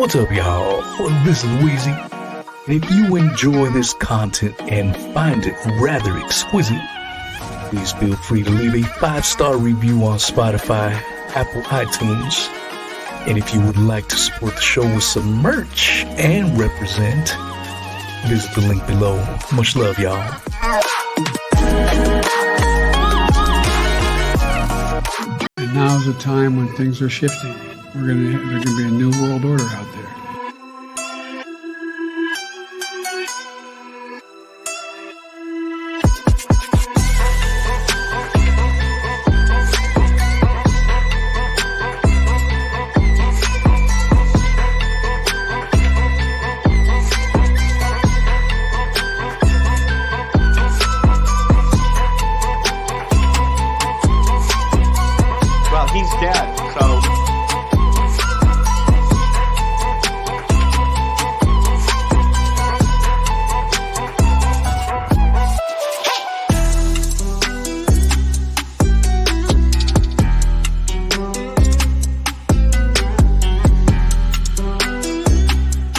What's up, y'all? Well, this is Wheezy. And if you enjoy this content and find it rather exquisite, please feel free to leave a 5-star review on Spotify, Apple iTunes. And if you would like to support the show with some merch and represent, visit the link below. Much love, y'all. And now's a time when things are shifting. There's gonna be a new world order out there. Well, he's dead, so...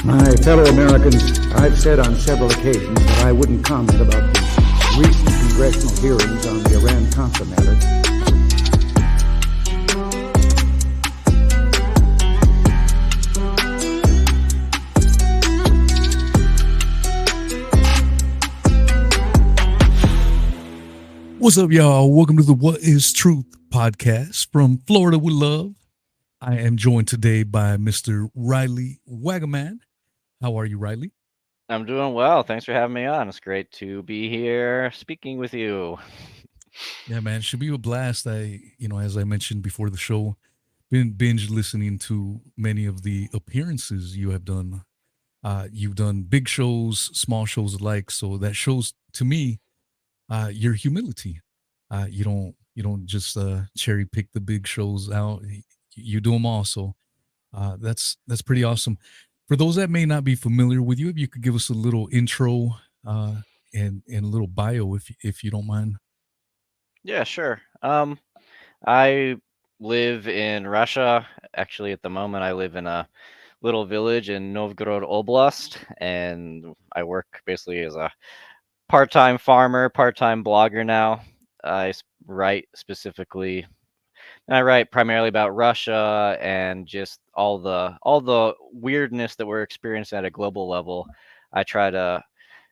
My fellow Americans, I've said on several occasions that I wouldn't comment about the recent congressional hearings on the Iran-Contra matter. What's up, y'all? Welcome to the What is Truth podcast from Florida with Love. I am joined today by Mr. Riley Waggaman. How are you, Riley? I'm doing well. Thanks for having me on. It's great to be here speaking with you. Yeah, man, should be a blast. As I mentioned before the show, been binge listening to many of the appearances you have done. You've done big shows, small shows alike. So that shows to me your humility. You don't just cherry pick the big shows out. You do them all. So that's pretty awesome. For those that may not be familiar with you, if you could give us a little intro and a little bio, if you don't mind. Yeah, sure. I live in Russia. Actually, at the moment, I live in a little village in Novgorod Oblast, and I work basically as a part-time farmer, part-time blogger now. Write specifically, and I write primarily about Russia and just all the weirdness that we're experiencing at a global level. I try to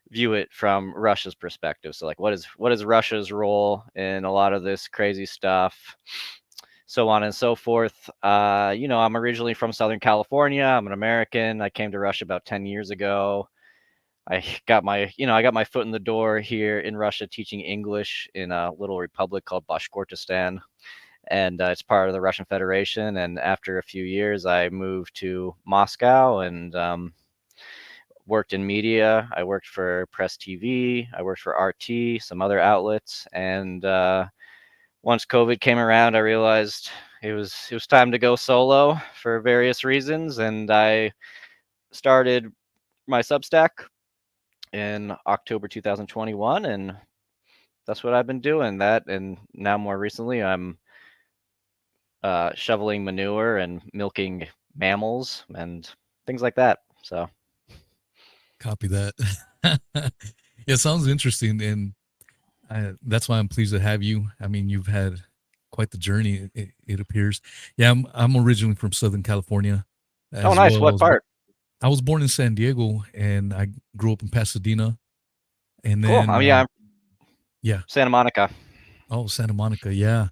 view it from Russia's perspective. So like what is Russia's role in a lot of this crazy stuff, so on and so forth. I'm originally from Southern California. I'm an American. I came to Russia about 10 years ago. I got my foot in the door here in Russia teaching English in a little republic called Bashkortostan, and it's part of the Russian Federation. And after a few years, I moved to Moscow and worked in media. I worked for Press TV. I worked for RT, some other outlets. And once COVID came around, I realized it was time to go solo for various reasons. And I started my Substack in October 2021. And that's what I've been doing. That, and now more recently, I'm shoveling manure and milking mammals and things like that. So Copy that. It sounds interesting, and that's why I'm pleased to have you. I mean, you've had quite the journey. It appears. Yeah, I'm originally from Southern California. Oh, nice. What part? I was born in San Diego, and I grew up in Pasadena. And Cool. then, Yeah, yeah. Santa Monica. Oh, Santa Monica, yeah.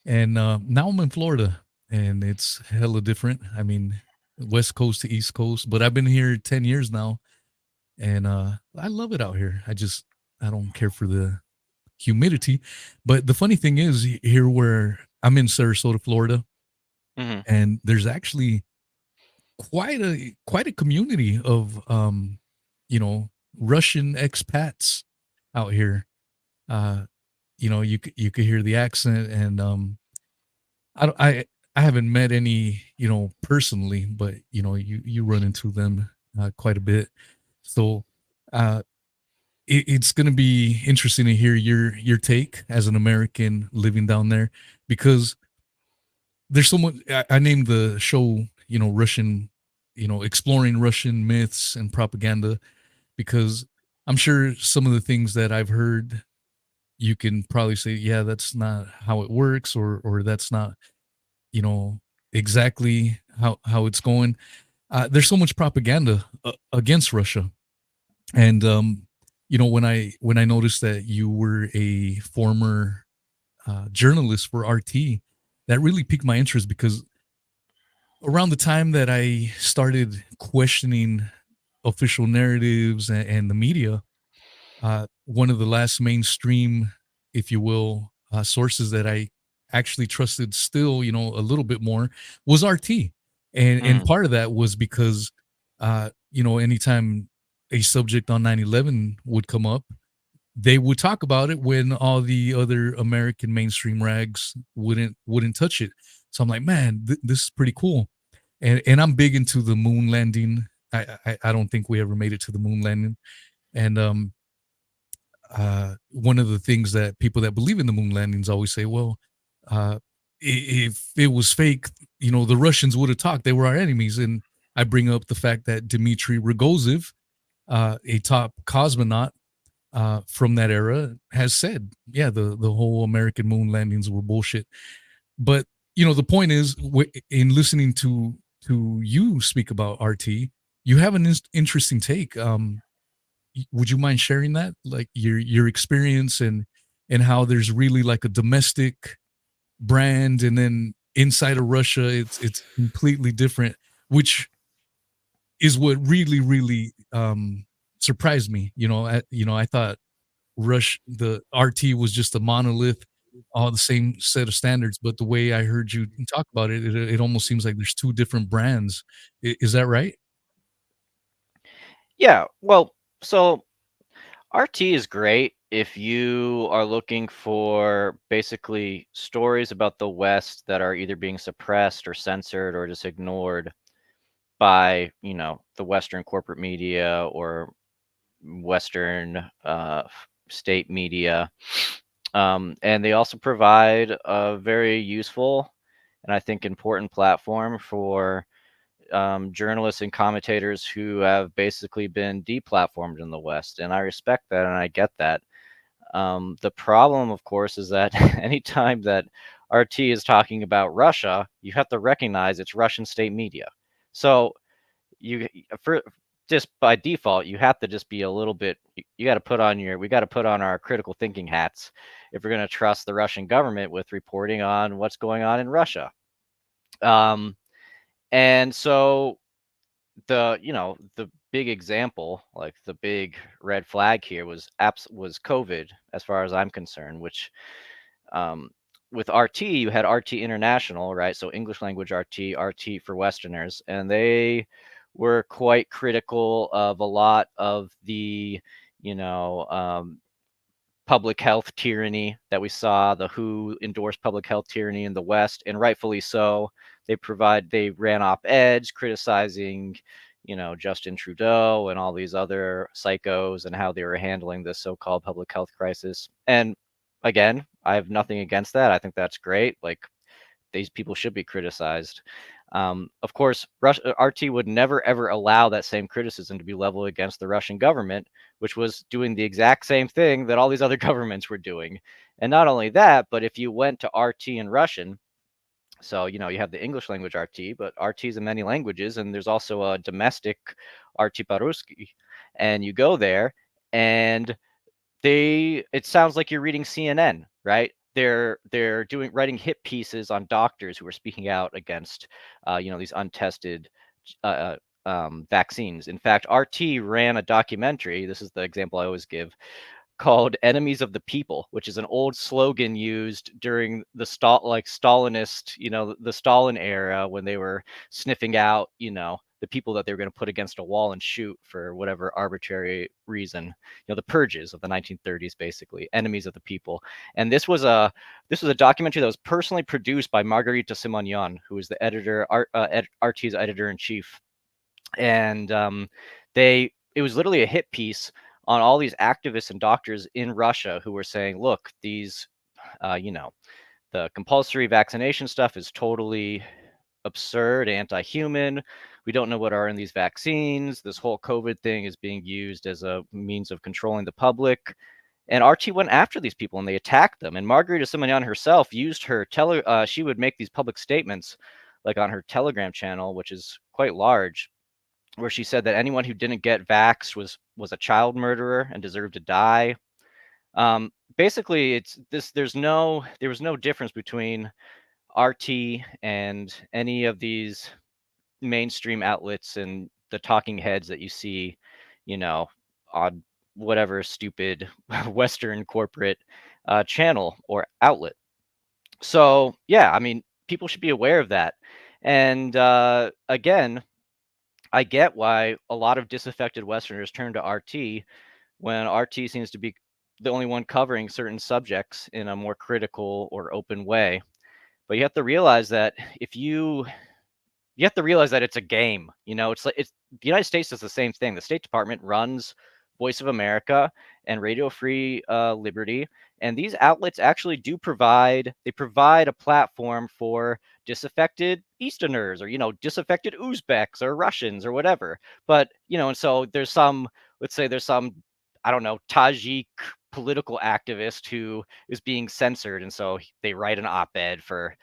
And now I'm in Florida, and it's hella different. I mean, West Coast to East Coast, but I've been here 10 years now, and I love it out here. I don't care for the humidity, but the funny thing is, here where I'm in Sarasota, Florida, Mhm. and there's actually quite a community of Russian expats out here. You could hear the accent, and I haven't met any personally, but you run into them quite a bit. So it's going to be interesting to hear your take as an American living down there, because there's someone I named the show, Russian exploring Russian myths and propaganda, because I'm sure some of the things that I've heard, you can probably say, yeah, that's not how it works, or that's not, you know, exactly how it's going. There's so much propaganda against Russia, and when I noticed that you were a former journalist for RT, that really piqued my interest, because around the time that I started questioning official narratives and the media, one of the last mainstream, if you will, sources that I actually trusted still, a little bit more, was RT. And Mm. part of that was because, anytime a subject on 9/11 would come up, they would talk about it when all the other American mainstream rags wouldn't touch it. So I'm like, man, this is pretty cool. And I'm big into the moon landing. I don't think we ever made it to the moon landing. And one of the things that people that believe in the moon landings always say, well, if it was fake, the Russians would have talked. They were our enemies. And I bring up the fact that Dmitry Rogozin, a top cosmonaut from that era, has said, yeah, the whole American moon landings were bullshit. But the point is, in listening to you speak about RT, you have an interesting take. Would you mind sharing that, like your experience, and how there's really like a domestic brand, and then inside of Russia it's completely different, which is what really surprised me. I thought the RT was just a monolith, all the same set of standards, but the way I heard you talk about it, it almost seems like there's two different brands. Is that right? Yeah. Well, so RT is great if you are looking for basically stories about the West that are either being suppressed or censored or just ignored by, the Western corporate media or Western state media. And they also provide a very useful and I think important platform for journalists and commentators who have basically been deplatformed in the West. And I respect that and I get that. The problem, of course, is that anytime that RT is talking about Russia, you have to recognize it's Russian state media. So for just by default, you have to just be a little bit. You got to put on we got to put on our critical thinking hats if we're going to trust the Russian government with reporting on what's going on in Russia. And so the big example, like the big red flag here was COVID, as far as I'm concerned, which um, with RT, you had RT International, right? So English language RT for Westerners, and they were quite critical of a lot of the, you know, um, public health tyranny that we saw. The WHO endorsed public health tyranny in the West, and rightfully so. They ran op-eds criticizing, Justin Trudeau and all these other psychos and how they were handling this so-called public health crisis. And again, I have nothing against that. I think that's great. Like, these people should be criticized. Of course, RT would never ever allow that same criticism to be leveled against the Russian government, which was doing the exact same thing that all these other governments were doing. And not only that, but if you went to RT in Russian, so you have the English language RT, but RT's in many languages, and there's also a domestic RT по-русски, and you go there, and it sounds like you're reading CNN, right? They're writing hit pieces on doctors who are speaking out against these untested vaccines. In fact, RT ran a documentary. This is the example I always give, called "Enemies of the People," which is an old slogan used during the Stalinist, the Stalin era, when they were sniffing out, the people that they were going to put against a wall and shoot for whatever arbitrary reason. The purges of the 1930s, basically, enemies of the people. And this was a documentary that was personally produced by Margarita Simonyan, who was the RT's editor in chief. And it was literally a hit piece on all these activists and doctors in Russia who were saying, look, these, the compulsory vaccination stuff is totally absurd, anti-human. We don't know what are in these vaccines. This whole COVID thing is being used as a means of controlling the public. And RT went after these people and they attacked them. And Margarita Simonyan herself used her she would make these public statements, like on her Telegram channel, which is quite large, where she said that anyone who didn't get vaxxed was a child murderer and deserved to die. Basically, it's this. There was no difference between RT and any of these mainstream outlets and the talking heads that you see, you know, on whatever stupid Western corporate channel or outlet. So yeah, I mean, people should be aware of that. And again, I get why a lot of disaffected Westerners turn to RT when RT seems to be the only one covering certain subjects in a more critical or open way. But you have to realize that you have to realize that it's a game. It's like the United States does the same thing. The State Department runs Voice of America and Radio Free Liberty, and these outlets actually do provide a platform for disaffected Easterners or disaffected Uzbeks or Russians or whatever. But and so there's some, let's say there's some, I don't know, Tajik political activist who is being censored, and so they write an op-ed for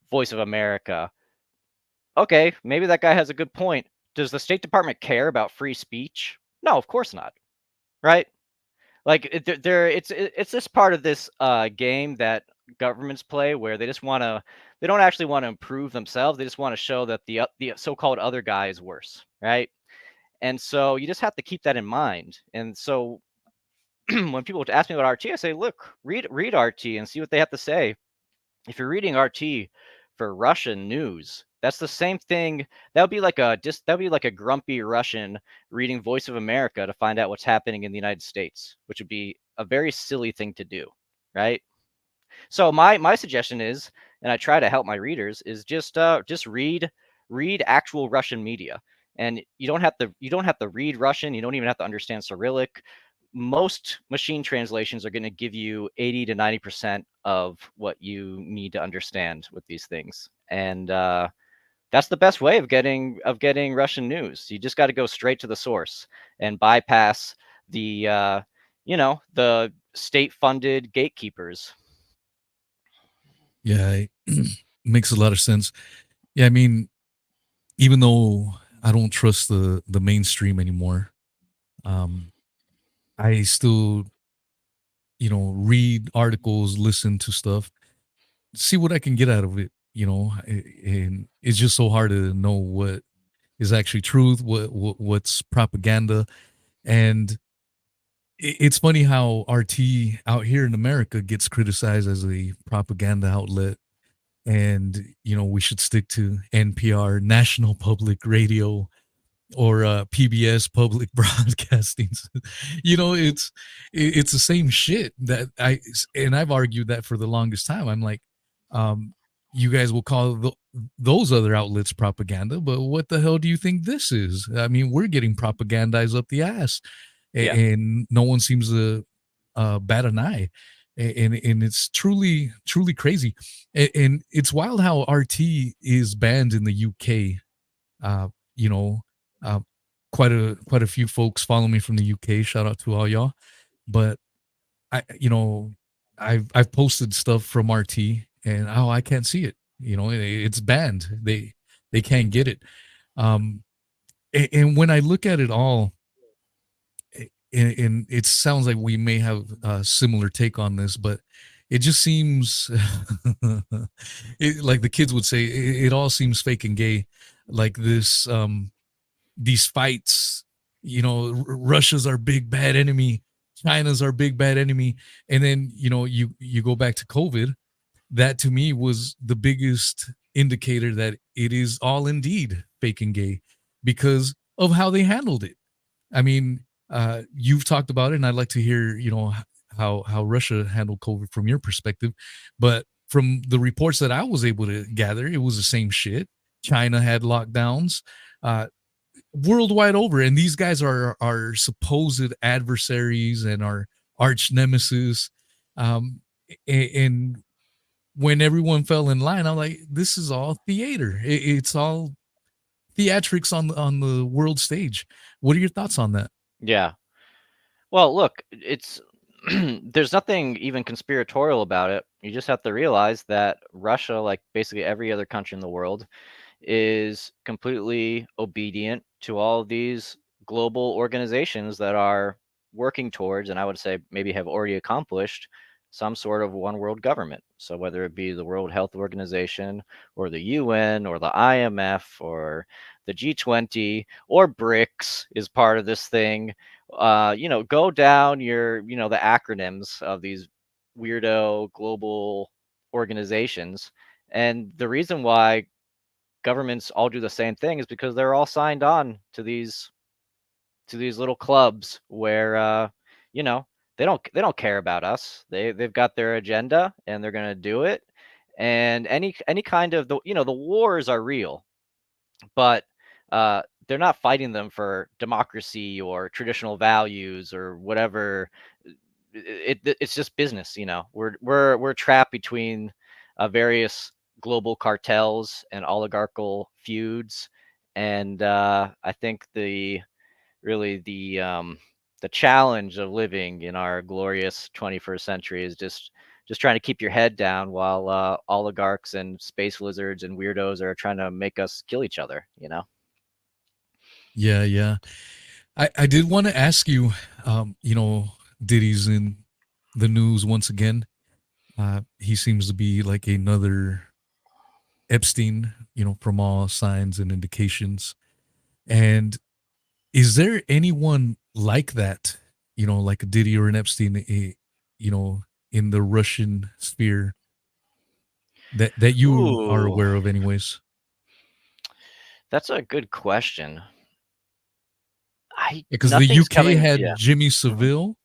Voice of America. Okay, maybe that guy has a good point. Does the State Department care about free speech? No, of course not. Right? Like it's this part of this game that governments play where they don't actually want to improve themselves. They just want to show that the so-called other guy is worse, right? And so you just have to keep that in mind. And so when people ask me about RT, I say, look, read RT and see what they have to say. If you're reading RT for Russian news, that's the same thing. That would be like a grumpy Russian reading Voice of America to find out what's happening in the United States, which would be a very silly thing to do, right? So my suggestion is, and I try to help my readers, is just read actual Russian media. And you don't have to read Russian. You don't even have to understand Cyrillic. Most machine translations are going to give you 80 to 90% of what you need to understand with these things. And that's the best way of getting Russian news. You just got to go straight to the source and bypass the the state-funded gatekeepers. Yeah, it makes a lot of sense. Yeah, I mean, even though I don't trust the mainstream anymore, um, I still, read articles, listen to stuff, see what I can get out of it. And it's just so hard to know what is actually truth, what's propaganda, and it's funny how RT out here in America gets criticized as a propaganda outlet, and we should stick to NPR, National Public Radio, or PBS, Public Broadcasting. It's the same shit that I've argued that for the longest time. I'm like, you guys will call those other outlets propaganda, but what the hell do you think this is? I mean, we're getting propagandized up the ass, Yeah. and no one seems to bat an eye. And it's truly crazy, and it's wild how RT is banned in the UK. uh you know uh quite a few folks follow me from the UK. Shout out to all y'all. But I you know I've posted stuff from RT, and I can't see it. It's banned. They can't get it. um and when I look at it all, and it sounds like we may have a similar take on this, but it just seems like the kids would say, it all seems fake and gay. Like this, these fights, Russia's our big bad enemy, China's our big bad enemy. And then, you go back to COVID. That to me was the biggest indicator that it is all indeed fake and gay, because of how they handled it. I mean, you've talked about it, and I'd like to hear, how Russia handled COVID from your perspective. But from the reports that I was able to gather, it was the same shit. China had lockdowns worldwide over, and these guys are our supposed adversaries and our arch nemesis. And when everyone fell in line, I'm like, this is all theater. It's all theatrics on the world stage. What are your thoughts on that? Yeah. Well, look, it's there's nothing even conspiratorial about it. You just have to realize that Russia, like basically every other country in the world, is completely obedient to all of these global organizations that are working towards, and I would say maybe have already accomplished, some sort of one world government. So whether it be the World Health Organization or the UN or the IMF or the G20 or BRICS is part of this thing. Go down the acronyms of these weirdo global organizations. And the reason why governments all do the same thing is because they're all signed on to these little clubs where you know they don't care about us. They've got their agenda and they're going to do it. And any kind of the wars are real, but they're not fighting them for democracy or traditional values or whatever. It's just business. We're trapped between various global cartels and oligarchical feuds, and I think the challenge of living in our glorious 21st century is just trying to keep your head down while oligarchs and space lizards and weirdos are trying to make us kill each other. Yeah, yeah. I did want to ask you, Diddy's in the news once again. He seems to be like another Epstein, from all signs and indications. And is there anyone like that, like a Diddy or an Epstein, you know, in the Russian sphere that you are Ooh, aware of, anyways? that's a good question. I Because the Nothing's UK coming. had Yeah. Jimmy Mhm. Savile.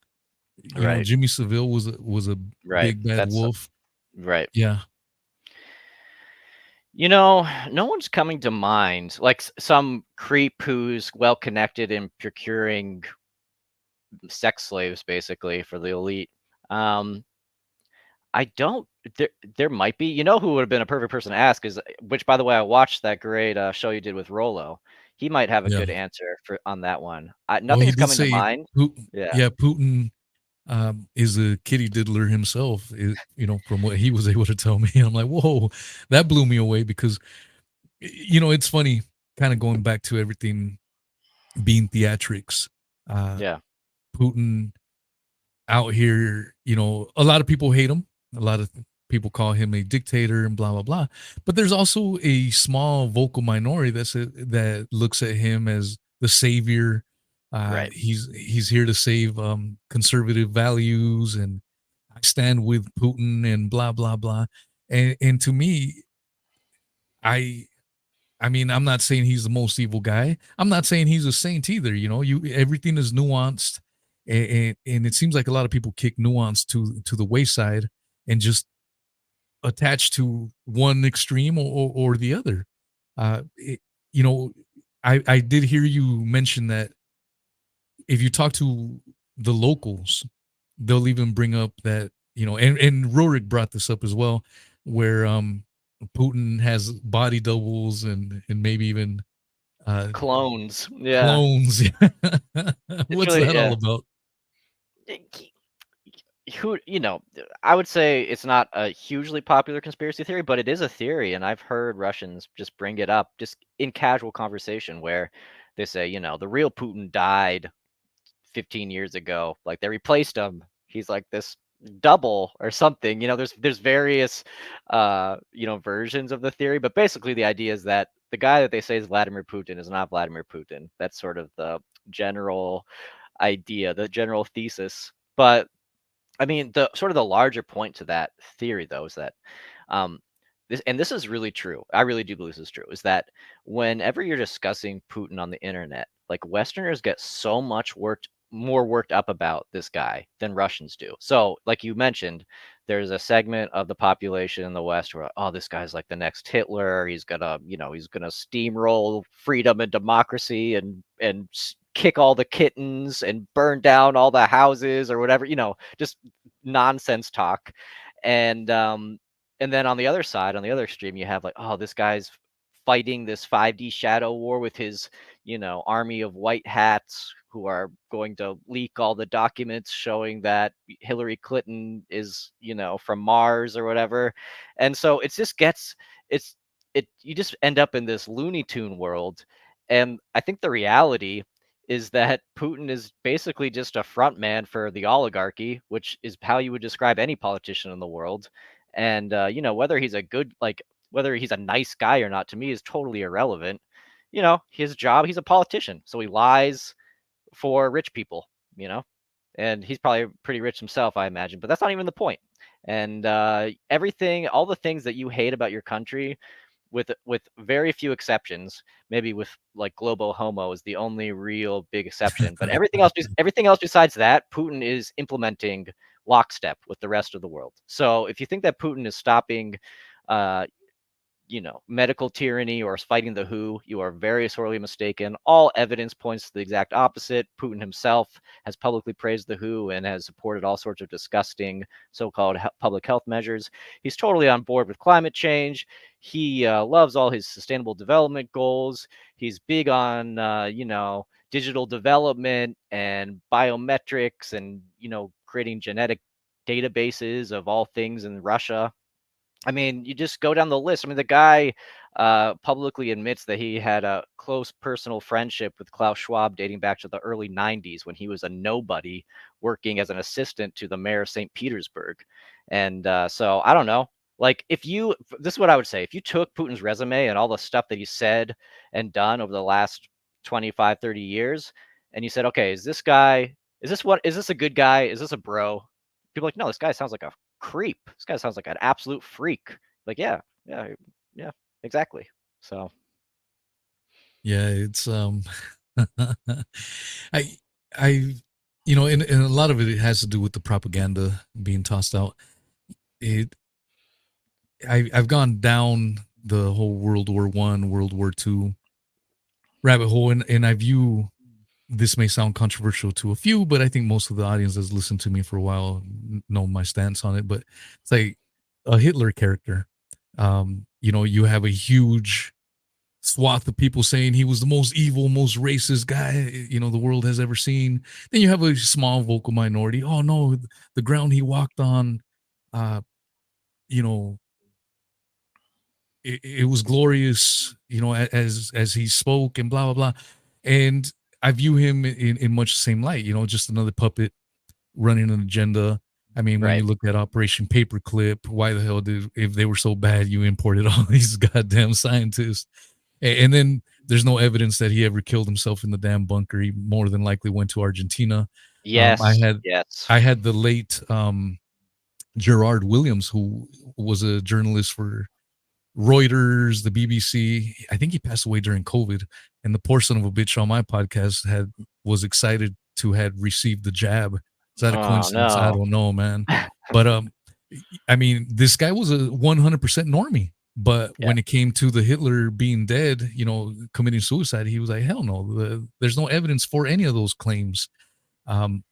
Right. Jimmy Savile was a Right. big bad That's wolf. right. Yeah, No one's coming to mind. Like some creep who's well connected in procuring sex slaves, basically for the elite. Um, I don't. There might be. You know who would have been a perfect person to ask is, which by the way, I watched that great show you did with Rolo. He might have a yeah. good answer for on that one. Oh, he Nothing's did coming to say, mind. Yeah. Yeah, Putin is a kitty diddler himself. From what he was able to tell me, I'm like, whoa, that blew me away because it's funny, kind of going back to everything being theatrics. Uh, Yeah. Putin out here, a lot of people hate him. A lot of people call him a dictator and blah blah blah. But there's also a small vocal minority that looks at him as the savior. Right. He's here to save conservative values, and I stand with Putin and blah blah blah. And to me, I I mean, I'm not saying he's the most evil guy. I'm not saying he's a saint either. You everything is nuanced, and it seems like a lot of people kick nuance to the wayside and just attach to one extreme or the other. Uh, it, you know, I did hear you mention that if you talk to the locals, they'll even bring up that and Rorik brought this up as well, where Putin has body doubles and maybe even uh Clones. Yeah. clones. It's What's really that all yeah. about? Who I would say it's not a hugely popular conspiracy theory, but it is a theory, and I've heard Russians just bring it up just in casual conversation where they say, the real Putin died 15 years ago. Like they replaced him. He's like this double or something. There's various versions of the theory, but basically the idea is that the guy that they say is Vladimir Putin is not Vladimir Putin. That's sort of the general idea, the general thesis. But I mean, the sort of the larger point to that theory, though, is that um, this is really true. I really do believe this is true. Is that whenever you're discussing Putin on the internet, like Westerners get so much more worked up about this guy than Russians do. So, like you mentioned, there's a segment of the population in the West where, oh, this guy's like the next Hitler. He's gonna steamroll freedom and democracy and kick all the kittens and burn down all the houses or whatever. Just nonsense talk. And then on the other side, on the other extreme, you have like, oh, this guy's fighting this 5D shadow war with his, army of white hats who are going to leak all the documents showing that Hillary Clinton is, from Mars or whatever. And so it's you just end up in this Looney Tune world. And I think the reality is that Putin is basically just a front man for the oligarchy, which is how you would describe any politician in the world. And whether he's whether he's a nice guy or not, to me is totally irrelevant. His job, he's a politician, so he lies for rich people, you know, and he's probably pretty rich himself, I imagine. But that's not even the point. And all the things that you hate about your country, with very few exceptions, maybe with like Globo Homo is the only real big exception. But everything else besides that, Putin is implementing lockstep with the rest of the world. So if you think that Putin is stopping uh, medical tyranny or fighting the WHO, you are very sorely mistaken. All evidence points to the exact opposite. Putin himself has publicly praised the WHO and has supported all sorts of disgusting so-called public health measures. He's totally on board with climate change. He loves all his sustainable development goals. He's big on, digital development and biometrics and, creating genetic databases of all things in Russia. I mean, you just go down the list. I mean, the guy publicly admits that he had a close personal friendship with Klaus Schwab dating back to the early 90s when he was a nobody working as an assistant to the mayor of St. Petersburg. And so I don't know. Like, this is what I would say. If you took Putin's resume and all the stuff that he said and done over the last 25, 30 years, and you said, okay, is this a good guy? Is this a bro? People are like, no, this guy sounds like a creep. This guy sounds like an absolute freak. Like, yeah, exactly. So Yeah, it's I I and a lot of it has to do with the propaganda being tossed out. It I've gone down the whole World War I, World War II rabbit hole, and I view this may sound controversial to a few, but I think most of the audience that's listened to me for a while know my stance on it. But it's like a Hitler character. You have a huge swath of people saying he was the most evil, most racist guy the world has ever seen. Then you have a small vocal minority. Oh no, the ground he walked on, uh, you know, it was glorious. As he spoke and blah blah blah. And I view him in much the same light. Just another puppet running an agenda. I mean, when right. you look at Operation Paperclip, why the hell if they were so bad, you imported all these goddamn scientists? And then there's no evidence that he ever killed himself in the damn bunker. He more than likely went to Argentina. I Yes, had yes. I had the late Gerard Williams, who was a journalist for Reuters, the BBC. I think he passed away during COVID. And the poor son of a bitch on my podcast was excited to had received the jab. Is that a Oh coincidence? I no. don't know, man. But I mean, this guy was a 100% normie. But Yeah. when it came to the Hitler being dead, committing suicide, he was like, hell no. There's no evidence for any of those claims. Um,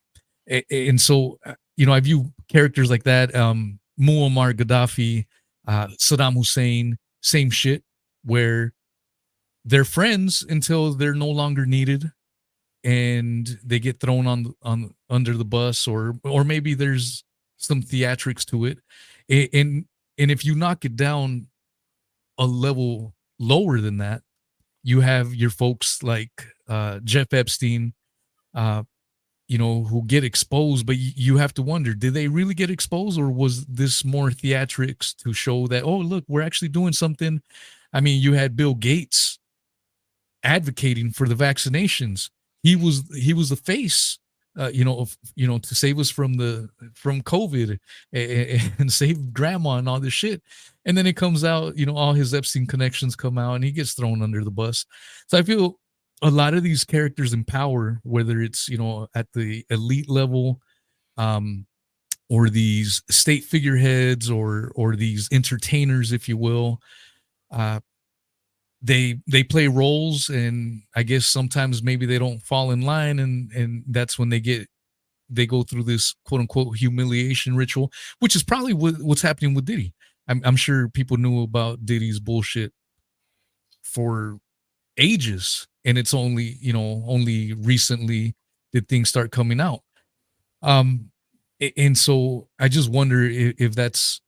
and so, I view characters like that, Muammar Gaddafi, Saddam Hussein, same shit, where they're friends until they're no longer needed, and they get thrown on under the bus, or maybe there's some theatrics to it, and if you knock it down a level lower than that, you have your folks like Jeff Epstein, uh, who get exposed, but you have to wonder, did they really get exposed, or was this more theatrics to show that, oh, look, we're actually doing something? I mean, you had Bill Gates advocating for the vaccinations. He was the face, to save us from COVID, and save grandma and all this shit. And then it comes out, all his Epstein connections come out, and he gets thrown under the bus. So I feel a lot of these characters in power, whether it's at the elite level, or these state figureheads, or these entertainers, if you will, uh, they play roles, and I guess sometimes maybe they don't fall in line, and that's when they go through this quote unquote humiliation ritual, which is probably what's happening with Diddy. I'm sure people knew about Diddy's bullshit for ages, and it's only, only recently did things start coming out. um and so I just wonder if that's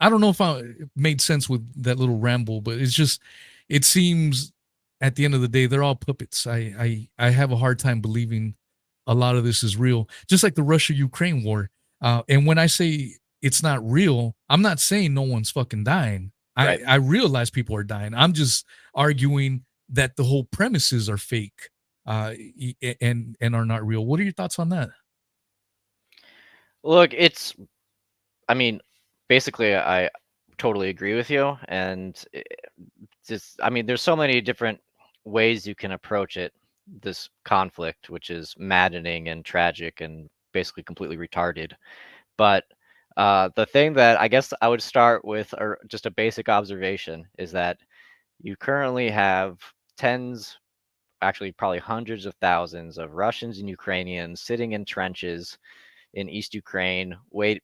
I don't know if I made sense with that little ramble, but it's just, it seems at the end of the day they're all puppets. I have a hard time believing a lot of this is real, just like the Russia Ukraine war. And when I say it's not real, I'm not saying no one's fucking dying. i Right. i realize people are dying. I'm just arguing that the whole premises are fake, and are not real. What are your thoughts on that? Look, I mean, basically, I totally agree with you, and I mean, there's so many different ways you can approach it. This conflict, which is maddening and tragic and basically completely retarded. But the thing that I guess I would start with, or just a basic observation, is that you currently have tens, actually probably hundreds of thousands of Russians and Ukrainians sitting in trenches in East Ukraine,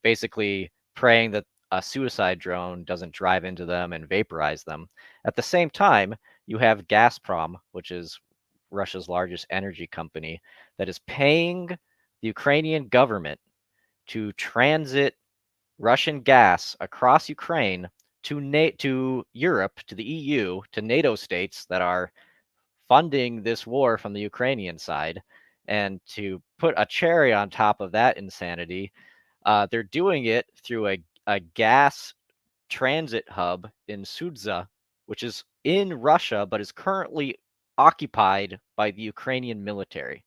basically praying that a suicide drone doesn't drive into them and vaporize them. At the same time, you have Gazprom, which is Russia's largest energy company, that is paying the Ukrainian government to transit Russian gas across Ukraine to Europe, to the EU, to NATO states that are funding this war from the Ukrainian side. And to put a cherry on top of that insanity, they're doing it through a gas transit hub in Sudza, which is in Russia, but is currently occupied by the Ukrainian military.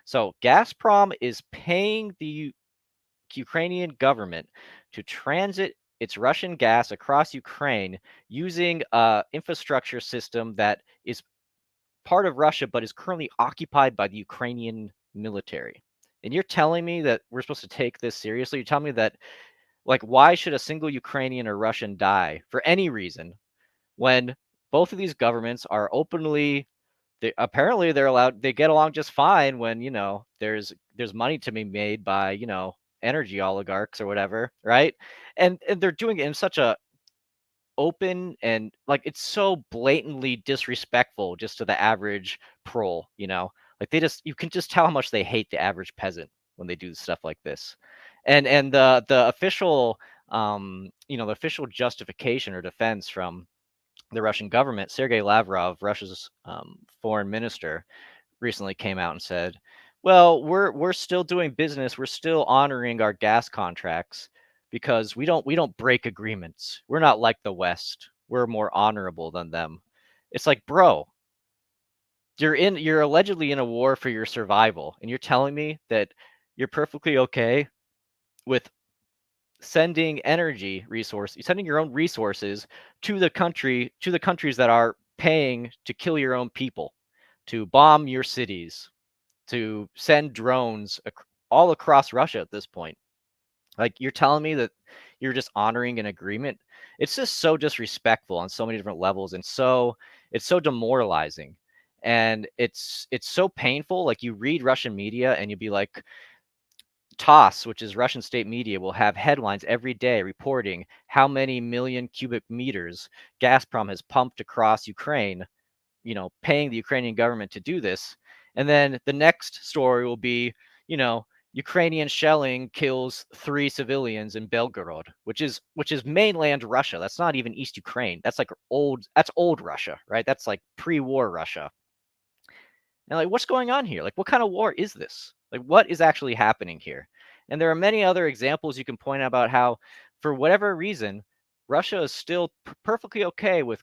So Gazprom is paying the Ukrainian government to transit its Russian gas across Ukraine using a infrastructure system that is part of Russia, but is currently occupied by the Ukrainian military. And you're telling me that we're supposed to take this seriously? You're telling me that, like, why should a single Ukrainian or Russian die for any reason when both of these governments are openly, apparently they're allowed, they get along just fine when, there's money to be made by, energy oligarchs or whatever, right? And they're doing it in such a open, and like it's so blatantly disrespectful just to the average prole, like you can just tell how much they hate the average peasant when they do stuff like this. And the official, the official justification or defense from the Russian government, Sergei Lavrov, Russia's foreign minister, recently came out and said, "Well, we're still doing business. We're still honoring our gas contracts because we don't break agreements. We're not like the West. We're more honorable than them." It's like, bro, you're allegedly in a war for your survival, and you're telling me that you're perfectly okay with sending your own resources to the countries that are paying to kill your own people, to bomb your cities, to send drones all across Russia at this point. Like, you're telling me that you're just honoring an agreement? It's just so disrespectful on so many different levels, and it's so demoralizing, and it's so painful. Like, you read Russian media and you'd be like, TASS, which is Russian state media, will have headlines every day reporting how many million cubic meters Gazprom has pumped across Ukraine, paying the Ukrainian government to do this. And then the next story will be, Ukrainian shelling kills 3 civilians in Belgorod, which is mainland Russia. That's not even East Ukraine. That's old Russia, right? That's like pre-war Russia. And like, what's going on here? Like, what kind of war is this? Like, what is actually happening here? And there are many other examples you can point out about how, for whatever reason, Russia is still perfectly okay with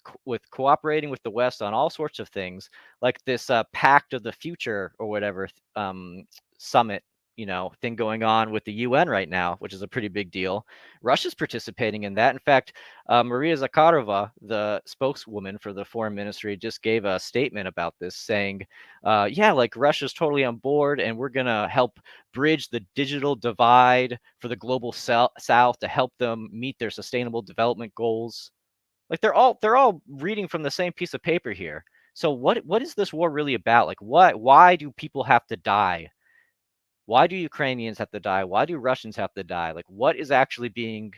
cooperating with the West on all sorts of things, like this Pact of the Future or whatever summit, thing going on with the UN right now, which is a pretty big deal. Russia's participating in that. In fact, Maria Zakharova, the spokeswoman for the foreign ministry, just gave a statement about this, saying, yeah, like Russia's totally on board, and we're going to help bridge the digital divide for the global south to help them meet their sustainable development goals. Like, they're all reading from the same piece of paper here. So what is this war really about? Like, why do people have to die? Why do Ukrainians have to die? Why do Russians have to die? Like, what is actually being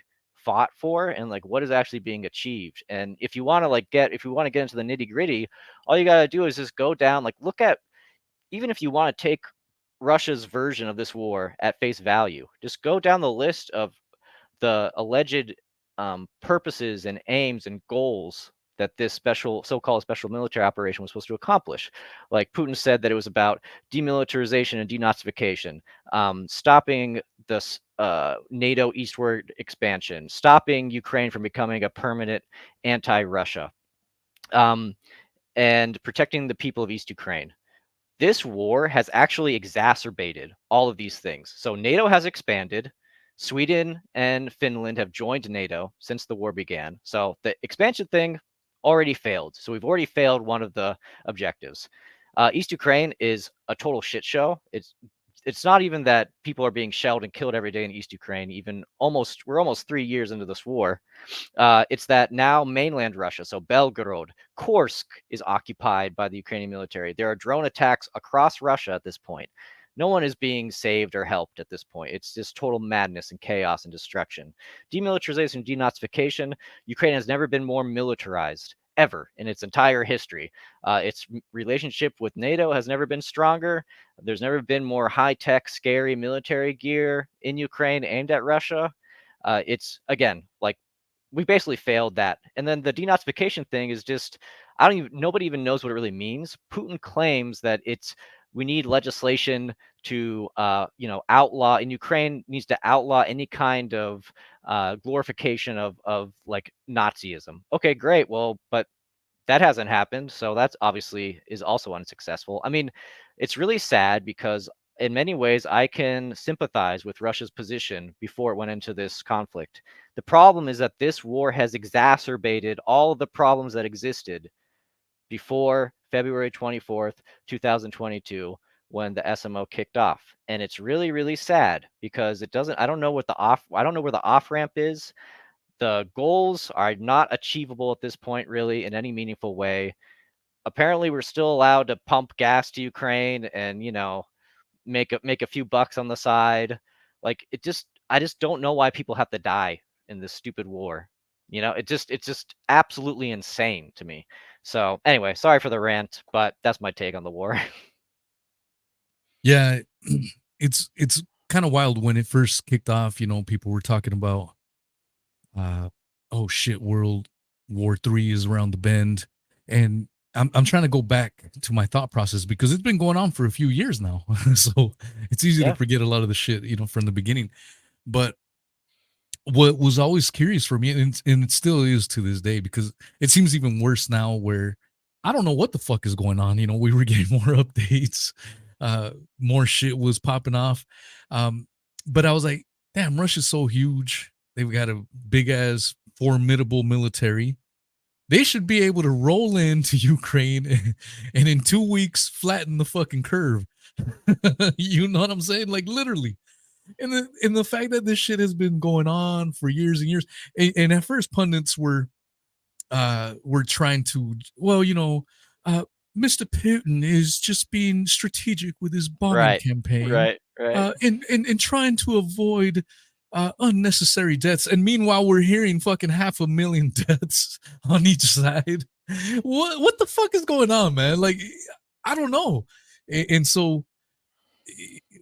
fought for and like what is actually being achieved. And if you want to get into the nitty gritty, all you got to do is just go down, like look at, even if you want to take Russia's version of this war at face value, just go down the list of the alleged purposes and aims and goals that this so-called special military operation was supposed to accomplish. Like Putin said that it was about demilitarization and denazification, stopping the NATO eastward expansion, stopping Ukraine from becoming a permanent anti-Russia, and protecting the people of East Ukraine. This war has actually exacerbated all of these things. So NATO has expanded. Sweden and Finland have joined NATO since the war began. So the expansion thing already failed. So we've already failed one of the objectives. East Ukraine is a total shit show. It's not even that people are being shelled and killed every day in East Ukraine. We're almost 3 years into this war. It's that now mainland Russia, so Belgorod, Kursk is occupied by the Ukrainian military. There are drone attacks across Russia at this point. No one is being saved or helped at this point. It's just total madness and chaos and destruction. Demilitarization, denazification. Ukraine has never been more militarized ever in its entire history. Its relationship with NATO has never been stronger. There's never been more high-tech, scary military gear in Ukraine aimed at Russia. It's, again, like, we basically failed that. And then the denazification thing is just, nobody even knows what it really means. Putin claims that we need legislation to, outlaw, in Ukraine needs to outlaw any kind of glorification of like Nazism. Okay, great. Well, but that hasn't happened. So that's obviously is also unsuccessful. I mean, it's really sad because in many ways, I can sympathize with Russia's position before it went into this conflict. The problem is that this war has exacerbated all of the problems that existed before February 24th, 2022, when the SMO kicked off. And it's really, really sad because I don't know where the off ramp is. The goals are not achievable at this point, really, in any meaningful way. Apparently, we're still allowed to pump gas to Ukraine and, make a few bucks on the side. Like I just don't know why people have to die in this stupid war. It's just absolutely insane to me. So anyway, sorry for the rant, but that's my take on the war. Yeah, it's kind of wild when it first kicked off. People were talking about, oh shit, World War III is around the bend, and I'm trying to go back to my thought process because it's been going on for a few years now, so it's easy to Yeah. forget a lot of the shit from the beginning. But what was always curious for me, and it still is to this day, because it seems even worse now where I don't know what the fuck is going on. We were getting more updates, more shit was popping off. But I was like, damn, Russia's so huge. They've got a big ass formidable military. They should be able to roll into Ukraine and in 2 weeks flatten the fucking curve. You know what I'm saying? Like literally. And the fact that this shit has been going on for years and years, and at first pundits were trying to, well, Mr. Putin is just being strategic with his bombing Right. campaign, Right. Right. and trying to avoid unnecessary deaths. And meanwhile, we're hearing fucking 500,000 deaths on each side. What the fuck is going on, man? Like, I don't know. And so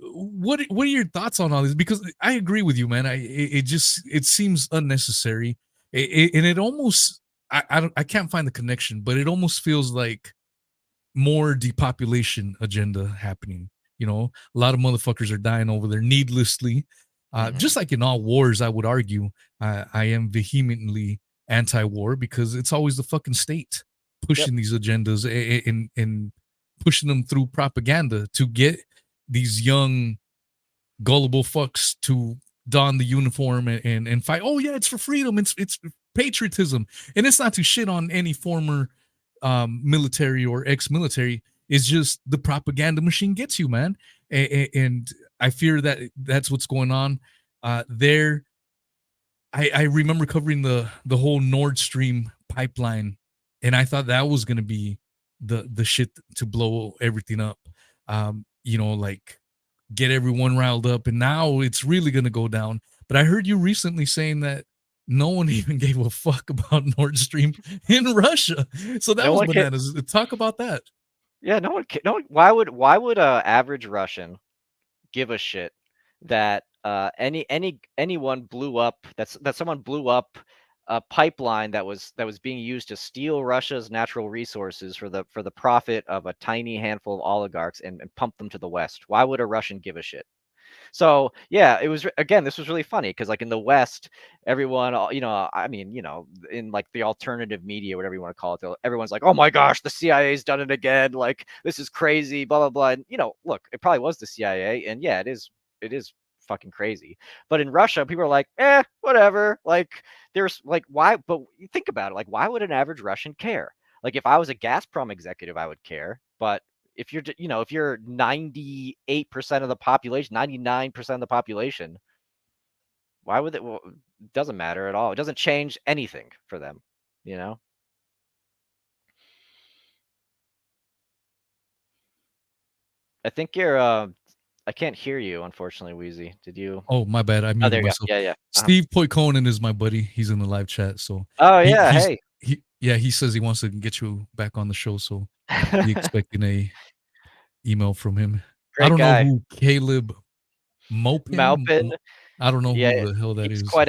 what are your thoughts on all this? Because I agree with you, man. It seems unnecessary, and it almost I can't find the connection, but it almost feels like more depopulation agenda happening. A lot of motherfuckers are dying over there needlessly. Just like in all wars, I would argue I am vehemently anti-war because it's always the fucking state pushing these agendas and pushing them through propaganda to get these young gullible fucks to don the uniform and fight. Oh yeah, it's for freedom, it's patriotism. And it's not to shit on any former military or ex-military. It's just the propaganda machine gets you, man. And I fear that that's what's going on there. I remember covering the whole Nord Stream pipeline, and I thought that was going to be the shit to blow everything up. Like get everyone riled up, and now it's really going to go down. But I heard you recently saying that no one even gave a fuck about Nord Stream in Russia. So that No was one can. bananas. Talk about that. Yeah, no one. No one. Why would a average Russian give a shit that anyone blew up that someone blew up a pipeline that was being used to steal Russia's natural resources for the profit of a tiny handful of oligarchs and pump them to the West. Why would a Russian give a shit? So yeah, again, this was really funny because like in the West, everyone, I mean, in like the alternative media, whatever you want to call it, everyone's like, oh my gosh, the CIA's done it again. Like this is crazy, blah blah blah. And look, it probably was the CIA, and yeah, it is fucking crazy. But in Russia, people are like, whatever. Like there's like why? But you think about it, like why would an average Russian care? Like if I was a Gazprom executive, I would care, but if you're 98% of the population, 99% of the population, why would it? Well, it doesn't matter at all. It doesn't change anything for them, you know? I think I can't hear you, unfortunately, Wheezy. Did you? Oh, my bad. I Oh, muted there you go. myself. Yeah, yeah. Steve Poikonen is my buddy. He's in the live chat. So Oh, he yeah. he's Hey. he says he wants to get you back on the show. So be expecting a email from him. I Great don't know guy. who Caleb Maupin. Malpin. I don't know Yeah, who the hell that he's is. quite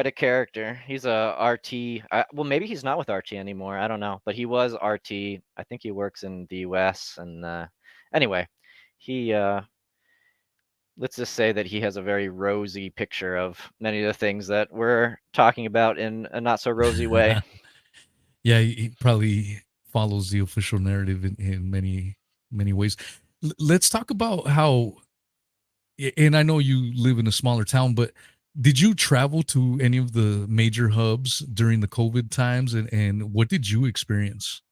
a character. He's a RT. Well, maybe he's not with RT anymore. I don't know, but he was RT. I think he works in the US. And anyway, he let's just say that he has a very rosy picture of many of the things that we're talking about in a not so rosy way. Yeah, he probably follows the official narrative in many ways. Let's talk about how. And I know you live in a smaller town, but did you travel to any of the major hubs during the COVID times, and what did you experience?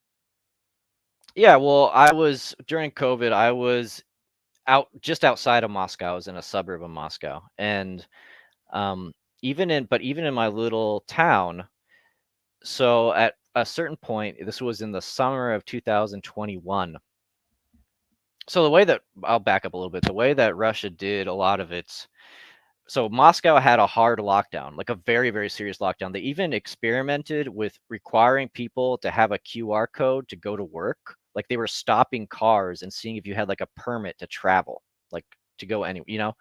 Yeah, well, I was during COVID. I was just outside of Moscow. I was in a suburb of Moscow, and um, even in my little town. So at a certain point, this was in the summer of 2021. So the way that I'll back up a little bit, the way that Russia did a lot of its so Moscow had a hard lockdown, like a very, very serious lockdown. They even experimented with requiring people to have a QR code to go to work. Like they were stopping cars and seeing if you had like a permit to travel, like to go anywhere.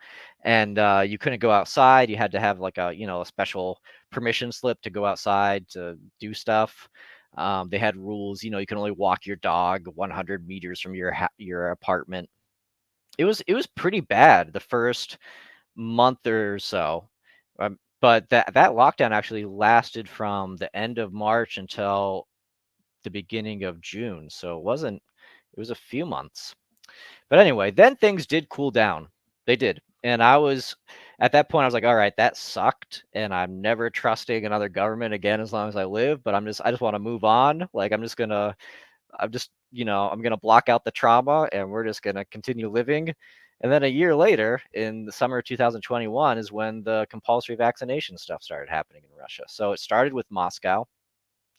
And you couldn't go outside. You had to have like a special permission slip to go outside to do stuff. They had rules. You can only walk your dog 100 meters from your apartment. It was pretty bad the first month or so. But that lockdown actually lasted from the end of March until the beginning of June. So it was a few months. But anyway, then things did cool down. They did. And at that point, I was like, all right, that sucked. And I'm never trusting another government again as long as I live. But I just want to move on. Like, I'm going to block out the trauma and we're just going to continue living. And then a year later, in the summer of 2021, is when the compulsory vaccination stuff started happening in Russia. So it started with Moscow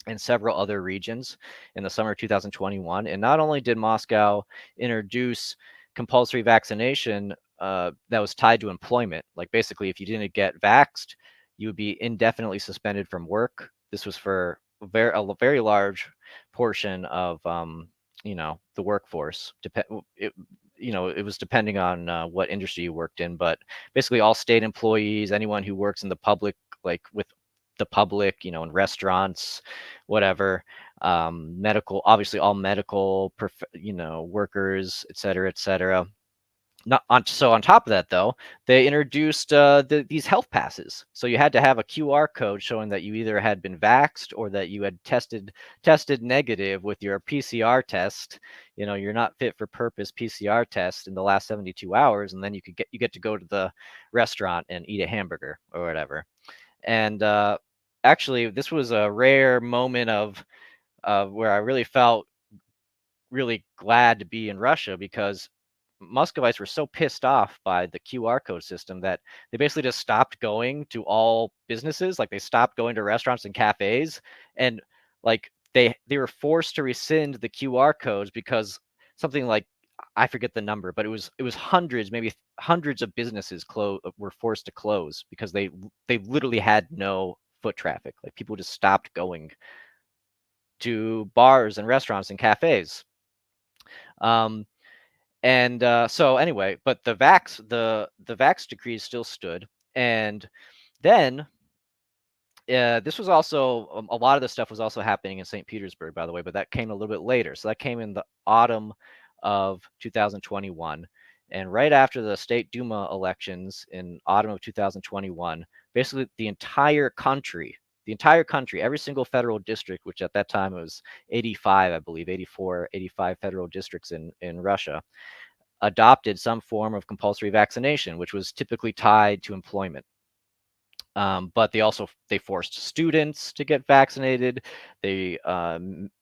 and several other regions in the summer of 2021. And not only did Moscow introduce compulsory vaccination that was tied to employment, like basically, if you didn't get vaxxed, you would be indefinitely suspended from work. This was for a very large portion of the workforce. It was depending on what industry you worked in, but basically all state employees, anyone who works in the public, like with the public, in restaurants, whatever, medical, obviously all medical, workers, et cetera, et cetera. Not on, so on top of that, though, they introduced these health passes. So you had to have a QR code showing that you either had been vaxxed or that you had tested negative with your PCR test. You're not fit for purpose PCR test in the last 72 hours, and then you get to go to the restaurant and eat a hamburger or whatever. And actually, this was a rare moment of where I really felt really glad to be in Russia because Muscovites were so pissed off by the QR code system that they basically just stopped going to all businesses. Like they stopped going to restaurants and cafes, and like they were forced to rescind the QR codes because something like I forget the number, but it was hundreds, maybe hundreds of businesses were forced to close because they literally had no foot traffic. Like people just stopped going to bars and restaurants and cafes. Um, so anyway, but the vax decree still stood, and then this was also a lot of the stuff was also happening in St. Petersburg, by the way, but that came a little bit later. So that came in the autumn of 2021, and right after the State Duma elections in autumn of 2021, basically the entire country, every single federal district, which at that time was 85, I believe, 84, 85 federal districts in Russia, adopted some form of compulsory vaccination, which was typically tied to employment. But they forced students to get vaccinated. They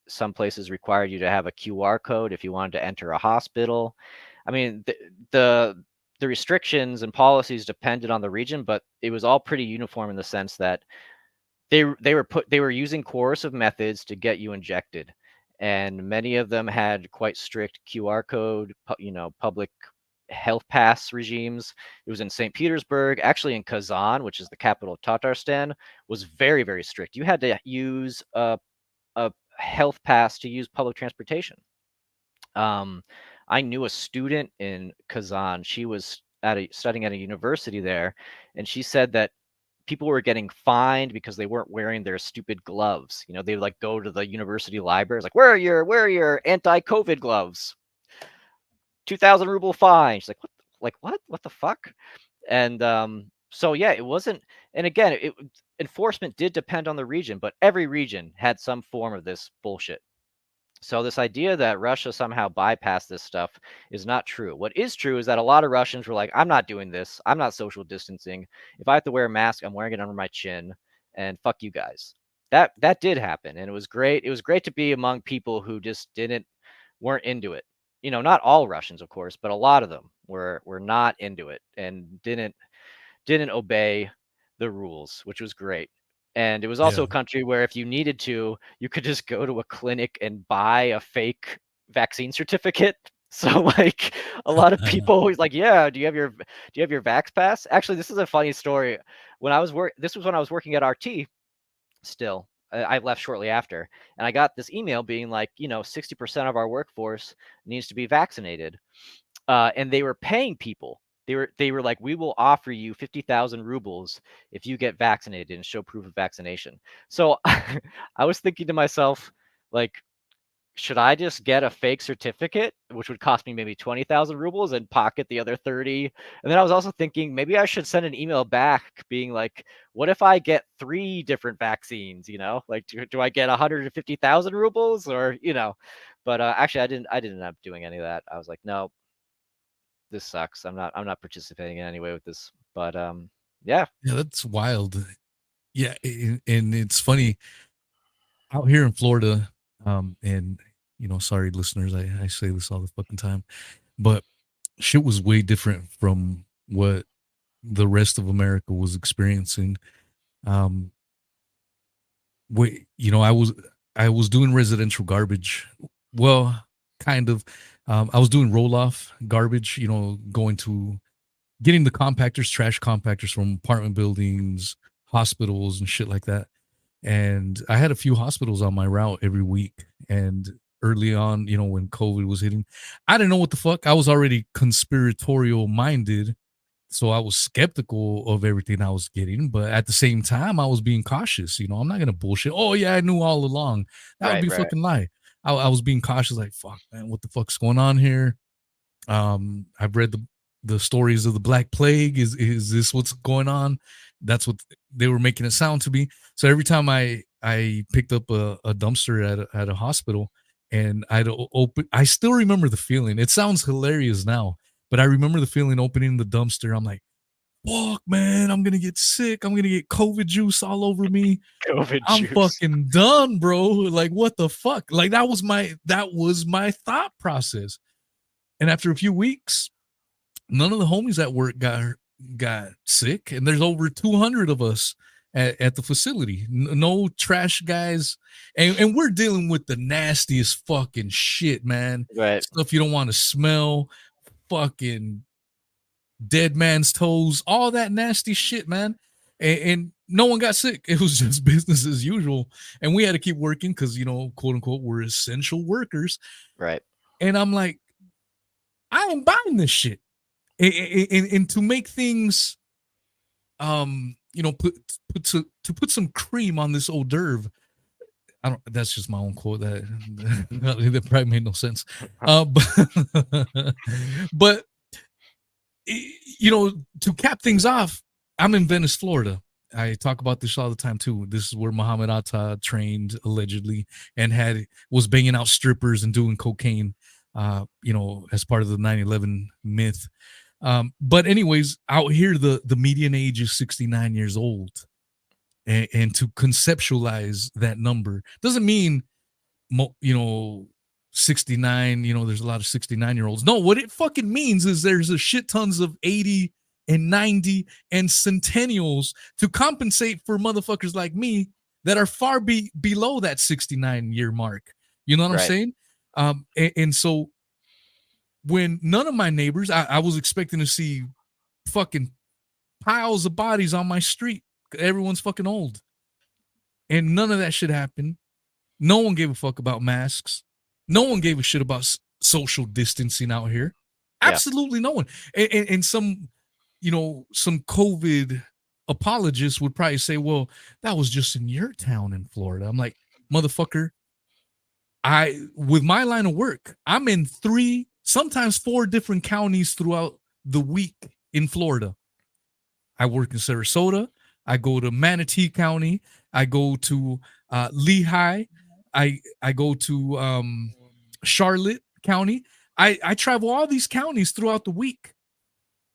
some places required you to have a QR code if you wanted to enter a hospital. I mean, the restrictions and policies depended on the region, but it was all pretty uniform in the sense that they were using coercive methods to get you injected, and many of them had quite strict QR code, public health pass regimes. It was in St. Petersburg, actually in Kazan, which is the capital of Tatarstan, was very, very strict. You had to use a health pass to use public transportation. I knew a student in Kazan. She was studying at a university there, and she said that people were getting fined because they weren't wearing their stupid gloves. They would like go to the university libraries, like, where are your anti-COVID gloves? 2,000 ruble fine. She's like, what? What the fuck? And so yeah, it wasn't. And again, enforcement did depend on the region, but every region had some form of this bullshit. So this idea that Russia somehow bypassed this stuff is not true. What is true is that a lot of Russians were like, I'm not doing this. I'm not social distancing. If I have to wear a mask, I'm wearing it under my chin, and fuck you guys. That did happen, and it was great. It was great to be among people who just weren't into it. Not all Russians, of course, but a lot of them were not into it and didn't obey the rules, which was great. And it was also Yeah. a country where if you needed to, you could just go to a clinic and buy a fake vaccine certificate. So like a lot of people always like, yeah, do you have your Vax pass? Actually, this is a funny story. This was when I was working at RT still. I left shortly after, and I got this email being like, 60% of our workforce needs to be vaccinated. And they were paying people. They were like, we will offer you 50,000 rubles if you get vaccinated and show proof of vaccination. So I was thinking to myself, like, should I just get a fake certificate, which would cost me maybe 20,000 rubles, and pocket the other 30? And then I was also thinking maybe I should send an email back being like, what if I get 3 different vaccines, Like, do I get 150,000 rubles or, But actually I didn't end up doing any of that. I was like, no, this sucks. I'm not participating in any way with this. But yeah. Yeah, that's wild. Yeah, and it's funny out here in Florida. And sorry, listeners, I say this all the fucking time, but shit was way different from what the rest of America was experiencing. Um, I was doing residential garbage. Well, kind of. I was doing roll off garbage. Going to getting the compactors, trash compactors from apartment buildings, hospitals, and shit like that. And I had a few hospitals on my route every week. And early on, when COVID was hitting, I didn't know what the fuck. I was already conspiratorial minded. So I was skeptical of everything I was getting. But at the same time, I was being cautious. I'm not going to bullshit. Oh, yeah, I knew all along. That would Right, be right. fucking lie. I was being cautious, like, fuck, man, what the fuck's going on here? I've read the stories of the Black Plague. Is this what's going on? That's what they were making it sound to be. So every time I picked up a dumpster at a hospital, and I'd open, I still remember the feeling. It sounds hilarious now, but I remember the feeling opening the dumpster. I'm like, fuck, man, I'm gonna get sick. I'm gonna get COVID juice all over me. COVID I'm juice. fucking done, bro. Like, what the fuck? Like, that was my thought process. And after a few weeks, none of the homies at work got sick, and there's over 200 of us at the facility. No trash guys, and we're dealing with the nastiest fucking shit, man. Right. Stuff you don't want to smell, fucking dead man's toes, all that nasty shit, man. and no one got sick. It was just business as usual, and we had to keep working because quote unquote, we're essential workers. Right. And I'm like, I ain't buying this shit. And to make things, put some cream on this hors d'oeuvre. I don't. That's just my own quote. That probably made no sense. But but to cap things off, I'm in Venice, Florida. I talk about this all the time too. This is where Muhammad Atta trained allegedly and was banging out strippers and doing cocaine, as part of the 9/11 myth. But anyways, out here the median age is 69 years old, and to conceptualize that number doesn't mean 69, there's a lot of 69-year-olds. No, what it fucking means is there's a shit tons of 80 and 90 and centennials to compensate for motherfuckers like me that are far below that 69-year mark. You know what I'm Right. saying? And so when none of my neighbors, I was expecting to see fucking piles of bodies on my street. Everyone's fucking old. And none of that shit happened. No one gave a fuck about masks. No one gave a shit about social distancing out here. Yeah. Absolutely no one. And some COVID apologists would probably say, well, that was just in your town in Florida. I'm like, motherfucker, with my line of work, I'm in 3, sometimes 4 different counties throughout the week in Florida. I work in Sarasota. I go to Manatee County. I go to Lehigh. I go to Charlotte County. I travel all these counties throughout the week.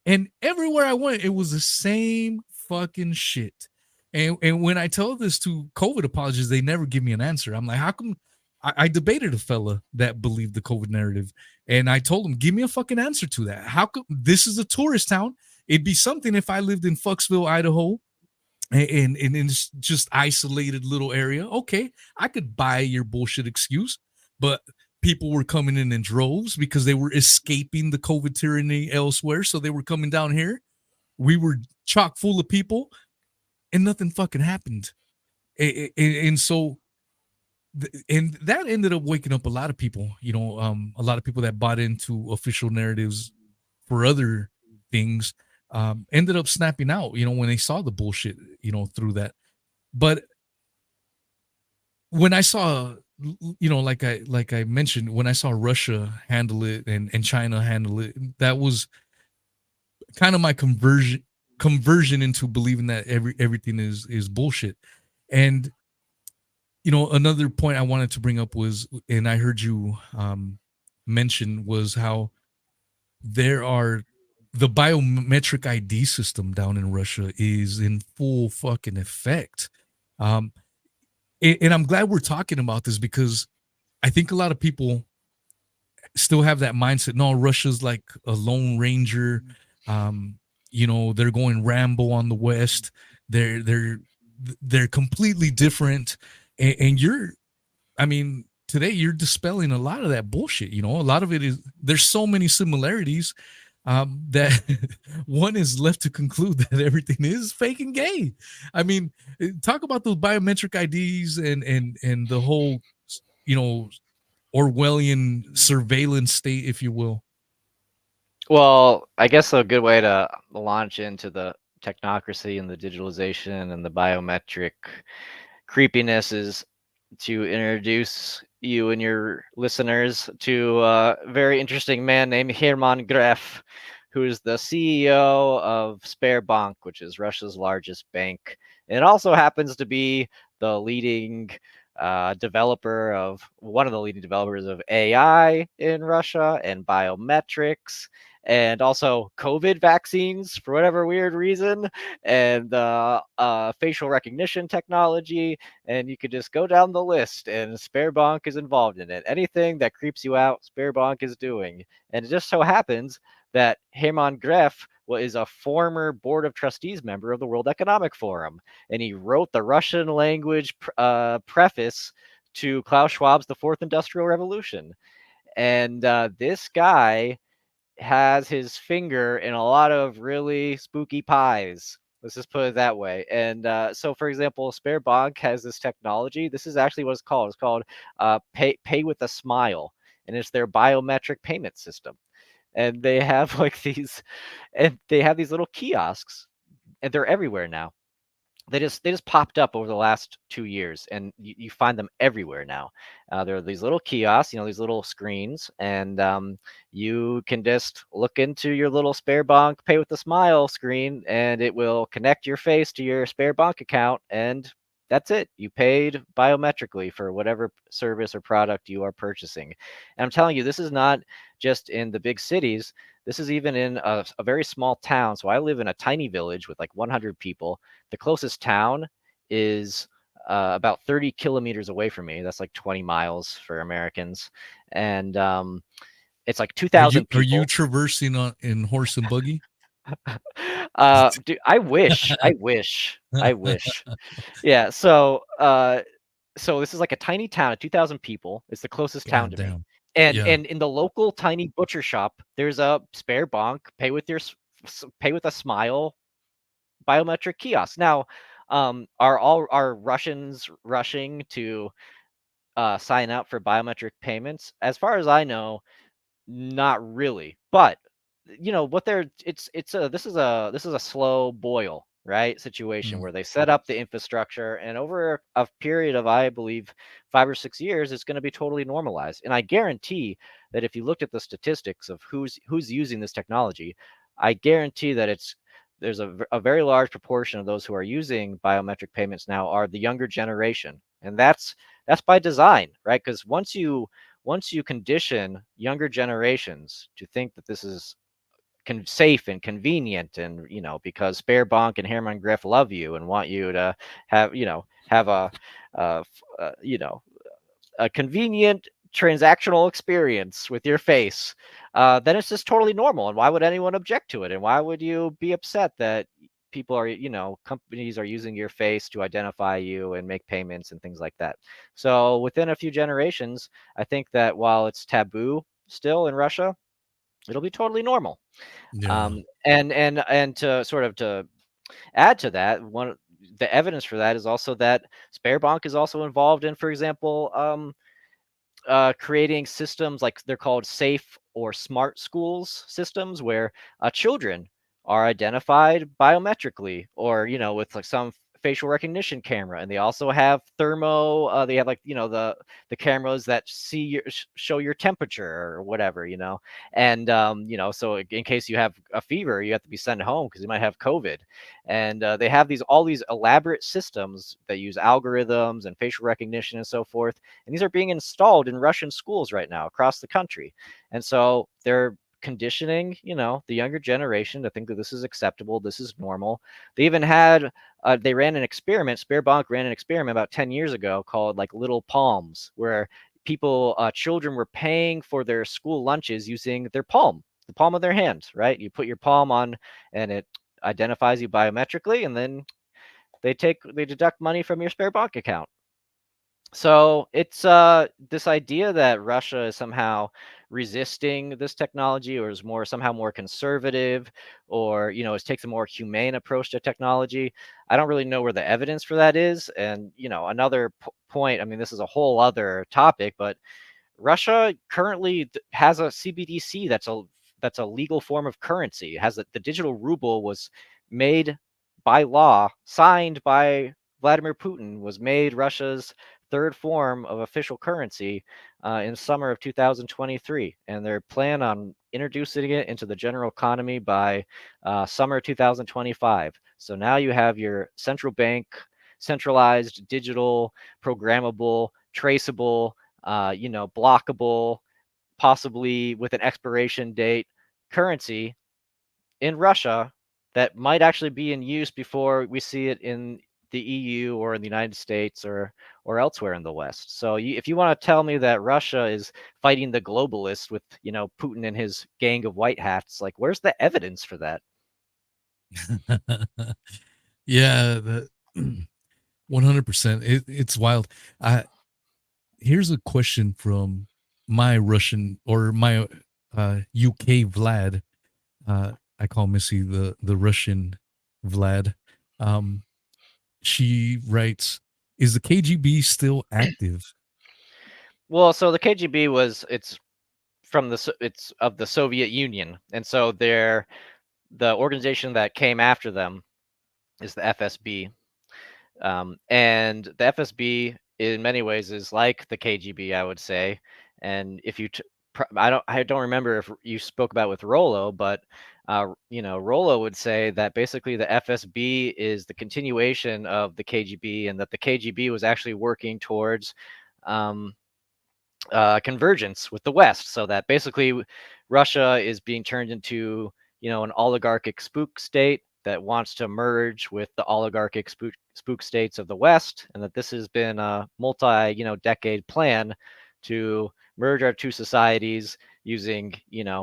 And everywhere I went, it was the same fucking shit. And when I tell this to COVID apologists, they never give me an answer. I'm like, how come? I debated a fella that believed the COVID narrative, and I told him, give me a fucking answer to that. How come this is a tourist town? It'd be something if I lived in Fucksville, Idaho, and it's just isolated little area. Okay, I could buy your bullshit excuse, but people were coming in droves because they were escaping the COVID tyranny elsewhere, so they were coming down here. We were chock full of people, and nothing fucking happened. And so, and that ended up waking up a lot of people. A lot of people that bought into official narratives for other things ended up snapping out, when they saw the bullshit, through that. But when I saw, like I mentioned, when I saw Russia handle it and China handle it, that was kind of my conversion into believing that everything is bullshit. And another point I wanted to bring up was, and I heard you mention, was how there are the biometric ID system down in Russia is in full fucking effect. And I'm glad we're talking about this because I think a lot of people still have that mindset. No, Russia's like a lone ranger. They're going Rambo on the West. They're completely different. And today you're dispelling a lot of that bullshit. A lot of it is, there's so many similarities that one is left to conclude that everything is fake and gay. Talk about those biometric IDs and the whole, Orwellian surveillance state, if you will. Well, I guess a good way to launch into the technocracy and the digitalization and the biometric creepiness is to introduce you and your listeners to a very interesting man named Hermann Gref, who is the CEO of Sberbank, which is Russia's largest bank. And it also happens to be the leading one of the leading developers of AI in Russia and biometrics and also COVID vaccines for whatever weird reason, and facial recognition technology, and you could just go down the list, and Sberbank is involved in it. Anything that creeps you out, Sberbank is doing. And it just so happens that Hermann Gref is a former Board of Trustees member of the World Economic Forum, and he wrote the Russian language preface to Klaus Schwab's The Fourth Industrial Revolution. And this guy has his finger in a lot of really spooky pies. Let's just put it that way. And so, for example, Sberbank has this technology. This is actually what it's called. It's called pay with a smile, and it's their biometric payment system. And they have like these, and they have these little kiosks, and they're everywhere now. They just popped up over the last 2 years, and you find them everywhere now. There are these little kiosks, these little screens, and you can just look into your little Sberbank Pay with a Smile screen, and it will connect your face to your Sberbank account, and that's it. You paid biometrically for whatever service or product you are purchasing. And I'm telling you, this is not just in the big cities. This is even in a very small town. So I live in a tiny village with like 100 people. The closest town is about 30 kilometers away from me. That's like 20 miles for Americans, and it's like Are you 2,000 are you people. traversing on in horse and buggy? Dude, I wish, I wish, I wish. Yeah. So this is like a tiny town of 2,000 people. It's the closest town God to me. damn. Yeah. And in the local tiny butcher shop, there's a Sberbank pay with a smile biometric kiosks. Now, are Russians rushing to sign up for biometric payments? As far as I know, not really. But what they're it's a this is a slow boil, right? Situation Mm. where they set up the infrastructure, and over a period of, I believe, 5 or 6 years, it's going to be totally normalized. And I guarantee that if you looked at the statistics of who's using this technology, I guarantee that there's a very large proportion of those who are using biometric payments now are the younger generation, and that's by design, right? Because once you condition younger generations to think that this is safe and convenient, and because Sberbank and Hermann Griff love you and want you to have a convenient transactional experience with your face, then it's just totally normal. And why would anyone object to it? And why would you be upset that companies are using your face to identify you and make payments and things like that? So within a few generations, I think that while it's taboo still in Russia, it'll be totally normal. Yeah. And to add to that, the evidence for that is also that Sberbank is also involved in, for example, creating systems like they're called safe or smart schools systems, where children are identified biometrically, or with like some facial recognition camera. And they also have they have, like, the cameras that show your temperature or whatever. And so in case you have a fever, you have to be sent home because you might have COVID. And they have all these elaborate systems that use algorithms and facial recognition and so forth, and these are being installed in Russian schools right now across the country. And so they're conditioning, the younger generation to think that this is acceptable, this is normal. They even had, they ran an experiment. Sberbank ran an experiment about 10 years ago called like Little Palms, where children were paying for their school lunches using their palm, the palm of their hand, right? You put your palm on, and it identifies you biometrically, and then they deduct money from your Sberbank account. So it's this idea that Russia is somehow resisting this technology, or is somehow more conservative, or it takes a more humane approach to technology. I don't really know where the evidence for that is. And another point. I mean, this is a whole other topic, but Russia currently has a CBDC that's a legal form of currency. It has the digital ruble was made by law, signed by Vladimir Putin, was made Russia's third form of official currency in summer of 2023, and they're plan on introducing it into the general economy by summer 2025. So now you have your central bank, centralized, digital, programmable, traceable, blockable, possibly with an expiration date currency in Russia that might actually be in use before we see it in the EU or in the United States or elsewhere in the West. So if you want to tell me that Russia is fighting the globalists with Putin and his gang of white hats, like, where's the evidence for that? Yeah, that 100%. It's wild. Here's a question from my Russian, or my UK Vlad. I call Missy the Russian Vlad. Um, she writes, "Is the KGB still active?" Well, so the KGB it's from it's of the Soviet Union, and so the organization that came after them is the FSB. And the FSB, in many ways, is like the KGB, I would say. And if you, I don't remember if you spoke about with Rollo, but Rollo would say that basically the FSB is the continuation of the KGB, and that the KGB was actually working towards um, convergence with the West, so that basically Russia is being turned into, an oligarchic spook state that wants to merge with the oligarchic spook states of the West, and that this has been a multi, decade plan to merge our two societies using,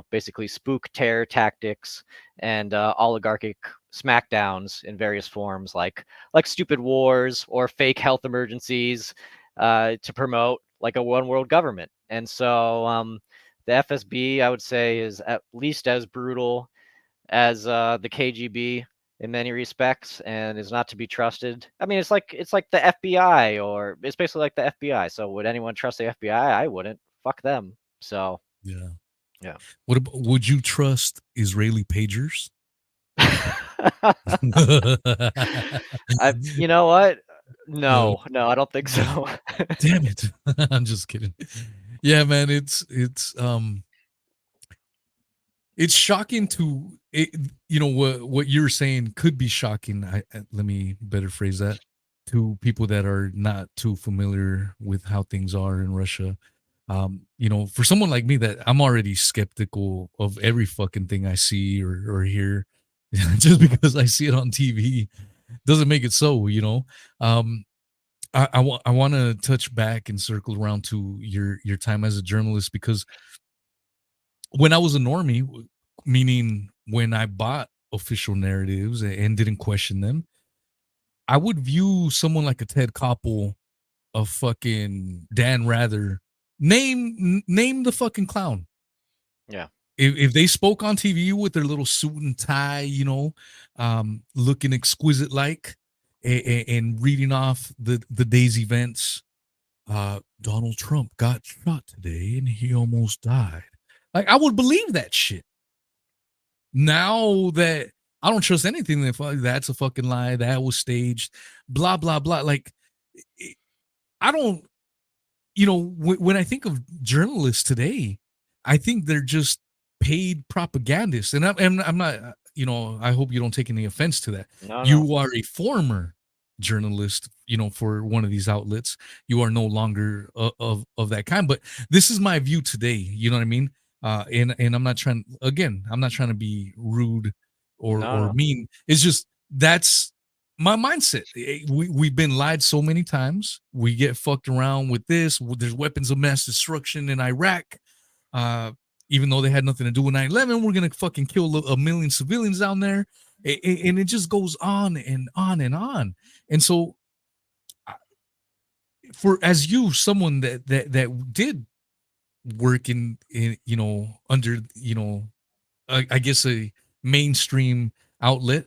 basically spook terror tactics and oligarchic smackdowns in various forms, like stupid wars or fake health emergencies, to promote like a one world government. And so the FSB, I would say, is at least as brutal as the KGB in many respects, and is not to be trusted. I mean, it's like the FBI, or it's basically like the FBI. So would anyone trust the FBI? I wouldn't. Fuck them. So Yeah. yeah. Would you trust Israeli pagers? You know what? Uh, No, I don't think so. damn it. I'm just kidding. Yeah, man, it's shocking to it, what you're saying could be shocking. Let me better phrase that, to people that are not too familiar with how things are in Russia. For someone like me, that I'm already skeptical of every fucking thing I see or hear, just because I see it on TV doesn't make it so. Um, I want to touch back and circle around to your time as a journalist, because when I was a normie, meaning when I bought official narratives and didn't question them, I would view someone like a Ted Koppel, a fucking Dan Rather, name the fucking clown. Yeah. If they spoke on TV with their little suit and tie, looking exquisite like, and reading off the day's events, Donald Trump got shot today and he almost died. Like, I would believe that shit. Now that I don't trust anything, that's a fucking lie, that was staged, blah blah blah. Like, I don't. When I think of journalists today, I think they're just paid propagandists, and I'm not. I hope you don't take any offense to that. No, no. You are a former journalist, for one of these outlets. You are no longer of that kind. But this is my view today. You know what I mean? And I'm not trying. Again, I'm not trying to be rude No, or no. mean. It's just that's my mindset. We've been lied so many times. We get fucked around with this. There's weapons of mass destruction in Iraq. Uh, Even though they had nothing to do with 9/11, we're gonna fucking kill a million civilians down there, and it just goes on and on and on. And so, for as you, someone that did work in under I guess a mainstream outlet,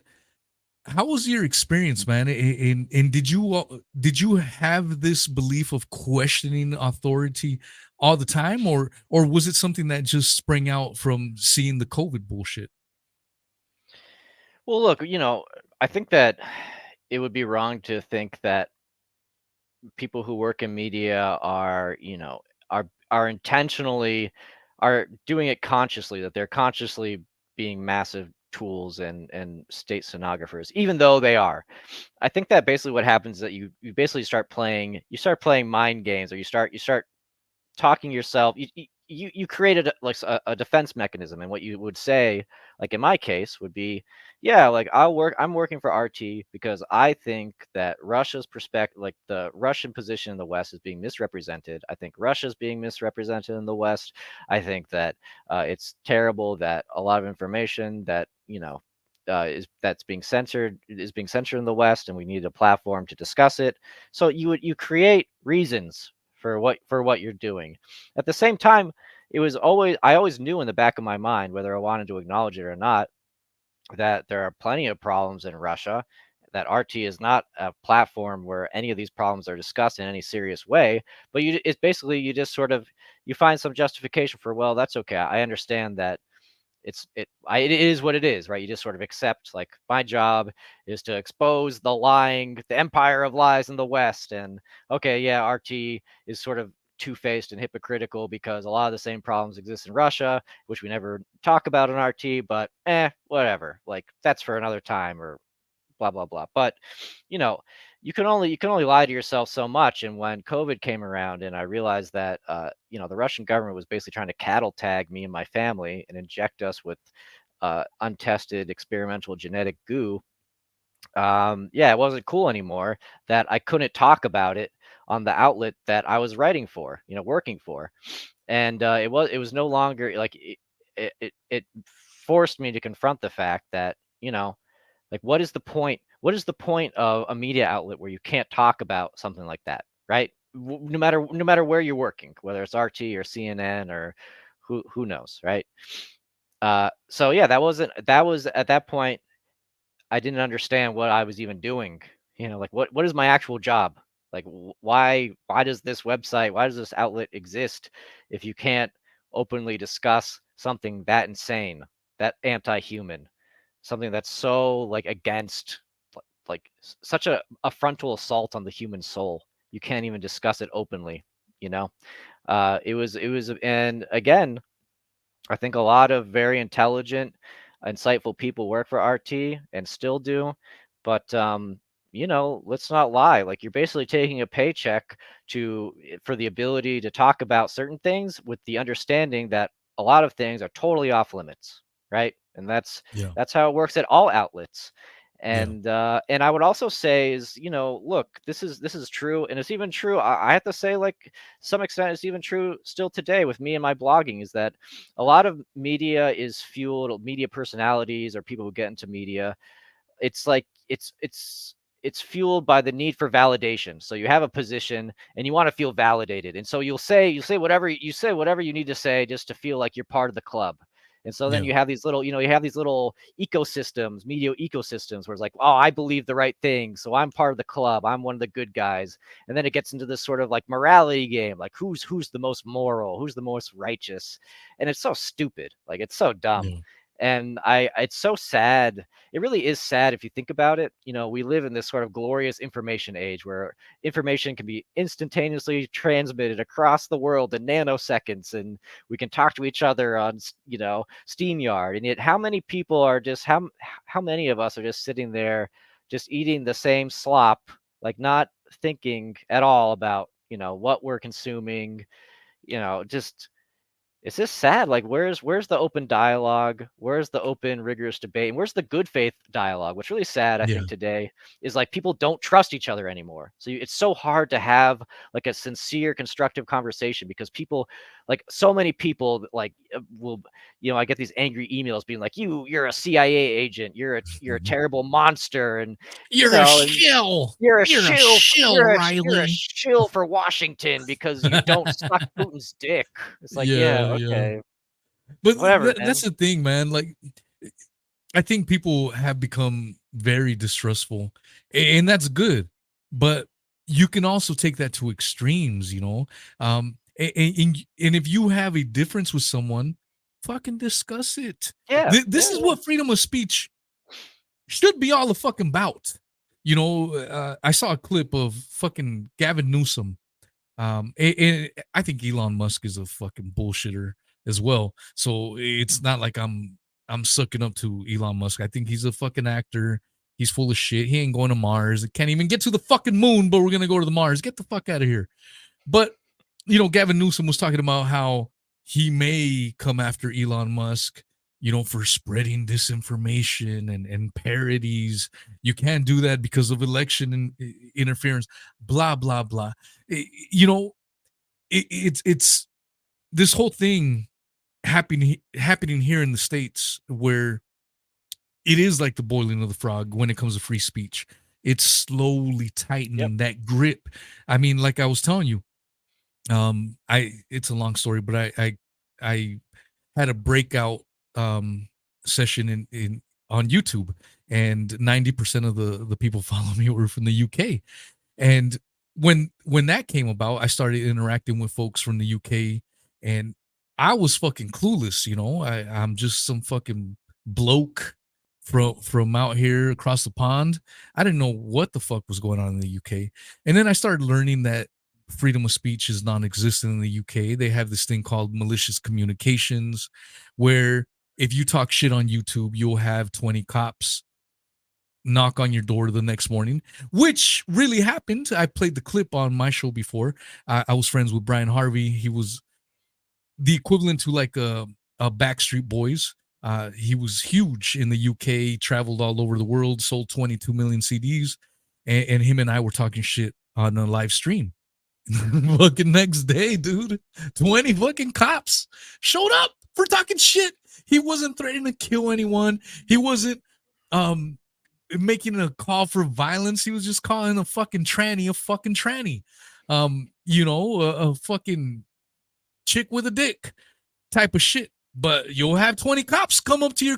how was your experience, man? And did you have this belief of questioning authority all the time, or was it something that just sprang out from seeing the COVID bullshit? Well, look, I think that it would be wrong to think that people who work in media are, are intentionally, are doing it consciously, that they're consciously being massive tools and state stenographers, even though they are. I think that basically what happens is that you basically start playing mind games, or you start talking yourself, you created like a defense mechanism. And what you would say, like in my case, would be, yeah, like I'm working for RT because I think that Russia's perspective, like the Russian position in the West, is being misrepresented. I think Russia's being misrepresented in the West. I think that it's terrible that a lot of information that that's being censored is being censored in the West, and we need a platform to discuss it. So you create reasons for what you're doing. At the same time, I always knew in the back of my mind, whether I wanted to acknowledge it or not, that there are plenty of problems in Russia, that RT is not a platform where any of these problems are discussed in any serious way. But it's basically you just sort of you find some justification for, well, that's okay. I understand that it is what it is, right? You just sort of accept, like, my job is to expose the empire of lies in the West, and okay, yeah, RT is sort of two-faced and hypocritical because a lot of the same problems exist in Russia, which we never talk about in RT, but whatever. Like, that's for another time, or blah blah blah. But you know, you can only lie to yourself so much. And when COVID came around, and I realized that the Russian government was basically trying to cattle tag me and my family and inject us with untested experimental genetic goo. Yeah, it wasn't cool anymore that I couldn't talk about it on the outlet that I was writing for, working for. And it was no longer like it forced me to confront the fact that, like, what is the point? What is the point of a media outlet where you can't talk about something like that, right? No matter where you're working, whether it's RT or CNN or who knows, right? So yeah, that was at that point I didn't understand what I was even doing. Like, what is my actual job? Like, why does this website, why does this outlet exist if you can't openly discuss something that insane, that anti-human, something that's so, like, against, like, such a frontal assault on the human soul. You can't even discuss it openly, you know? It was, and again, I think a lot of very intelligent, insightful people work for RT and still do. But let's not lie. Like, you're basically taking a paycheck for the ability to talk about certain things with the understanding that a lot of things are totally off limits, right? And that's Yeah. that's how it works at all outlets. Yeah. And I would also say is, look, this is true, and it's even true. I have to say, like, some extent, it's even true still today with me and my blogging, is that a lot of media personalities or people who get into media, it's like it's fueled by the need for validation. So you have a position and you want to feel validated, and so you say whatever you need to say just to feel like you're part of the club. And so then Yeah. you have these little ecosystems, media ecosystems, where it's like, oh, I believe the right thing, so I'm part of the club, I'm one of the good guys. And then it gets into this sort of, like, morality game, like, who's the most moral, who's the most righteous. And it's so stupid, like, it's so dumb. Yeah. And it's so sad. It really is sad if you think about it. We live in this sort of glorious information age where information can be instantaneously transmitted across the world in nanoseconds, and we can talk to each other on, SteamYard. And yet, how many of us are just sitting there, just eating the same slop, like, not thinking at all about, what we're consuming, just it's just sad. Like, where's the open dialogue? Where's the open, rigorous debate? And where's the good faith dialogue? What's really sad, I Yeah. think, today is, like, people don't trust each other anymore. So it's so hard to have, like, a sincere, constructive conversation, because people, like, so many people, like, will, I get these angry emails being like, you're a CIA agent, you're a Mhm. terrible monster, and You're a shill. You're a shill, you're a Riley. shill for Washington because you don't suck Putin's dick. It's like, yeah, Yeah, yeah. okay, But whatever, that's man. the thing, man. Like, I think people have become very distrustful, and that's good. But you can also take that to extremes, you know. And if you have a difference with someone, fucking discuss it. Yeah, This yeah, is yeah. what freedom of speech should be all the fucking about. I saw a clip of fucking Gavin Newsom. And I think Elon Musk is a fucking bullshitter as well. So it's not like I'm sucking up to Elon Musk. I think he's a fucking actor. He's full of shit. He ain't going to Mars. Can't even get to the fucking moon, but we're gonna go to the Mars. Get the fuck out of here. But Gavin Newsom was talking about how he may come after Elon Musk, for spreading disinformation and parodies. You can't do that because of election interference. Blah blah blah. It's this whole thing happening here in the States, where it is like the boiling of the frog when it comes to free speech. It's slowly Yep. tightening that grip. I mean, like I was telling you, it's a long story, but I had a breakout session in on YouTube, and 90% of the people follow me were from the UK. And when that came about, I started interacting with folks from the UK, and I was fucking clueless, you know. I'm just some fucking bloke from out here across the pond. I didn't know what the fuck was going on in the UK. And then I started learning that freedom of speech is non-existent in the UK. They have this thing called malicious communications, where if you talk shit on YouTube, you'll have 20 cops knock on your door the next morning, which really happened. I played the clip on my show before. I was friends with Brian Harvey. He was the equivalent to like a Backstreet Boys. He was huge in the UK, traveled all over the world, sold 22 million CDs, and him and I were talking shit on a live stream. Fucking next day, dude, 20 fucking cops showed up for talking shit. He wasn't threatening to kill anyone. He wasn't making a call for violence. He was just calling a fucking tranny a fucking tranny. You know, a fucking chick with a dick type of shit. But you'll have 20 cops come up to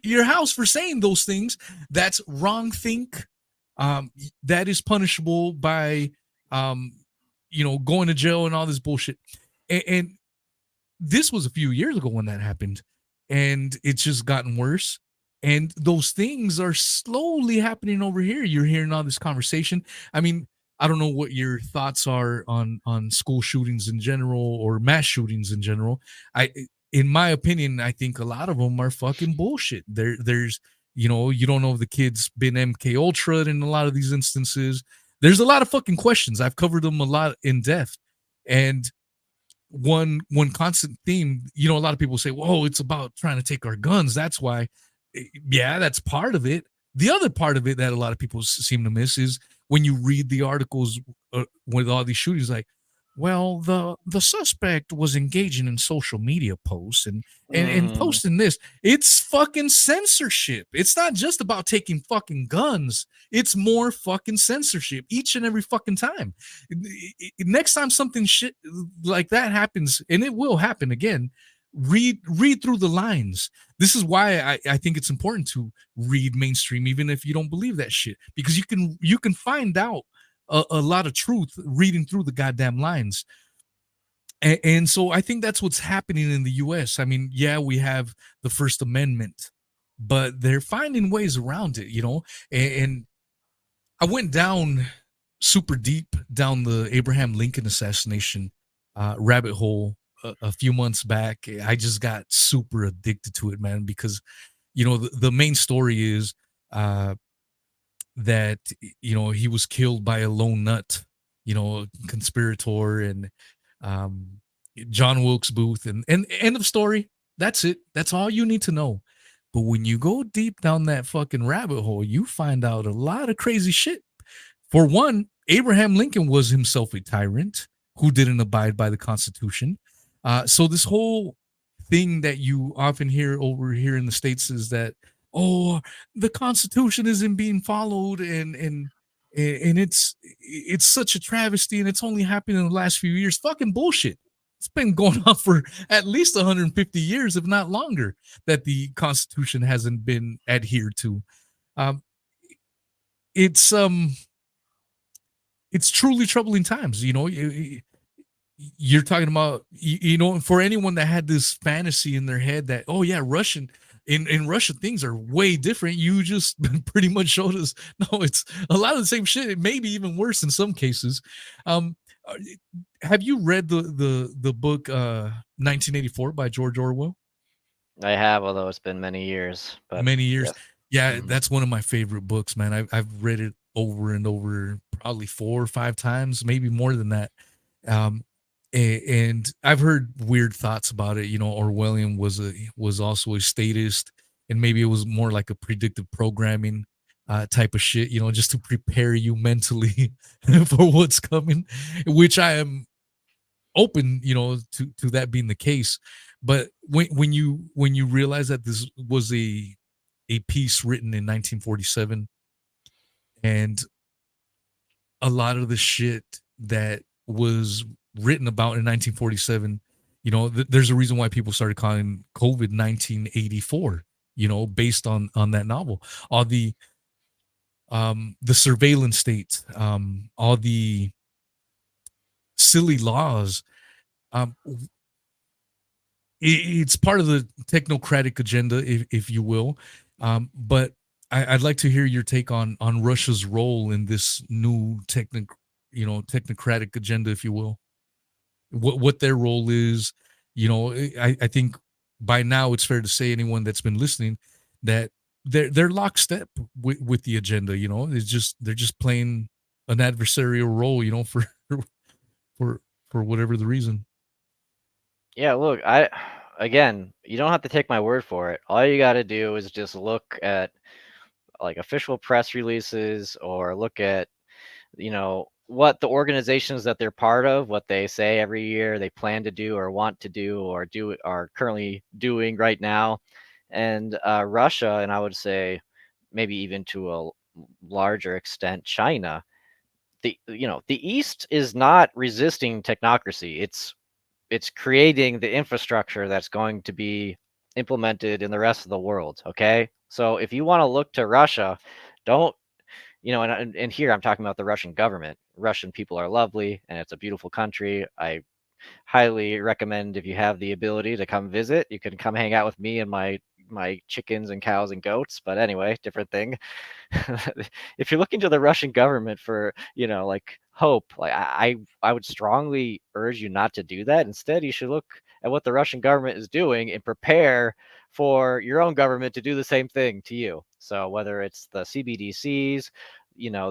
your house for saying those things. That's wrong think. That is punishable by you know, going to jail and all this bullshit. And this was a few years ago when that happened, and it's just gotten worse. And those things are slowly happening over here. You're hearing all this conversation. I mean, I don't know what your thoughts are on school shootings in general or mass shootings in general. In my opinion, I think a lot of them are fucking bullshit. There's, you know, you don't know if the kid's been MK Ultra in a lot of these instances. There's a lot of fucking questions. I've covered them a lot in depth. And one constant theme, you know, a lot of people say, whoa, it's about trying to take our guns. That's why. Yeah, that's part of it. The other part of it that a lot of people seem to miss is when you read the articles with all these shootings, like, well, the suspect was engaging in social media posts and posting this. It's fucking censorship. It's not just about taking fucking guns. It's more fucking censorship each and every fucking time. Next time something shit like that happens, and it will happen again, read through the lines. This is why I think it's important to read mainstream, even if you don't believe that shit, because you can find out a lot of truth reading through the goddamn lines. And so I think that's what's happening in the US. I mean, yeah, we have the First Amendment, but they're finding ways around it, you know. And I went down super deep down the Abraham Lincoln assassination rabbit hole a few months back. I just got super addicted to it, man, because, you know, the main story is that, you know, he was killed by a lone nut, you know, conspirator, and John Wilkes Booth, and end of story. That's it. That's all you need to know. But when you go deep down that fucking rabbit hole, you find out a lot of crazy shit. For one, Abraham Lincoln was himself a tyrant who didn't abide by the Constitution. So this whole thing that you often hear over here in the States is that, oh, the Constitution isn't being followed, and it's such a travesty, and it's only happened in the last few years. Fucking bullshit. It's been going on for at least 150 years, if not longer, that the Constitution hasn't been adhered to. It's truly troubling times. You know, you're talking about, you know, for anyone that had this fantasy in their head that, oh yeah, in Russia things are way different. You just pretty much showed us, no, it's a lot of the same shit. It may be even worse in some cases. Have you read the book 1984 by George Orwell? I have, although it's been many years. But many years. yes. Yeah, that's one of my favorite books, man. I've read it over and over, probably 4 or 5 times, maybe more than that. And I've heard weird thoughts about it. You know, Orwellian was also a statist, and maybe it was more like a predictive programming type of shit, you know, just to prepare you mentally for what's coming, which I am open, you know, to that being the case. But when you realize that this was a piece written in 1947, and a lot of the shit that was written about in 1947, you know, there's a reason why people started calling COVID 1984. based on that novel. All the surveillance state, all the silly laws. Um, it's part of the technocratic agenda, if you will. But I'd like to hear your take on Russia's role in this new technocratic agenda, if you will. What their role is. I think by now it's fair to say, anyone that's been listening, that they're lockstep with the agenda. They're just playing an adversarial role. For for for whatever the reason. Yeah, look, again, you don't have to take my word for it. All you got to do is just look at like official press releases, or look at, what the organizations that they're part of, what they say every year they plan to do or want to do or are currently doing right now. And Russia, and I would say maybe even to a larger extent China, the East is not resisting technocracy. It's creating the infrastructure that's going to be implemented in the rest of the world. Okay, so if you want to look to Russia, don't, and here I'm talking about the Russian government. Russian people are lovely, and it's a beautiful country. I highly recommend, if you have the ability to come visit, you can come hang out with me and my chickens and cows and goats. But anyway, different thing. If you're looking to the Russian government for, like hope, like I would strongly urge you not to do that. Instead, you should look at what the Russian government is doing and prepare for your own government to do the same thing to you. So whether it's the CBDCs,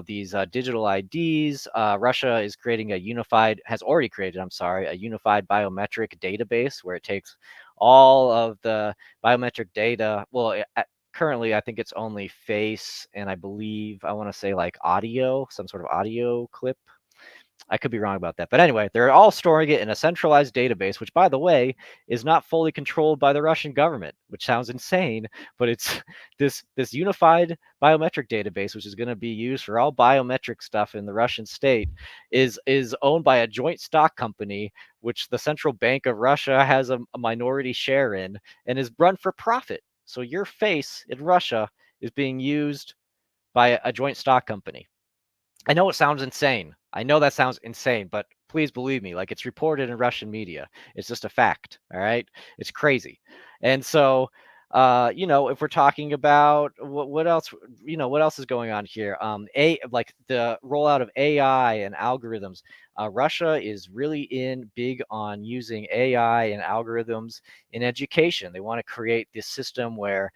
these digital IDs, Russia is has already created, I'm sorry, a unified biometric database where it takes all of the biometric data. Well, currently I think it's only face, and I believe, I want to say like audio, some sort of audio clip. I could be wrong about that. But anyway, they're all storing it in a centralized database, which, by the way, is not fully controlled by the Russian government, which sounds insane, but it's this unified biometric database, which is going to be used for all biometric stuff in the Russian state, is owned by a joint stock company, which the Central Bank of Russia has a minority share in, and is run for profit. So your face in Russia is being used by a joint stock company. I know it sounds insane. I know that sounds insane, but please believe me, like, it's reported in Russian media. It's just a fact. All right. It's crazy. And so, if we're talking about what else, what else is going on here? Like the rollout of AI and algorithms. Russia is really big on using AI and algorithms in education. They want to create this system where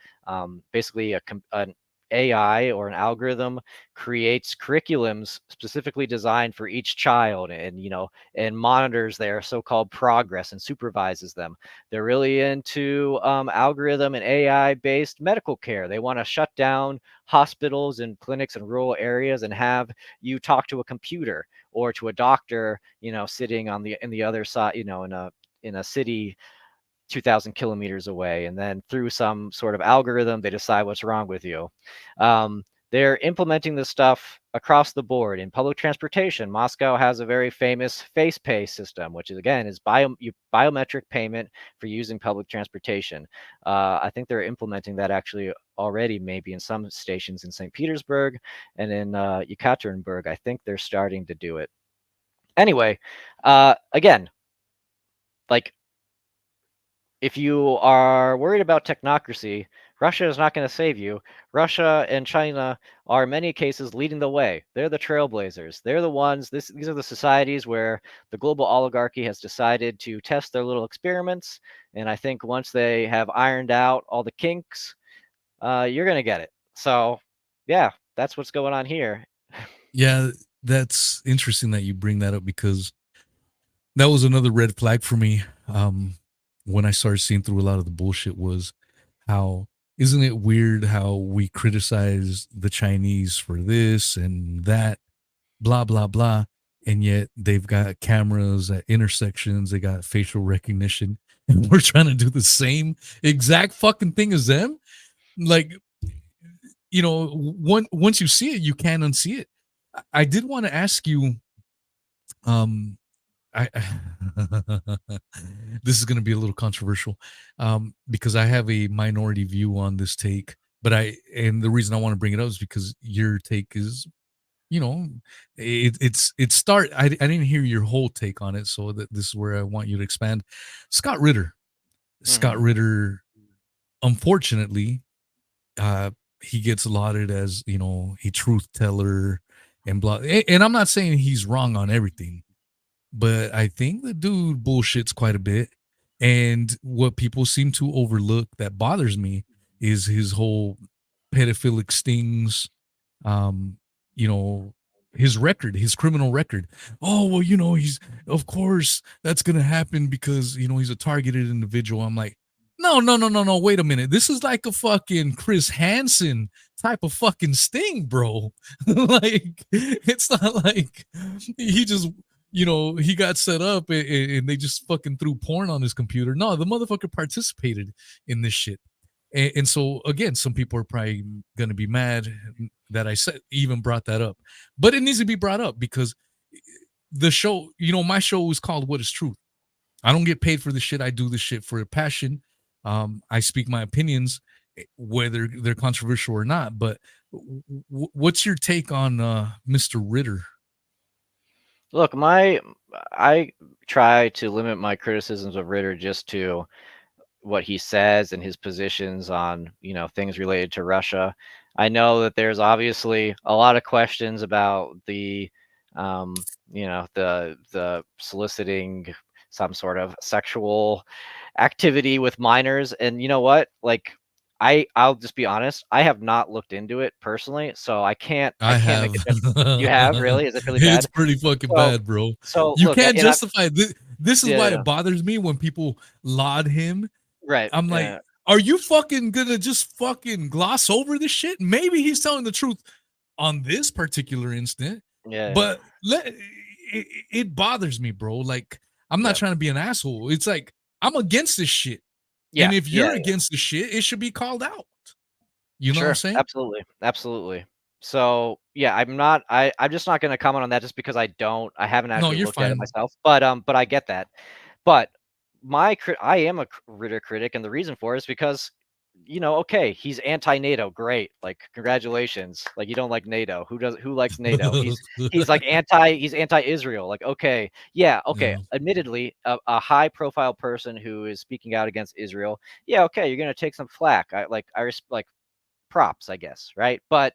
basically an AI or an algorithm creates curriculums specifically designed for each child, and monitors their so-called progress and supervises them. They're really into algorithm and AI based medical care. They want to shut down hospitals and clinics in rural areas and have you talk to a computer or to a doctor, sitting on the other side, in a city 2,000 kilometers away, and then through some sort of algorithm, they decide what's wrong with you. They're implementing this stuff across the board in public transportation. Moscow has a very famous face pay system, which is, again, is biometric payment for using public transportation. I think they're implementing that actually already, maybe in some stations in St. Petersburg and in Yekaterinburg. I think they're starting to do it. Anyway, again, like, if you are worried about technocracy, Russia is not going to save you. Russia and China are in many cases leading the way. They're the trailblazers. They're the ones, these are the societies where the global oligarchy has decided to test their little experiments. And I think once they have ironed out all the kinks, you're going to get it. So, yeah, that's what's going on here. Yeah, that's interesting that you bring that up, because that was another red flag for me. When I started seeing through a lot of the bullshit, was how, isn't it weird how we criticize the Chinese for this and that, blah blah blah, and yet they've got cameras at intersections, they got facial recognition, and we're trying to do the same exact fucking thing as them. Like, once you see it, you can't unsee it. I did want to ask you, um I this is going to be a little controversial, because I have a minority view on this take. But and the reason I want to bring it up is because your take is, you know, I didn't hear your whole take on it, so that this is where I want you to expand. Scott Ritter, Scott Hmm. Ritter, unfortunately, uh, he gets lauded as, a truth teller and blah. And I'm not saying he's wrong on everything, but I think the dude bullshits quite a bit. And what people seem to overlook that bothers me is his whole pedophilic stings, um, you know, his record, his criminal record. Oh, well, he's, of course that's gonna happen because he's a targeted individual. I'm like, no, no, no, no, no. Wait a minute. This is like a fucking Chris Hansen type of fucking sting, bro. Like, it's not like he just he got set up and they just fucking threw porn on his computer. No, the motherfucker participated in this shit. And so again, some people are probably gonna be mad that I said even brought that up, but it needs to be brought up because the show, my show is called "What Is Truth." I don't get paid for this shit. I do this shit for a passion. I speak my opinions, whether they're controversial or not. But what's your take on Mr. Ritter? Look, I try to limit my criticisms of Ritter just to what he says and his positions on, things related to Russia. I know that there's obviously a lot of questions about the, the soliciting some sort of sexual activity with minors. And you know what? Like, I'll just be honest. I have not looked into it personally, so I I can't make have. a judgment. You have really? Is it really It's bad? pretty fucking So bad, bro. so You look, can't and I justify this. This is yeah, why yeah, it bothers me when people laud him. right. I'm like, are you fucking gonna just fucking gloss over this shit? Maybe he's telling the truth on this particular instant, Yeah, yeah, but it bothers me, bro. Like, I'm not yeah. trying to be an asshole. It's like I'm against this shit, and Yeah, if yeah, you're yeah. against the shit, it should be called out. You know what I'm Sure, saying? absolutely, absolutely. So, yeah, I'm just not gonna comment on that just because I haven't No, actually you're looked at it fine. myself, but I get that. But I am a Ritter critic, and the reason for it is because, okay, he's anti-NATO, great, like, congratulations. Like, you don't like NATO. Who likes NATO? He's like he's anti-Israel. Like, okay, yeah, okay. Yeah. Admittedly, a high-profile person who is speaking out against Israel, yeah, okay, you're gonna take some flack. Like props, I guess, right? But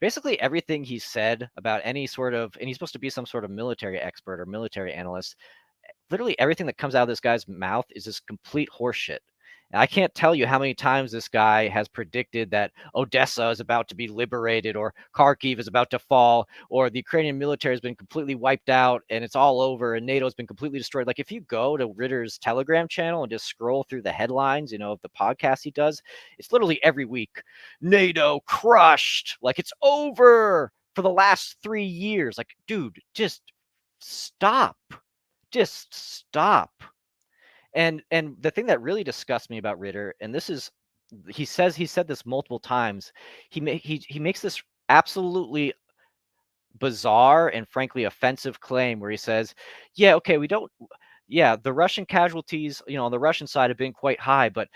basically everything he said about any sort of, and he's supposed to be some sort of military expert or military analyst, literally everything that comes out of this guy's mouth is just complete horseshit. And I can't tell you how many times this guy has predicted that Odessa is about to be liberated, or Kharkiv is about to fall, or the Ukrainian military has been completely wiped out and it's all over and NATO has been completely destroyed. Like, if you go to Ritter's Telegram channel and just scroll through the headlines, of the podcast he does, it's literally every week, NATO crushed, like it's over for the last 3 years. Like, dude, just stop. Just stop. And the thing that really disgusts me about Ritter, and this is, he said this multiple times. He makes this absolutely bizarre and frankly offensive claim where he says, "Yeah, okay, we don't. Yeah, the Russian casualties, on the Russian side have been quite high, but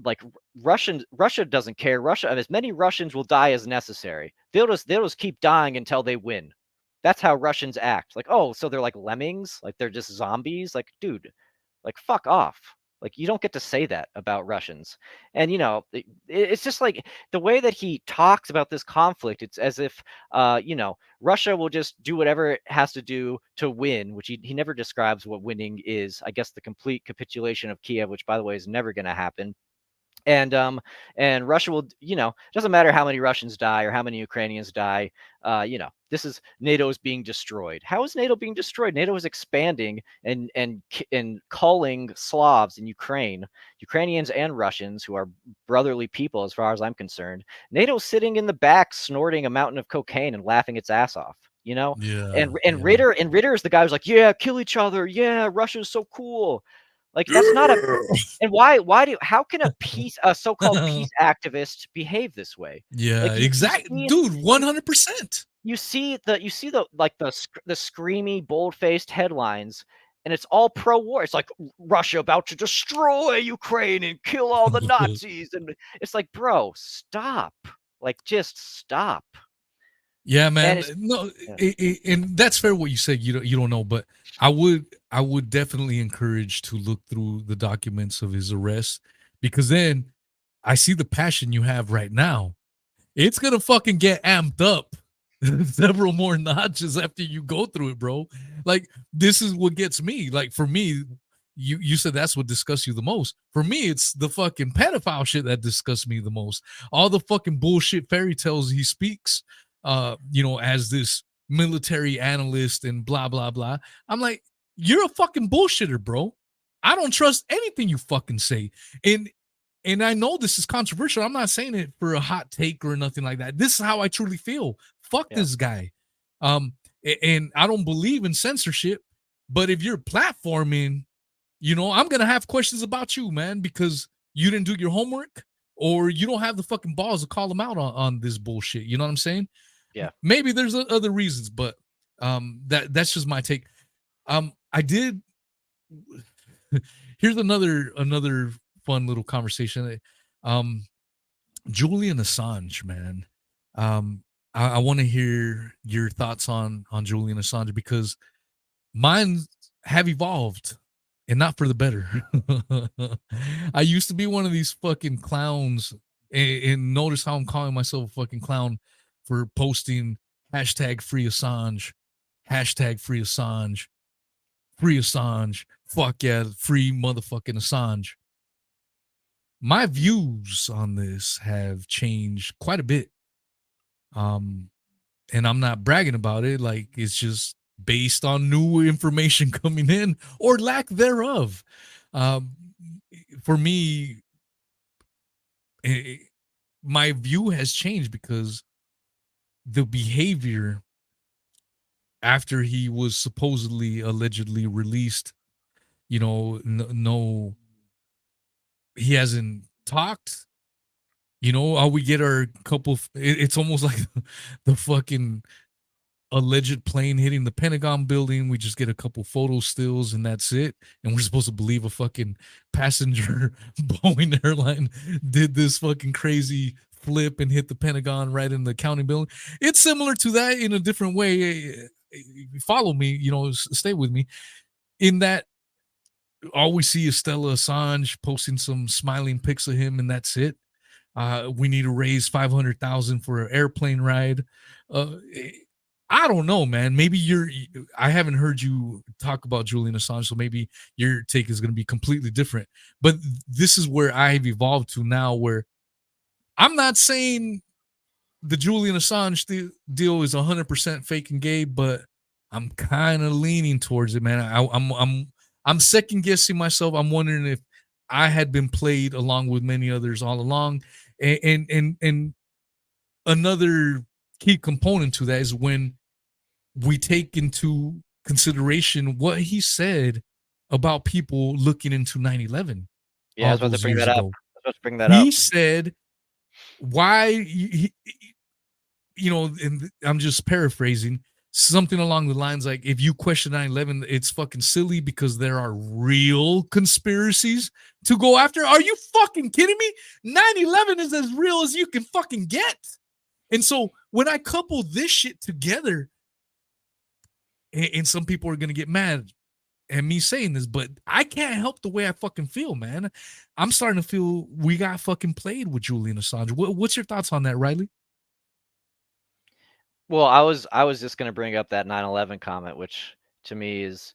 like Russia doesn't care. Russia, as many Russians will die as necessary. They'll just keep dying until they win. That's how Russians act. Like, oh, so they're like lemmings, like they're just zombies. Like, dude, like fuck off. Like, you don't get to say that about Russians. And it's just like the way that he talks about this conflict. It's as if Russia will just do whatever it has to do to win, which he never describes what winning is. I guess the complete capitulation of Kiev, which by the way is never going to happen. And Russia will, doesn't matter how many Russians die or how many Ukrainians die. This is NATO is being destroyed. How is NATO being destroyed? NATO is expanding and calling Slavs in Ukraine, Ukrainians and Russians, who are brotherly people as far as I'm concerned. NATO's sitting in the back snorting a mountain of cocaine and laughing its ass off. Yeah. And Yeah. Ritter is the guy who's like, yeah, kill each other. Yeah, Russia's so cool. Like, that's not a. And how can a so-called peace activist behave this way? Yeah, Like, you exactly, see, dude. you 100%. you see the like the screamy, bold-faced headlines, and it's all pro-war. It's like Russia about to destroy Ukraine and kill all the Nazis, and it's like, bro, stop. Like, just stop. Yeah, And man. it's No, yeah, and that's fair what you said. You don't know, but I would definitely encourage to look through the documents of his arrest, because then I see the passion you have right now. It's gonna fucking get amped up several more notches after you go through it, bro. Like, this is what gets me. Like, for me, you said that's what disgusts you the most. For me, it's the fucking pedophile shit that disgusts me the most. All the fucking bullshit fairy tales he speaks, as this military analyst and blah blah blah. I'm like, you're a fucking bullshitter, bro. I don't trust anything you fucking say. And I know this is controversial. I'm not saying it for a hot take or nothing like that. This is how I truly feel. Fuck yeah. this guy. And I don't believe in censorship, but if you're platforming, I'm gonna have questions about you, man, because you didn't do your homework or you don't have the fucking balls to call them out on this bullshit. You know what I'm saying? Yeah. Maybe there's other reasons, but that's just my take. I did. Here's another fun little conversation. Um, Julian Assange, man. I want to hear your thoughts on Julian Assange, because mine have evolved, and not for the better. I used to be one of these fucking clowns, and notice how I'm calling myself a fucking clown for posting hashtag free Assange, hashtag free Assange, free Assange, fuck yeah, free motherfucking Assange. My views on this have changed quite a bit. And I'm not bragging about it. Like, it's just based on new information coming in or lack thereof. Um, for me, my view has changed because the behavior after he was supposedly allegedly released, no, he hasn't talked. We get our couple. It's almost like the fucking alleged plane hitting the Pentagon building. We just get a couple photo stills and that's it. And we're supposed to believe a fucking passenger Boeing airline did this fucking crazy flip and hit the Pentagon right in the county building. It's similar to that in a different way. Follow me, stay with me. In that, all we see is Stella Assange posting some smiling pics of him, and that's it. We need to raise 500,000 for an airplane ride. I don't know, man. Maybe I haven't heard you talk about Julian Assange, so maybe your take is going to be completely different. But this is where I've evolved to now, where I'm not saying the Julian Assange deal is 100% fake and gay, but I'm kind of leaning towards it, man. I'm second guessing myself. I'm wondering if I had been played along with many others all along, and another key component to that is when we take into consideration what he said about people looking into 9/11 Yeah, I all was about to those bring years that up. ago. I was about to bring that up. He said, why and I'm just paraphrasing, something along the lines like, if you question 9/11, it's fucking silly because there are real conspiracies to go after. Are you fucking kidding me? 9/11 is as real as you can fucking get. And so when I couple this shit together, and some people are going to get mad at me saying this, but I can't help the way I fucking feel, man. I'm starting to feel we got fucking played with Julian Assange. What's your thoughts on that, Riley? Well, I was just gonna bring up that 9/11 comment, which to me is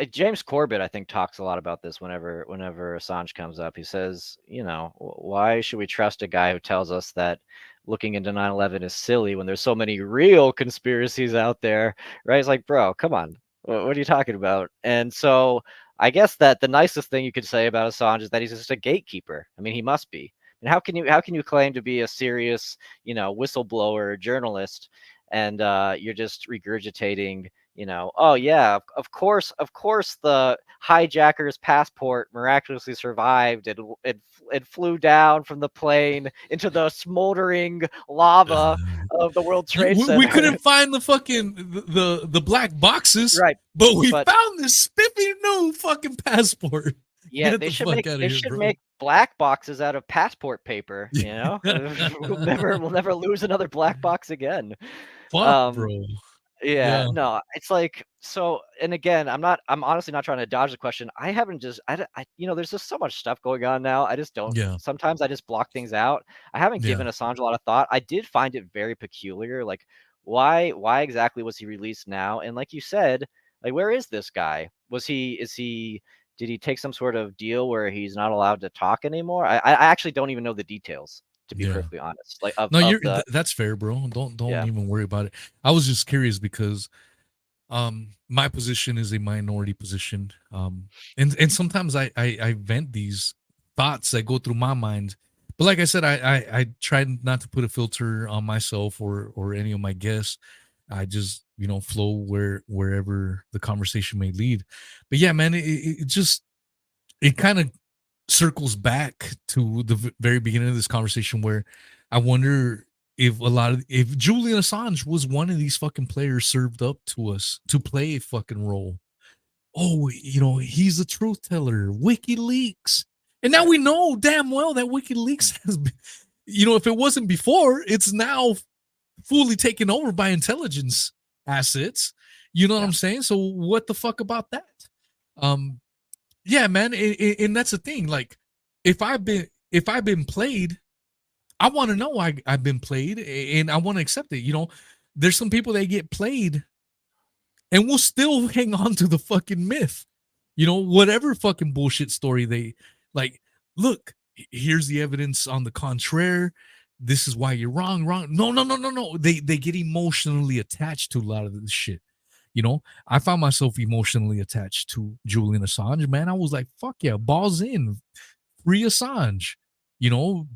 James Corbett, I think, talks a lot about this whenever Assange comes up. He says, why should we trust a guy who tells us that looking into 9/11 is silly when there's so many real conspiracies out there, right? It's like, bro, come on. What are you talking about? And so I guess that the nicest thing you could say about Assange is that he's just a gatekeeper. I mean, he must be. And how can you claim to be a serious, whistleblower journalist, and you're just regurgitating, oh yeah, of course the hijacker's passport miraculously survived and it flew down from the plane into the smoldering lava of the World Trade We Center. couldn't find the fucking the black boxes, Right. but we But found this spiffy new fucking passport. yeah, Get the fuck out of here, bro. make black boxes out of passport paper, we'll never lose another black box again. Fuck, Um bro. Yeah, Yeah, no, it's like so and again, I'm honestly not trying to dodge the question. I haven't just I d I there's just so much stuff going on now. I just don't yeah, sometimes I just block things out. I haven't yeah, given Assange a lot of thought. I did find it very peculiar, like, why exactly was he released now? And like you said, like, where is this guy? Did he take some sort of deal where he's not allowed to talk anymore? I actually don't even know the details, to be yeah. perfectly honest, like, No, of the that's fair, bro. Don't yeah, even worry about it. I was just curious because my position is a minority position. And sometimes I vent these thoughts that go through my mind. But like I said, I try not to put a filter on myself or any of my guests. I just, flow wherever the conversation may lead. But yeah, man, it just it kind of circles back to the very beginning of this conversation where I wonder if Julian Assange was one of these fucking players served up to us to play a fucking role. Oh, he's a truth teller, WikiLeaks. And now right, we know damn well that WikiLeaks has been, if it wasn't before, it's now fully taken over by intelligence assets. You know what yeah, I'm saying? So what the fuck about that? Um, yeah, man, and that's the thing. Like, if I've been played, I want to know I've been played, and I want to accept it. There's some people that get played, and will still hang on to the fucking myth. Whatever fucking bullshit story they like. Look, here's the evidence on the contrary. This is why you're wrong. Wrong. No, no, no, no, no. They get emotionally attached to a lot of this shit. I found myself emotionally attached to Julian Assange, man. I was like, fuck yeah, balls in, free Assange.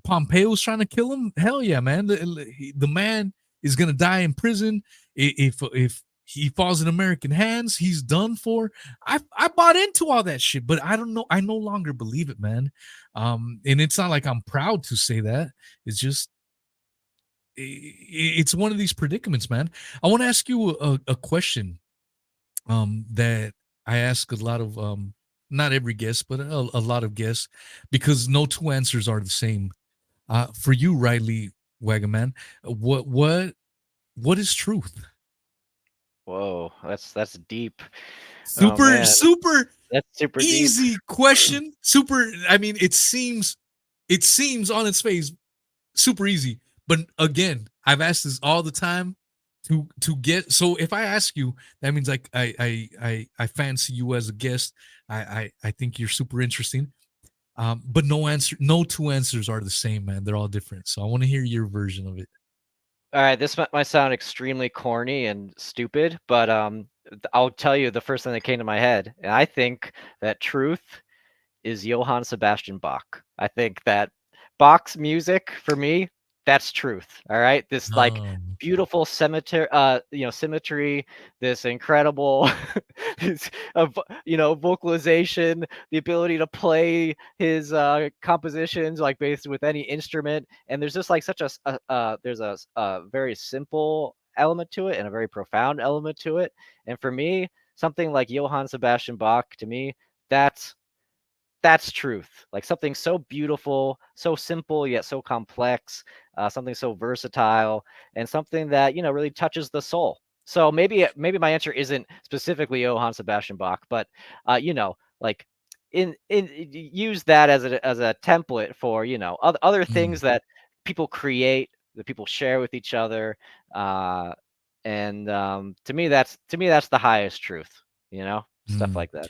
Pompeo's trying to kill him. Hell yeah, man. The man is gonna die in prison. If he falls in American hands, he's done for. I bought into all that shit, but I don't know. I no longer believe it, man. And it's not like I'm proud to say that. It's just it's one of these predicaments, man. I want to ask you a question that I ask a lot of not every guest, but a lot of guests, because no two answers are the same. For you, Riley Waggaman, what is truth? whoa, that's deep. Oh Super, man, super that's super deep. easy question. Super. I mean, it seems on its face super easy, but again, I've asked this all the time to get. So if I ask you, that means like I fancy you as a guest. I think you're super interesting. But no two answers are the same, man. They're all different. So I want to hear your version of it. All right, this might sound extremely corny and stupid, but I'll tell you the first thing that came to my head, and I think that truth is Johann Sebastian Bach. I think that Bach's music for me, that's truth. All right, this like Um, beautiful symmetry, this incredible, this, vocalization, the ability to play his compositions like based with any instrument, and there's just like such there's a very simple element to it and a very profound element to it, and for me, something like Johann Sebastian Bach to me, that's that's truth. Like something so beautiful, so simple yet so complex, something so versatile, and something that really touches the soul. So maybe my answer isn't specifically Johann Sebastian Bach, but like in use that as a template for other mm, things that people create, that people share with each other, and to me that's the highest truth. Stuff mm. like that.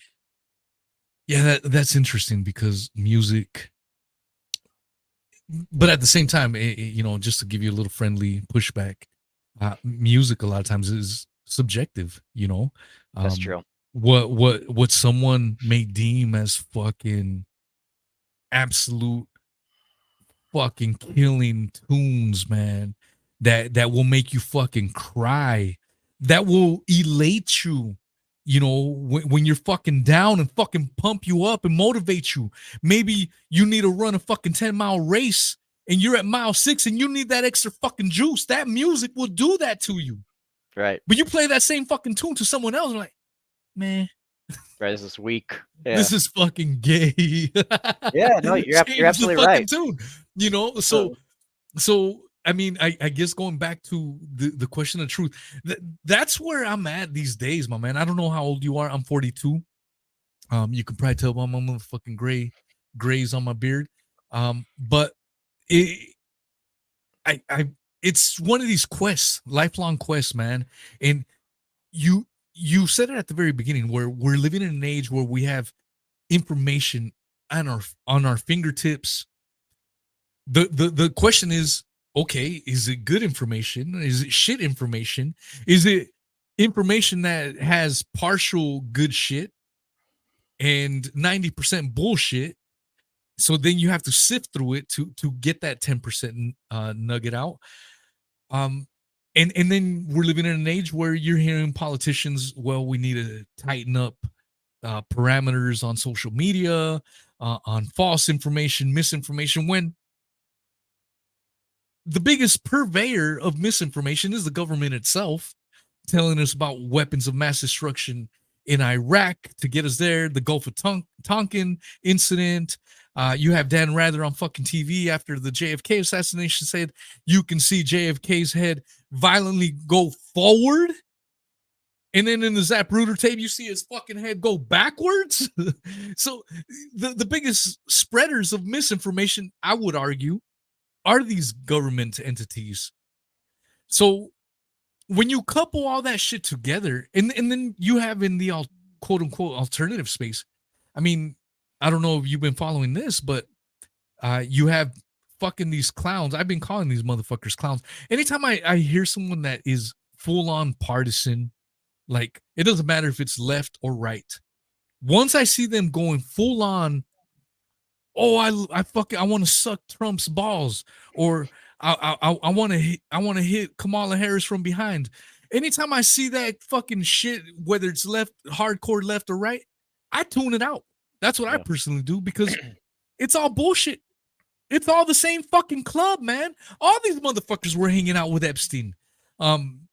Yeah, that's interesting because music, but at the same time, just to give you a little friendly pushback, music a lot of times is subjective. That's Um, true. what someone may deem as fucking absolute fucking killing tunes, man, that will make you fucking cry. that will elate you, when you're fucking down and fucking pump you up and motivate you. Maybe you need to run a fucking 10-mile race and you're at mile 6 and you need that extra fucking juice. That music will do that to you. Right. But you play that same fucking tune to someone else, and like, man, Right. This is weak. Yeah. this is fucking gay. Yeah. No, you're Change absolutely the fucking right. tune. So I mean, I guess going back to the question of truth, that's where I'm at these days, my man. I don't know how old you are. I'm 42. You can probably tell by my motherfucking grays on my beard. But it, I, it's one of these quests, lifelong quests, man. And you said it at the very beginning, where we're living in an age where we have information on our fingertips. The question is, okay, is it good information? Is it shit information? Is it information that has partial good shit and 90% bullshit? So then you have to sift through it to get that 10% nugget out. And then we're living in an age where you're hearing politicians, well, we need to tighten up parameters on social media, on false information, misinformation, when the biggest purveyor of misinformation is the government itself, telling us about weapons of mass destruction in Iraq to get us there, the Gulf of Tonkin incident. You have Dan Rather on fucking TV after the JFK assassination said you can see JFK's head violently go forward. And then in the Zapruder tape, you see his fucking head go backwards. So the biggest spreaders of misinformation, I would argue, are these government entities. So when you couple all that shit together, and then you have in the quote unquote alternative space, I mean, I don't know if you've been following this, but you have fucking these clowns. I've been calling these motherfuckers clowns. Anytime I hear someone that is full on partisan, like it doesn't matter if it's left or right. Once I see them going full on, oh, I want to suck Trump's balls, or I want to hit Kamala Harris from behind. Anytime I see that fucking shit, whether it's left, hardcore left or right, I tune it out. That's what I personally do, because it's all bullshit. It's all the same fucking club, man. All these motherfuckers were hanging out with Epstein. In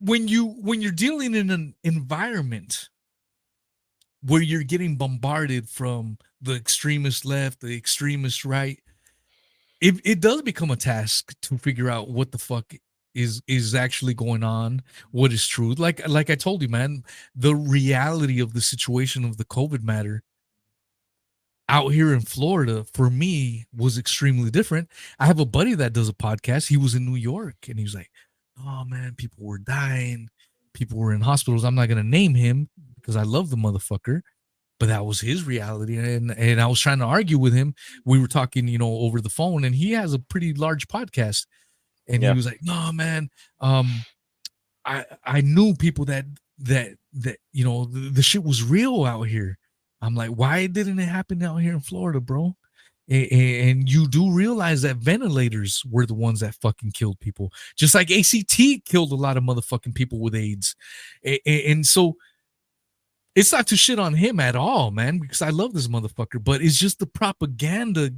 when you're dealing in an environment where you're getting bombarded from the extremist left, the extremist right, it does become a task to figure out what the fuck is actually going on, what is true. Like I told you, man, the reality of the situation of the COVID matter out here in Florida for me was extremely different. I have a buddy that does a podcast. He was in New York and he was like, oh man, people were dying, people were in hospitals. I'm not gonna name him because I love the motherfucker, but that was his reality. And I was trying to argue with him. We were talking, over the phone, and he has a pretty large podcast. And he was like, no, man, I knew people that the shit was real out here. I'm like, why didn't it happen out here in Florida, bro? And you do realize that ventilators were the ones that fucking killed people, just like ACT killed a lot of motherfucking people with AIDS. And so it's not to shit on him at all, man, because I love this motherfucker, but it's just the propaganda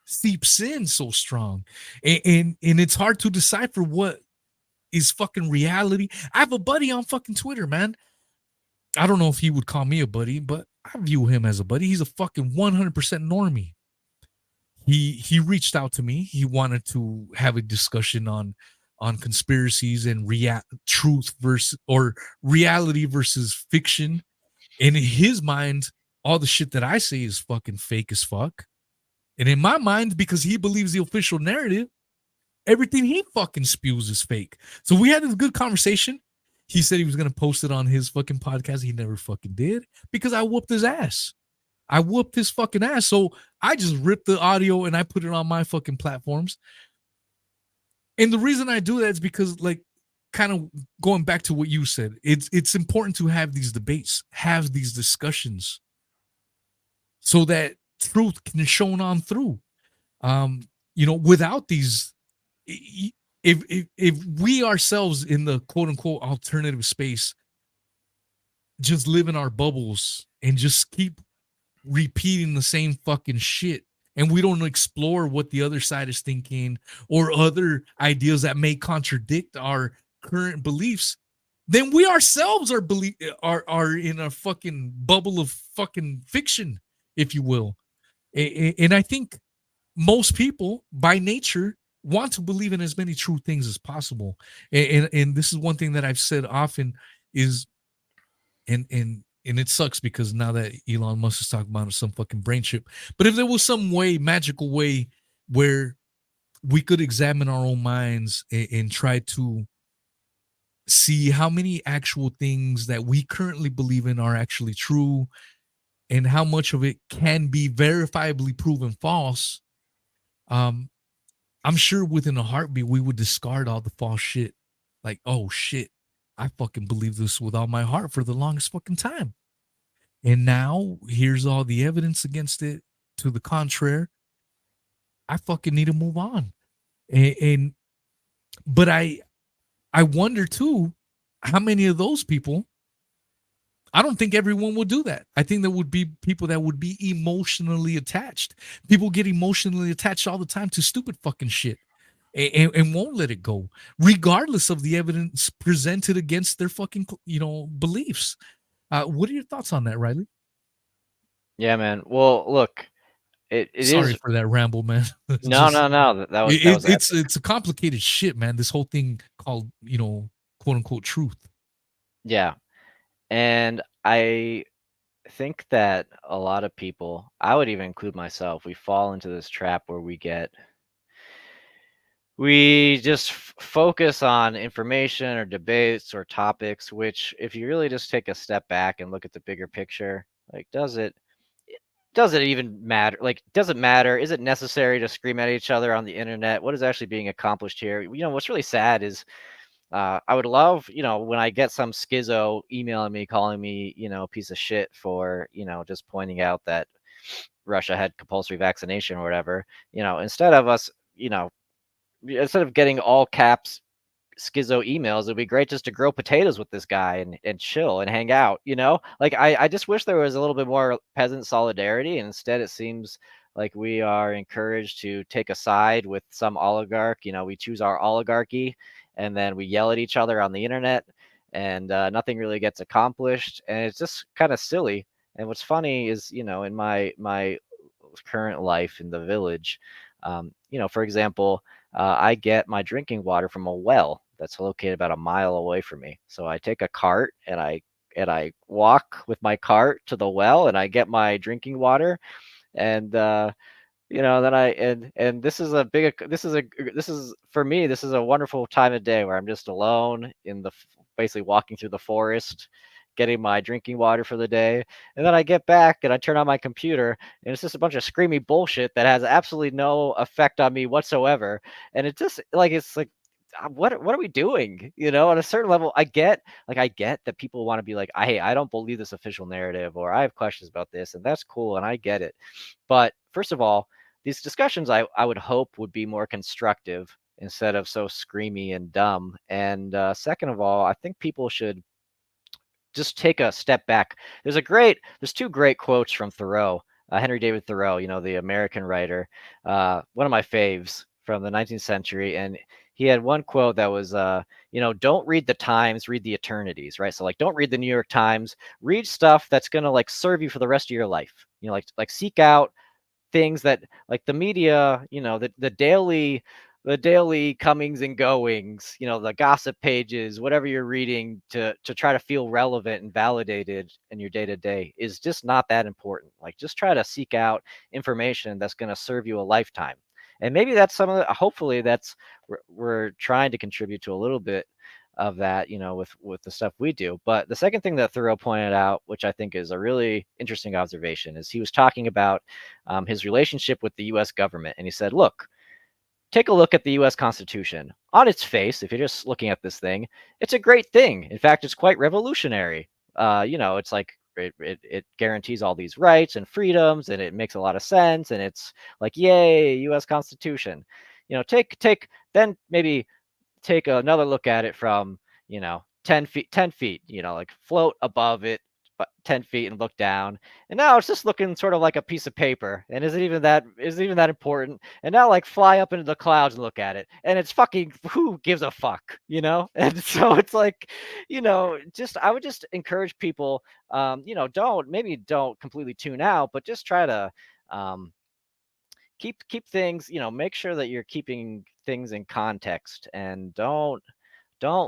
seeps in so strong. And it's hard to decipher what is fucking reality. I have a buddy on fucking Twitter, man. I don't know if he would call me a buddy, but I view him as a buddy. He's a fucking 100% normie. He reached out to me. He wanted to have a discussion on conspiracies and truth versus, or reality versus fiction. And in his mind, all the shit that I say is fucking fake as fuck. And in my mind, because he believes the official narrative, everything he fucking spews is fake. So we had this good conversation. He said he was going to post it on his fucking podcast. He never fucking did, because I whooped his ass. I whooped his fucking ass. So I just ripped the audio and I put it on my fucking platforms. And the reason I do that is because, like, kind of going back to what you said, it's important to have these debates, have these discussions, so that truth can be shown on through. Without these, if we ourselves in the quote unquote alternative space just live in our bubbles and just keep repeating the same fucking shit, and we don't explore what the other side is thinking or other ideas that may contradict our current beliefs, then we ourselves are in a fucking bubble of fucking fiction, if you will. And I think most people by nature want to believe in as many true things as possible. And this is one thing that I've said often is, and it sucks because now that Elon Musk is talking about some fucking brain chip, but if there was some way, magical way, where we could examine our own minds and try to see how many actual things that we currently believe in are actually true and how much of it can be verifiably proven false, um, I'm sure within a heartbeat we would discard all the false shit. Like, oh shit, I fucking believe this with all my heart for the longest fucking time. And now here's all the evidence against it to the contrary. I fucking need to move on. And but I wonder too, how many of those people, I don't think everyone would do that. I think there would be people that would be emotionally attached. People get emotionally attached all the time to stupid fucking shit and won't let it go, regardless of the evidence presented against their fucking, beliefs. What are your thoughts on that, Riley? Yeah, man. Well, look, it Sorry is. for that ramble, man. It's No, just no, no. That was epic. it's a complicated shit, man. This whole thing called, quote unquote truth. Yeah. And I think that a lot of people, I would even include myself, we fall into this trap where we just focus on information or debates or topics, which if you really just take a step back and look at the bigger picture, like does it even matter? Like, does it matter? Is it necessary to scream at each other on the internet? What is actually being accomplished here? What's really sad is I would love, when I get some schizo emailing me, calling me, a piece of shit for, just pointing out that Russia had compulsory vaccination or whatever, instead of us, instead of getting all caps schizo emails, it'd be great just to grow potatoes with this guy and chill and hang out, like I just wish there was a little bit more peasant solidarity, and instead it seems like we are encouraged to take a side with some oligarch. We choose our oligarchy and then we yell at each other on the internet, and nothing really gets accomplished, and it's just kind of silly. And what's funny is, in my current life in the village, for example, I get my drinking water from a well that's located about a mile away from me. So I take a cart and I walk with my cart to the well and I get my drinking water, and then and this is for me, this is a wonderful time of day where I'm just alone basically walking through the forest, getting my drinking water for the day. And then I get back and I turn on my computer and it's just a bunch of screamy bullshit that has absolutely no effect on me whatsoever. And it's like, what are we doing? On a certain level, I get that people want to be like, hey, I don't believe this official narrative, or I have questions about this, and that's cool, and I get it. But first of all, these discussions I would hope would be more constructive instead of so screamy and dumb. And second of all, I think people should just take a step back. There's two great quotes from Thoreau, Henry David Thoreau, the American writer, one of my faves from the 19th century. And he had one quote that was, don't read the Times, read the eternities, right? So like, don't read the New York Times, read stuff that's going to like serve you for the rest of your life. Like seek out things that, like, the media, the daily comings and goings, the gossip pages, whatever you're reading to try to feel relevant and validated in your day to day is just not that important. Like, just try to seek out information that's going to serve you a lifetime. And maybe that's hopefully that's we're trying to contribute to a little bit of that, with the stuff we do. But the second thing that Thoreau pointed out, which I think is a really interesting observation, is he was talking about his relationship with the U.S. government. And he said, look, take a look at the U.S. Constitution. On its face, if you're just looking at this thing, it's a great thing. In fact, it's quite revolutionary. It's like it guarantees all these rights and freedoms, and it makes a lot of sense. And it's like, yay, U.S. Constitution. Take then maybe take another look at it from, 10 feet, like float above it, but 10 feet and look down. And now it's just looking sort of like a piece of paper. And isn't even that important? And now like fly up into the clouds and look at it. And it's fucking who gives a fuck? And so it's like, just I would just encourage people, don't completely tune out, but just try to um keep things, make sure that you're keeping things in context, and don't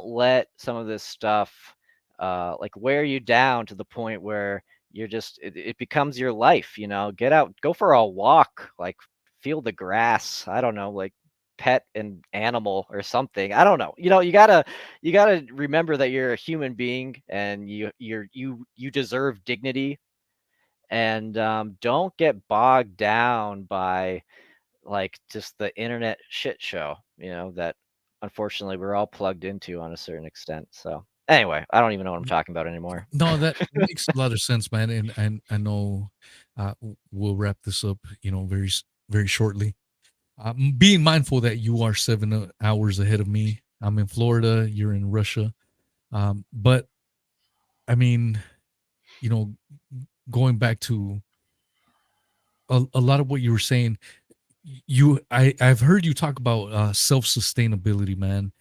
let some of this stuff like wear you down to the point where it becomes your life. Get out, go for a walk, like feel the grass, I don't know, like pet an animal or something, I don't know. You gotta remember that you're a human being, and you deserve dignity. And don't get bogged down by like just the internet shit show, that unfortunately we're all plugged into on a certain extent. So anyway, I don't even know what I'm talking about anymore. No, that makes a lot of sense, man. And I know we'll wrap this up, very shortly. Being mindful that you are 7 hours ahead of me. I'm in Florida. You're in Russia. But I mean, you know, going back to a lot of what you were saying, I've heard you talk about self-sustainability, man.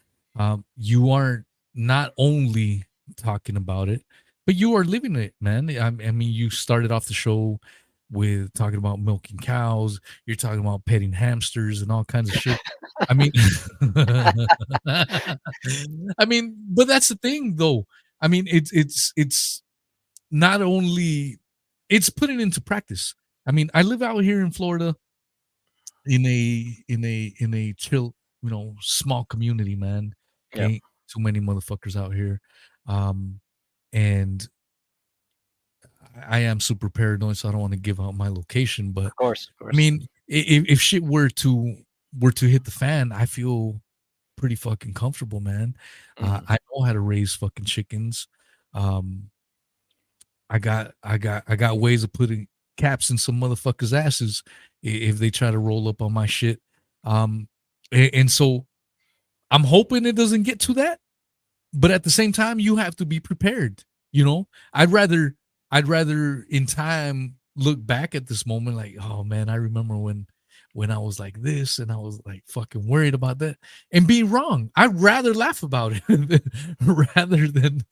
You are not only talking about it, but you are living it, man. I mean, you started off the show with talking about milking cows. You're talking about petting hamsters and all kinds of shit. I mean, I mean, but that's the thing, though. I mean, it's not only it's putting into practice. I mean, I live out here in Florida in a chill, small community, man. Yep. Ain't too many motherfuckers out here. Um, and I am super paranoid, so I don't want to give out my location. But Of course, of I course. mean, if shit were to hit the fan, I feel pretty fucking comfortable, man. I know how to raise fucking chickens. Um, I got ways of putting caps in some motherfuckers' asses if they try to roll up on my shit. And so I'm hoping it doesn't get to that, but at the same time, you have to be prepared. I'd rather in time look back at this moment like, oh man, I remember when I was like this and I was like fucking worried about that and be wrong. I'd rather laugh about it rather than,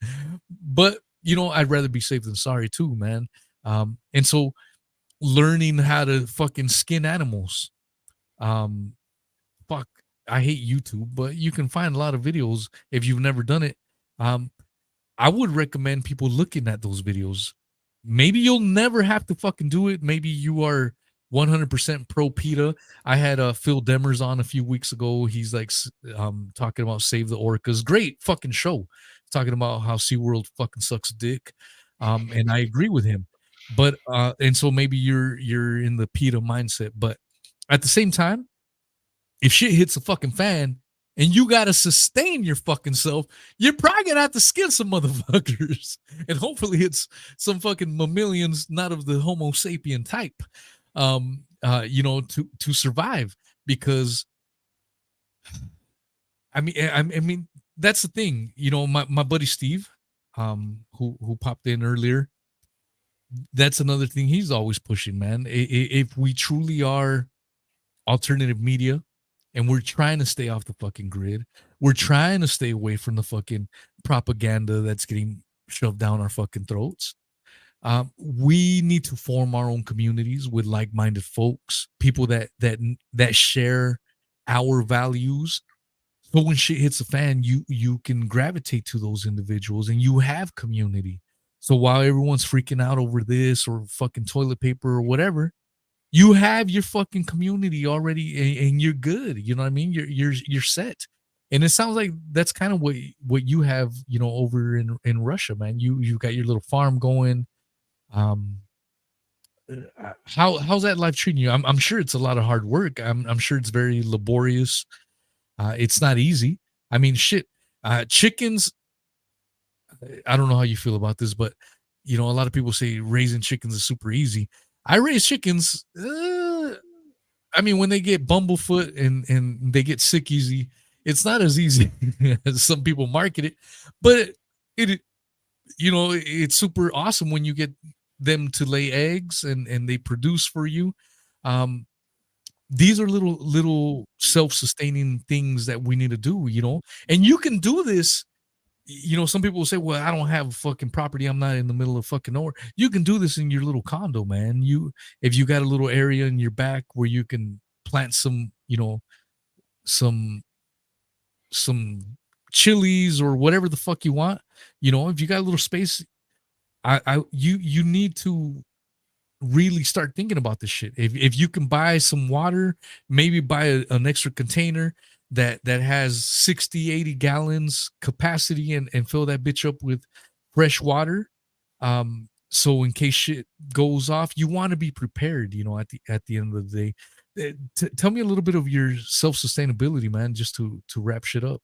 but I'd rather be safe than sorry too, man. And so learning how to fucking skin animals. Um, fuck, I hate YouTube, but you can find a lot of videos if you've never done it. Um, I would recommend people looking at those videos. Maybe you'll never have to fucking do it. Maybe you are 100% pro PETA. I had Phil Demers on a few weeks ago. He's like talking about Save the Orcas. Great fucking show. Talking about how SeaWorld fucking sucks dick. And I agree with him. But and so maybe you're in the PETA mindset. But at the same time, if shit hits a fucking fan and you gotta sustain your fucking self, you're probably gonna have to skin some motherfuckers. And hopefully it's some fucking mammalians, not of the Homo sapien type, to survive. Because I mean, that's the thing. My buddy Steve, who popped in earlier, that's another thing he's always pushing, man. If we truly are alternative media and we're trying to stay off the fucking grid, we're trying to stay away from the fucking propaganda that's getting shoved down our fucking throats. We need to form our own communities with like-minded folks, people that share our values. So when shit hits the fan, you can gravitate to those individuals and you have community. So while everyone's freaking out over this or fucking toilet paper or whatever, you have your fucking community already and you're good. You know what I mean? You're set. And it sounds like that's kind of what you have, over in Russia, man. You've got your little farm going. Um how's that life treating you? I'm sure it's a lot of hard work. I'm sure it's very laborious. It's not easy. I mean, shit. Chickens, I don't know how you feel about this, but a lot of people say raising chickens is super easy. I raise chickens. I mean, when they get bumblefoot and they get sick easy, it's not as easy as some people market it, but it it's super awesome when you get them to lay eggs and they produce for you. Um, these are little self-sustaining things that we need to do, and you can do this. Some people will say, well, I don't have fucking property, I'm not in the middle of fucking nowhere. You can do this in your little condo, man. If you got a little area in your back where you can plant some some chilies or whatever the fuck you want. If you got a little space, you need to really start thinking about this shit. If you can buy some water, maybe buy an extra container that has 60-80 gallons capacity, and fill that bitch up with fresh water. So in case shit goes off, you want to be prepared, at the end of the day. Tell me a little bit of your self-sustainability, man, just to wrap shit up.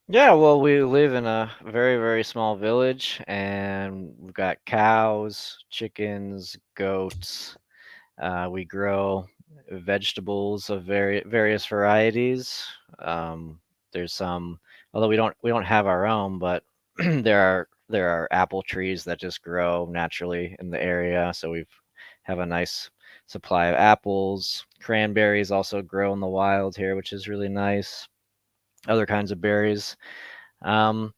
Yeah, well, we live in a very, very small village, and we've got cows, chickens, goats. We grow vegetables of various varieties. Um, there's some, although we don't have our own, but there are apple trees that just grow naturally in the area. So we have a nice supply of apples. Cranberries also grow in the wild here, which is really nice. Other kinds of berries. Um,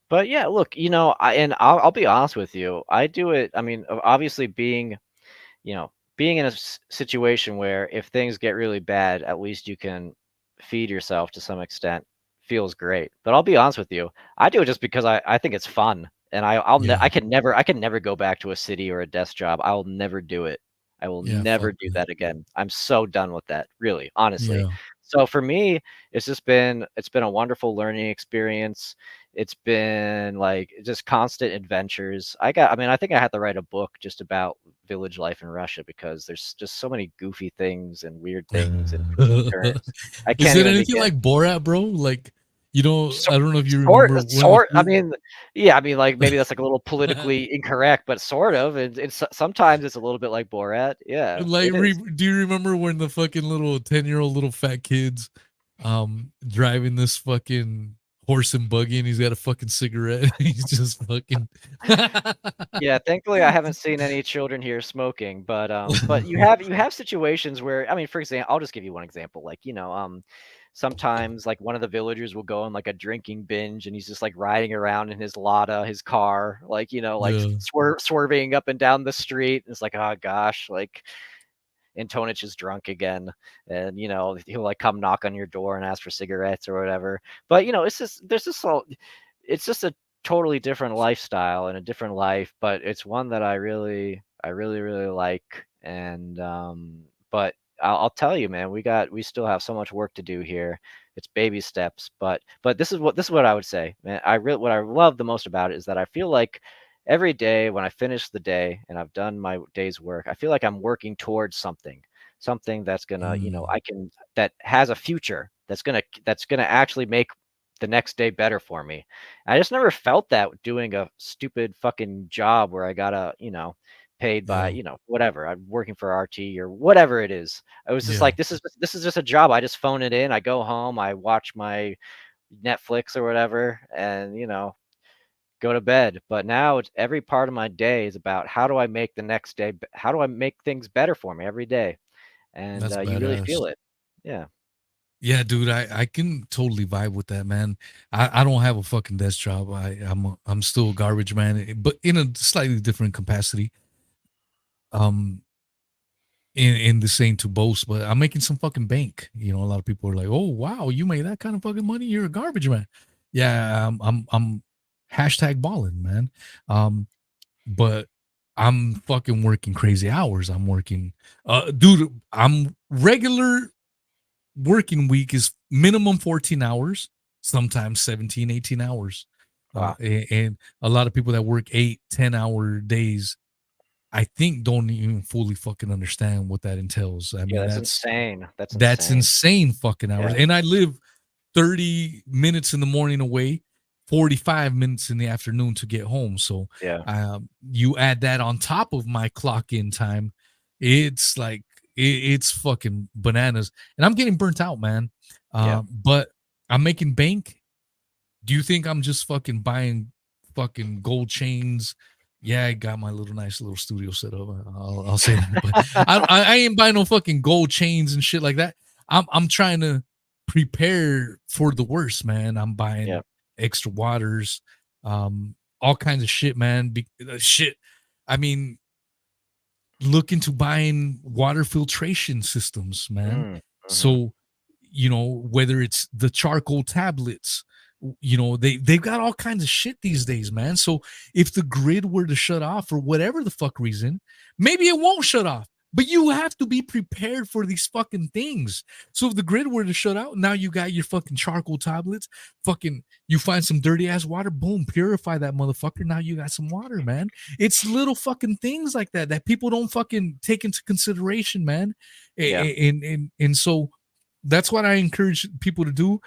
but yeah, look, I'll be honest with you. I do it. I mean, obviously, being in a situation where if things get really bad, at least you can feed yourself to some extent, feels great. But I'll be honest with you, I do it just because I think it's fun, and Yeah. I can never go back to a city or a desk job. I'll never do it. I will Yeah, never fuck do that. that again. I'm so done with that, really, honestly. Yeah. So for me, it's been a wonderful learning experience. It's been like just constant adventures. I mean, I think I had to write a book just about village life in Russia because there's just so many goofy things and weird things and twists and turns. I Is can't it even anything begin. like Borat, bro? Like, So, I don't know if you remember one of the I first. mean, yeah, I mean, like maybe that's like a little politically incorrect, but sort of. It's sometimes it's a little bit like Borat. Yeah, Like, it is. do you remember when the fucking little 10-year-old little fat kids, driving this fucking horse and buggy, and he's got a fucking cigarette. He's just fucking. Yeah, thankfully I haven't seen any children here smoking, but you have situations where I mean, for example, I'll just give you one example. Like, sometimes like one of the villagers will go on like a drinking binge and he's just like riding around in his Lada, his car, like, like Yeah, swerving up and down the street. It's like, oh gosh, like Antonich is drunk again, and he'll like come knock on your door and ask for cigarettes or whatever. But it's just there's just all it's just a totally different lifestyle and a different life, but it's one that I really like. And but I'll tell you, man, we still have so much work to do here. It's baby steps, but this is what I would say, man. What I love the most about it is that I feel like every day when I finish the day and I've done my day's work, I feel like I'm working towards something that's gonna, mm, that has a future, that's gonna actually make the next day better for me. I just never felt that doing a stupid fucking job where I gotta, paid by, yeah, whatever. I'm working for RT or whatever it is. I was just yeah, like, this is just a job. I just phone it in. I go home. I watch my Netflix or whatever, and go to bed. But now it's every part of my day is about how do I make the next day, how do I make things better for me every day, and that's you really badass. feel it. Yeah. Yeah, dude, I can totally vibe with that, man. I don't have a fucking desk job. I'm still a garbage man, but in a slightly different capacity. Um, in the same to boast, but I'm making some fucking bank. A lot of people are like, "Oh wow, you made that kind of fucking money? You're a garbage man." Yeah, I'm hashtag balling, man. But I'm fucking working crazy hours. I'm working, dude. I'm regular working week is minimum 14 hours, sometimes 17, 18 hours. Wow. And a lot of people that work 8, 10 hour days, I think, don't even fully fucking understand what that entails. I Yeah, mean, that's that's insane. That's that's insane. insane fucking hours. Yeah. And I live 30 minutes in the morning away, 45 minutes in the afternoon to get home. So Yeah. you add that on top of my clock in time, it's like it's fucking bananas. And I'm getting burnt out, man. But I'm making bank. Do you think I'm just fucking buying fucking gold chains? Yeah, I got my nice little studio set up. I'll say that, but I ain't buying no fucking gold chains and shit like that. I'm trying to prepare for the worst, man. I'm buying extra waters, all kinds of shit, man. Shit. I mean, look into buying water filtration systems, man. So, whether it's the charcoal tablets, they've got all kinds of shit these days, man. So if the grid were to shut off for whatever the fuck reason, maybe it won't shut off. But you have to be prepared for these fucking things. So if the grid were to shut out, now you got your fucking charcoal tablets. Fucking, you find some dirty ass water, boom, purify that motherfucker. Now you got some water, man. It's little fucking things like that people don't fucking take into consideration, man. And so that's what I encourage people to do.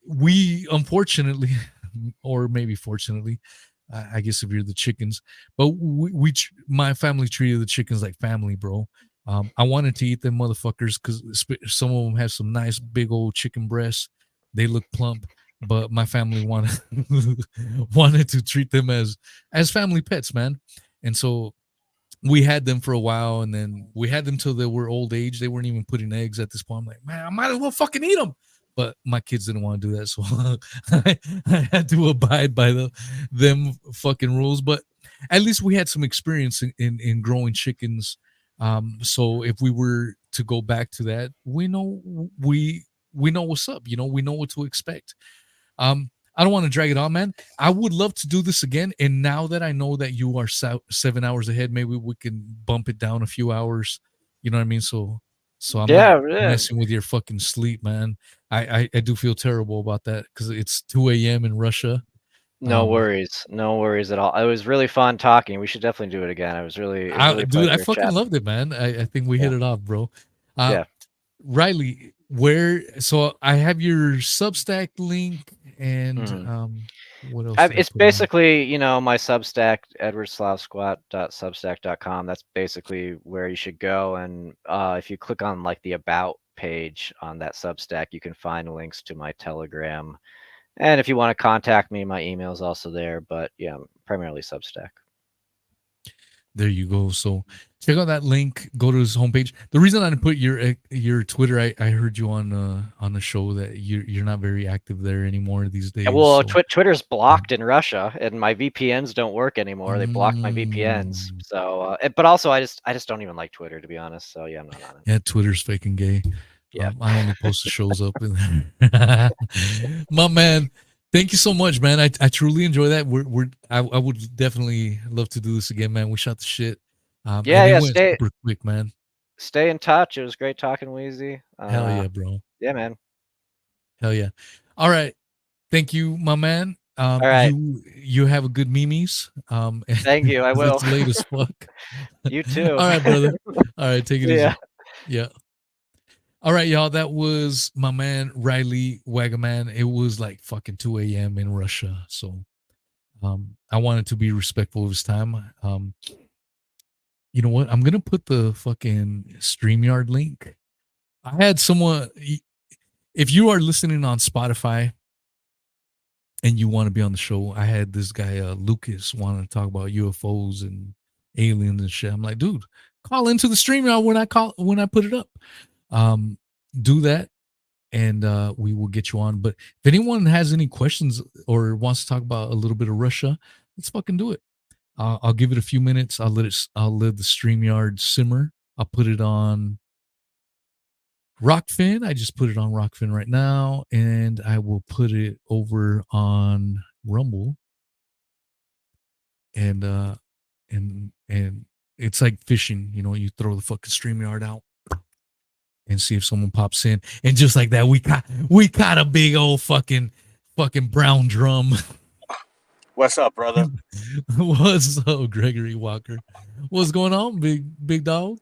We unfortunately, or maybe fortunately, I guess if you're the chickens, but my family treated the chickens like family, bro. I wanted to eat them motherfuckers because some of them have some nice big old chicken breasts. They look plump, but my family wanted to treat them as family pets, man. And so we had them for a while, and then we had them till they were old age. They weren't even putting eggs at this point. I'm like, man, I might as well fucking eat them. But my kids didn't want to do that, so I had to abide by them fucking rules. But at least we had some experience in growing chickens. So if we were to go back to that, we know what's up. We know what to expect. I don't want to drag it on, man. I would love to do this again. And now that I know that you are 7 hours ahead, maybe we can bump it down a few hours. You know what I mean? So I'm not messing with your fucking sleep, man. I do feel terrible about that because it's 2 a.m. in Russia. No worries at all. It was really fun talking. We should definitely do it again. It was really dude, I pleasure fucking chatting. loved it, man. I think we hit it off, bro. Yeah. Riley, so I have your Substack link and what else? It's basically, my Substack, edwardslavsquat.substack.com. That's basically where you should go. And if you click on like the About page on that Substack, you can find links to my Telegram. And if you want to contact me, my email is also there. But yeah, primarily Substack. There you go. So check out that link. Go to his homepage. The reason I didn't put your Twitter, I heard you on the show that you're not very active there anymore these days. Well, so. Twitter's blocked in Russia, and my VPNs don't work anymore. They blocked my VPNs. So, but also I just don't even like Twitter, to be honest. So yeah, I'm not on it. Yeah, Twitter's fucking gay. Yeah, I only post the shows up in there. My man, thank you so much, man. I truly enjoy that. I would definitely love to do this again, man. We shot the shit. And it went super quick, man. Stay in touch. It was great talking, Wheezy. Hell yeah, bro. Yeah, man. Hell yeah. All right. Thank you, my man. All right. You have a good memes. Thank you. I will. It's late as fuck. You too. All right, brother. All right, take it easy. Yeah. All right, y'all. That was my man Riley Waggaman. It was like fucking 2 a.m. in Russia, so I wanted to be respectful of his time. You know what? I'm gonna put the fucking StreamYard link. I had someone. If you are listening on Spotify and you want to be on the show, I had this guy Lucas wanting to talk about UFOs and aliens and shit. I'm like, dude, call into the StreamYard when I put it up. Do that and we will get you on. But if anyone has any questions or wants to talk about a little bit of Russia, let's fucking do it. I'll give it a few minutes. I'll let the StreamYard simmer. I'll put it on Rockfin. I just put it on Rockfin right now, and I will put it over on Rumble. And it's like fishing, you throw the fucking StreamYard out and see if someone pops in. And just like that, we caught a big old fucking brown drum. What's up, brother? What's up, Gregory Walker? What's going on, big dog?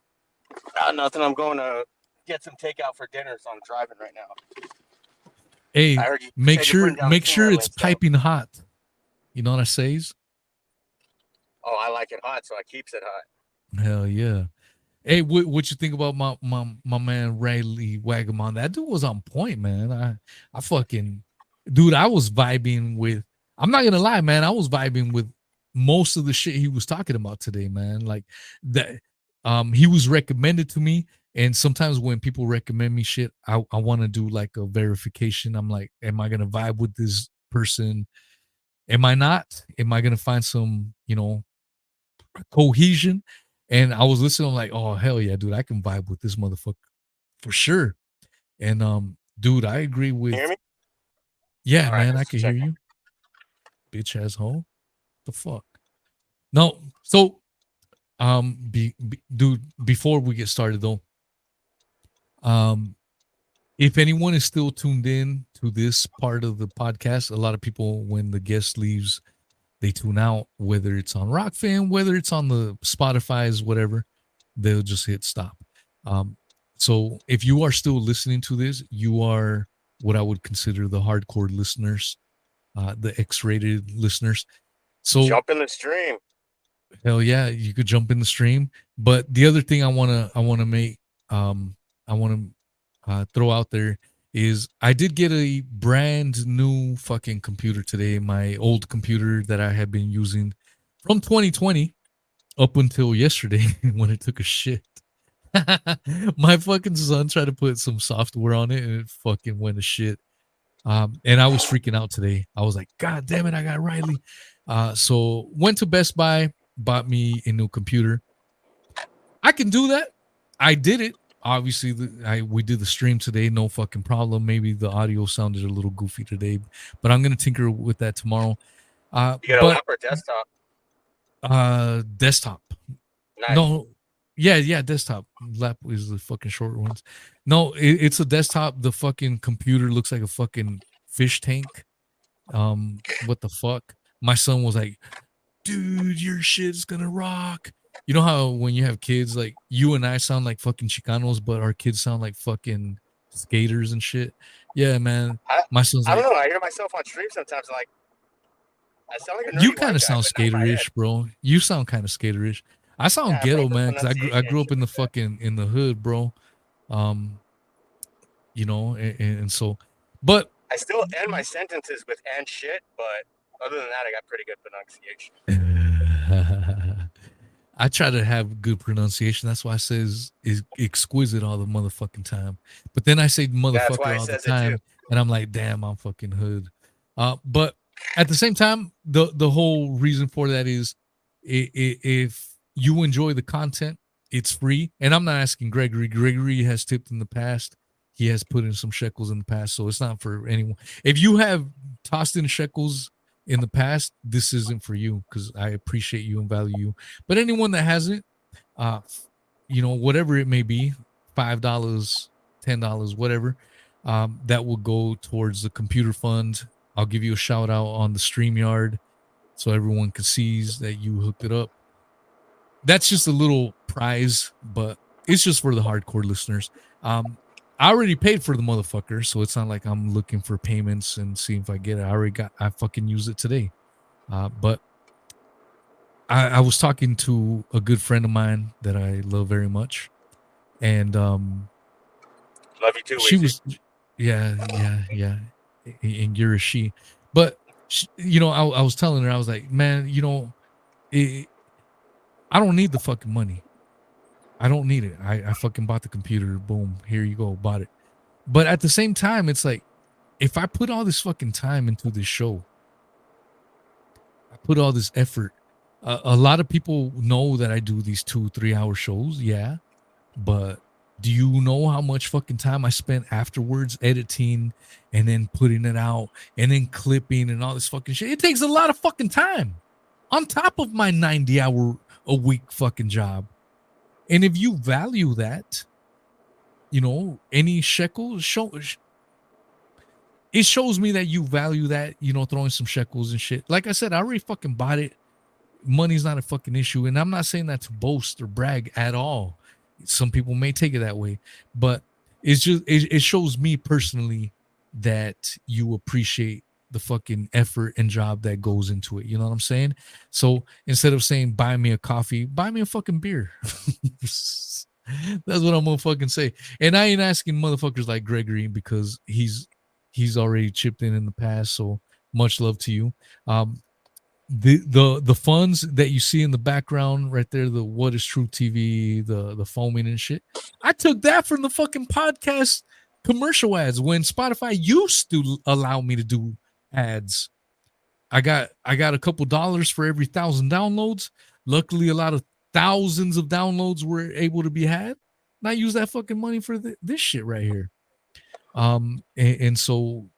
Nothing. I'm going to get some takeout for dinner, so I'm driving right now. Hey, make sure it's piping hot. You know what I says? Oh, I like it hot, so I keeps it hot. Hell yeah. Hey, what you think about my man Riley Waggaman? That dude was on point, man. I fucking dude, I was vibing with. I'm not gonna lie, man. I was vibing with most of the shit he was talking about today, man. Like that, he was recommended to me, and sometimes when people recommend me shit, I want to do like a verification. I'm like, am I gonna vibe with this person? Am I not? Am I gonna find some, cohesion? And I was listening, I'm like, oh hell yeah, dude, I can vibe with this motherfucker for sure. And dude, I agree Can you hear with me? yeah, All right, man, I just can hear checking. you, bitch asshole. The fuck? No, so dude, before we get started though, um, if anyone is still tuned in to this part of the podcast, a lot of people when the guest leaves, they tune out, whether it's on Rockfin, whether it's on the Spotify's, whatever, they'll just hit stop. Um, so if you are still listening to this, you are what I would consider the hardcore listeners, the X-rated listeners. So Jump in the stream. hell yeah, you could jump in the stream. But the other thing I wanna make I wanna throw out there is I did get a brand new fucking computer today. My old computer that I had been using from 2020 up until yesterday when it took a shit. My fucking son tried to put some software on it and it fucking went to shit. And I was freaking out today. I was like, God damn it, I got Riley. So went to Best Buy, bought me a new computer. I can do that. I did it. Obviously, we did the stream today, no fucking problem. Maybe the audio sounded a little goofy today, but I'm gonna tinker with that tomorrow. You get a But lap or desktop? desktop. Nice. No, yeah, desktop. Lap is the fucking short ones. No, it's a desktop. The fucking computer looks like a fucking fish tank. What the fuck? My son was like, dude, your shit's gonna rock. You know how when you have kids, like you and I sound like fucking Chicanos, but our kids sound like fucking skaters and shit. Yeah, man. I, My son's I don't like, know. I hear myself on stream sometimes. I'm like, I sound like a you nerdy kind white of guy, sound but not in my head. skaterish, bro. You sound kind of skaterish. I sound Yeah, bro, ghetto, the man, because I pronunciation and grew up shit in the like that. fucking in the hood, bro. Um, and so, but I still end my sentences with and shit, but other than that, I got pretty good pronunciation. I try to have good pronunciation. That's why I says is exquisite all the motherfucking time. But then I say That's why motherfucker he all the says it too. time, and I'm like, damn, I'm fucking hood. But at the same time, the whole reason for that is, if you enjoy the content, it's free. And I'm not asking Gregory. Gregory has tipped in the past. He has put in some shekels in the past, so it's not for anyone. If you have tossed in shekels in the past, this isn't for you because I appreciate you and value you. But anyone that hasn't, uh, whatever it may be, $5, $10, whatever, that will go towards the computer fund. I'll give you a shout out on the StreamYard so everyone can sees that you hooked it up. That's just a little prize, but it's just for the hardcore listeners. I already paid for the motherfucker, so it's not like I'm looking for payments and seeing if I get it. I fucking used it today. But I was talking to a good friend of mine that I love very much, and Love you too, she Weezy. was, yeah, and you're a she, but I was telling her, I was like, man, it, I don't need the fucking money. I don't need it. I fucking bought the computer. Boom, here you go, bought it. But at the same time, it's like if I put all this fucking time into this show, I put all this effort. A lot of people know that I do these 2-3 hour shows. Yeah. But do you know how much fucking time I spent afterwards editing and then putting it out and then clipping and all this fucking shit? It takes a lot of fucking time on top of my 90-hour a week fucking job. And if you value that, any shekels it shows me that you value that, throwing some shekels and shit. Like I said, I already fucking bought it. Money's not a fucking issue. And I'm not saying that to boast or brag at all. Some people may take it that way, but it's just, it shows me personally that you appreciate the fucking effort and job that goes into it. You know what I'm saying? So instead of saying, buy me a coffee, buy me a fucking beer. That's what I'm gonna fucking say. And I ain't asking motherfuckers like Gregory because he's already chipped in the past. So much love to you. The funds that you see in the background right there, the What Is True TV, the foaming and shit. I took that from the fucking podcast commercial ads when Spotify used to allow me to do ads. I got a couple dollars for every 1,000 downloads. Luckily, a lot of thousands of downloads were able to be had. And I use that fucking money for this shit right here. And so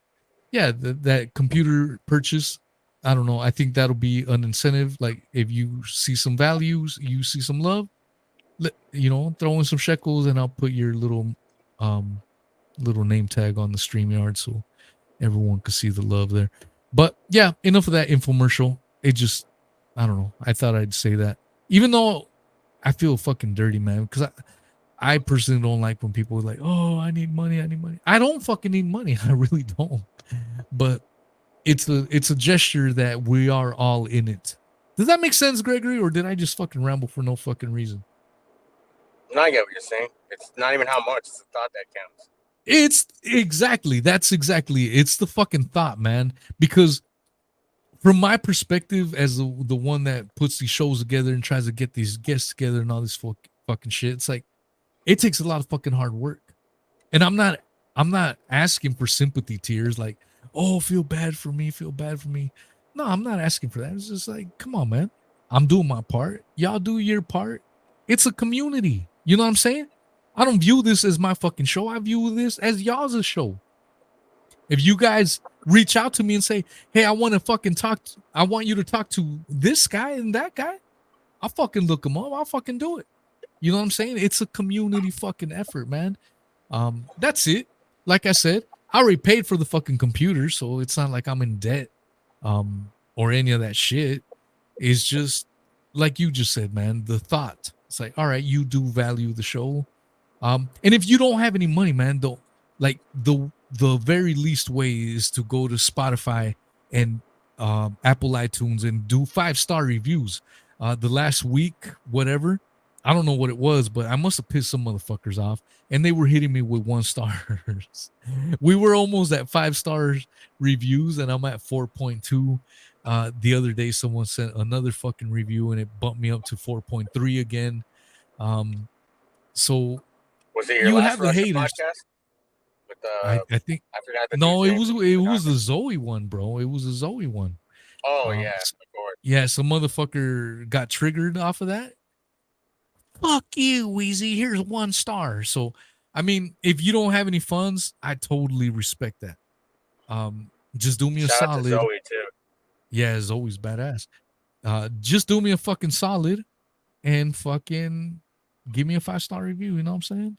yeah, that computer purchase, I don't know. I think that'll be an incentive. Like if you see some values, you see some love, throw in some shekels, and I'll put your little name tag on the StreamYard so everyone could see the love there. But yeah, enough of that infomercial. It just, I don't know. I thought I'd say that, even though I feel fucking dirty, man, because I personally don't like when people are like, "Oh, I need money. I need money." I don't fucking need money. I really don't. But it's a gesture that we are all in it. Does that make sense, Gregory, or did I just fucking ramble for no fucking reason? And I get what you're saying. It's not even how much; it's the thought that counts. It's it's the fucking thought, man. Because from my perspective, as the one that puts these shows together and tries to get these guests together and all this fucking shit, it's like it takes a lot of fucking hard work. And I'm not asking for sympathy tears like, oh, feel bad for me. No, I'm not asking for that. It's just like, come on, man. I'm doing my part. Y'all do your part. It's a community. You know what I'm saying? I don't view this as my fucking show. I view this as y'all's show. If you guys reach out to me and say, hey, I want you to talk to this guy and that guy, I'll fucking look them up. I'll fucking do it. You know what I'm saying? It's a community fucking effort, man. That's it. Like I said, I already paid for the fucking computer, so it's not like I'm in debt or any of that shit. It's just like you just said, man, the thought. It's like, all right, you do value the show. And if you don't have any money, man, the very least way is to go to Spotify and Apple iTunes and do 5-star reviews. The last week, whatever, I don't know what it was, but I must have pissed some motherfuckers off, and they were hitting me with 1 stars. We were almost at 5 stars reviews, and I'm at 4.2. The other day, someone sent another fucking review, and it bumped me up to 4.3 again. So Was it your you last have the Russia haters. podcast? With I think I forgot the no, dude's name. it was the Zoe one, bro. It was the Zoe one. Oh Um, yeah, s- of course. yeah, some motherfucker got triggered off of that. Fuck you, Wheezy. Here's 1 star. So, I mean, if you don't have any funds, I totally respect that. Just do me a Shout out to solid. Zoe too. Yeah, Zoe's badass. Just do me a fucking solid and fucking give me a 5-star review. You know what I'm saying?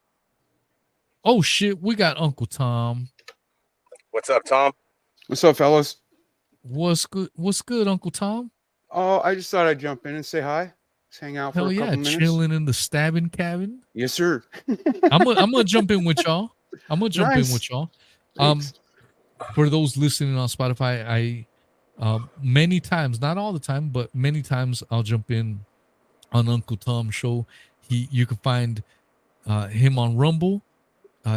Oh shit, we got Uncle Tom. What's up, Tom? What's up, fellas? What's good? What's good, Uncle Tom? Oh, I just thought I'd jump in and say hi. Let's hang out for Hell a yeah, couple minutes. chilling in the stabbing cabin. Yes, sir. I'm gonna jump in with y'all. Nice. Thanks. For those listening on Spotify, I many times, not all the time, but many times I'll jump in on Uncle Tom's show. You can find him on Rumble,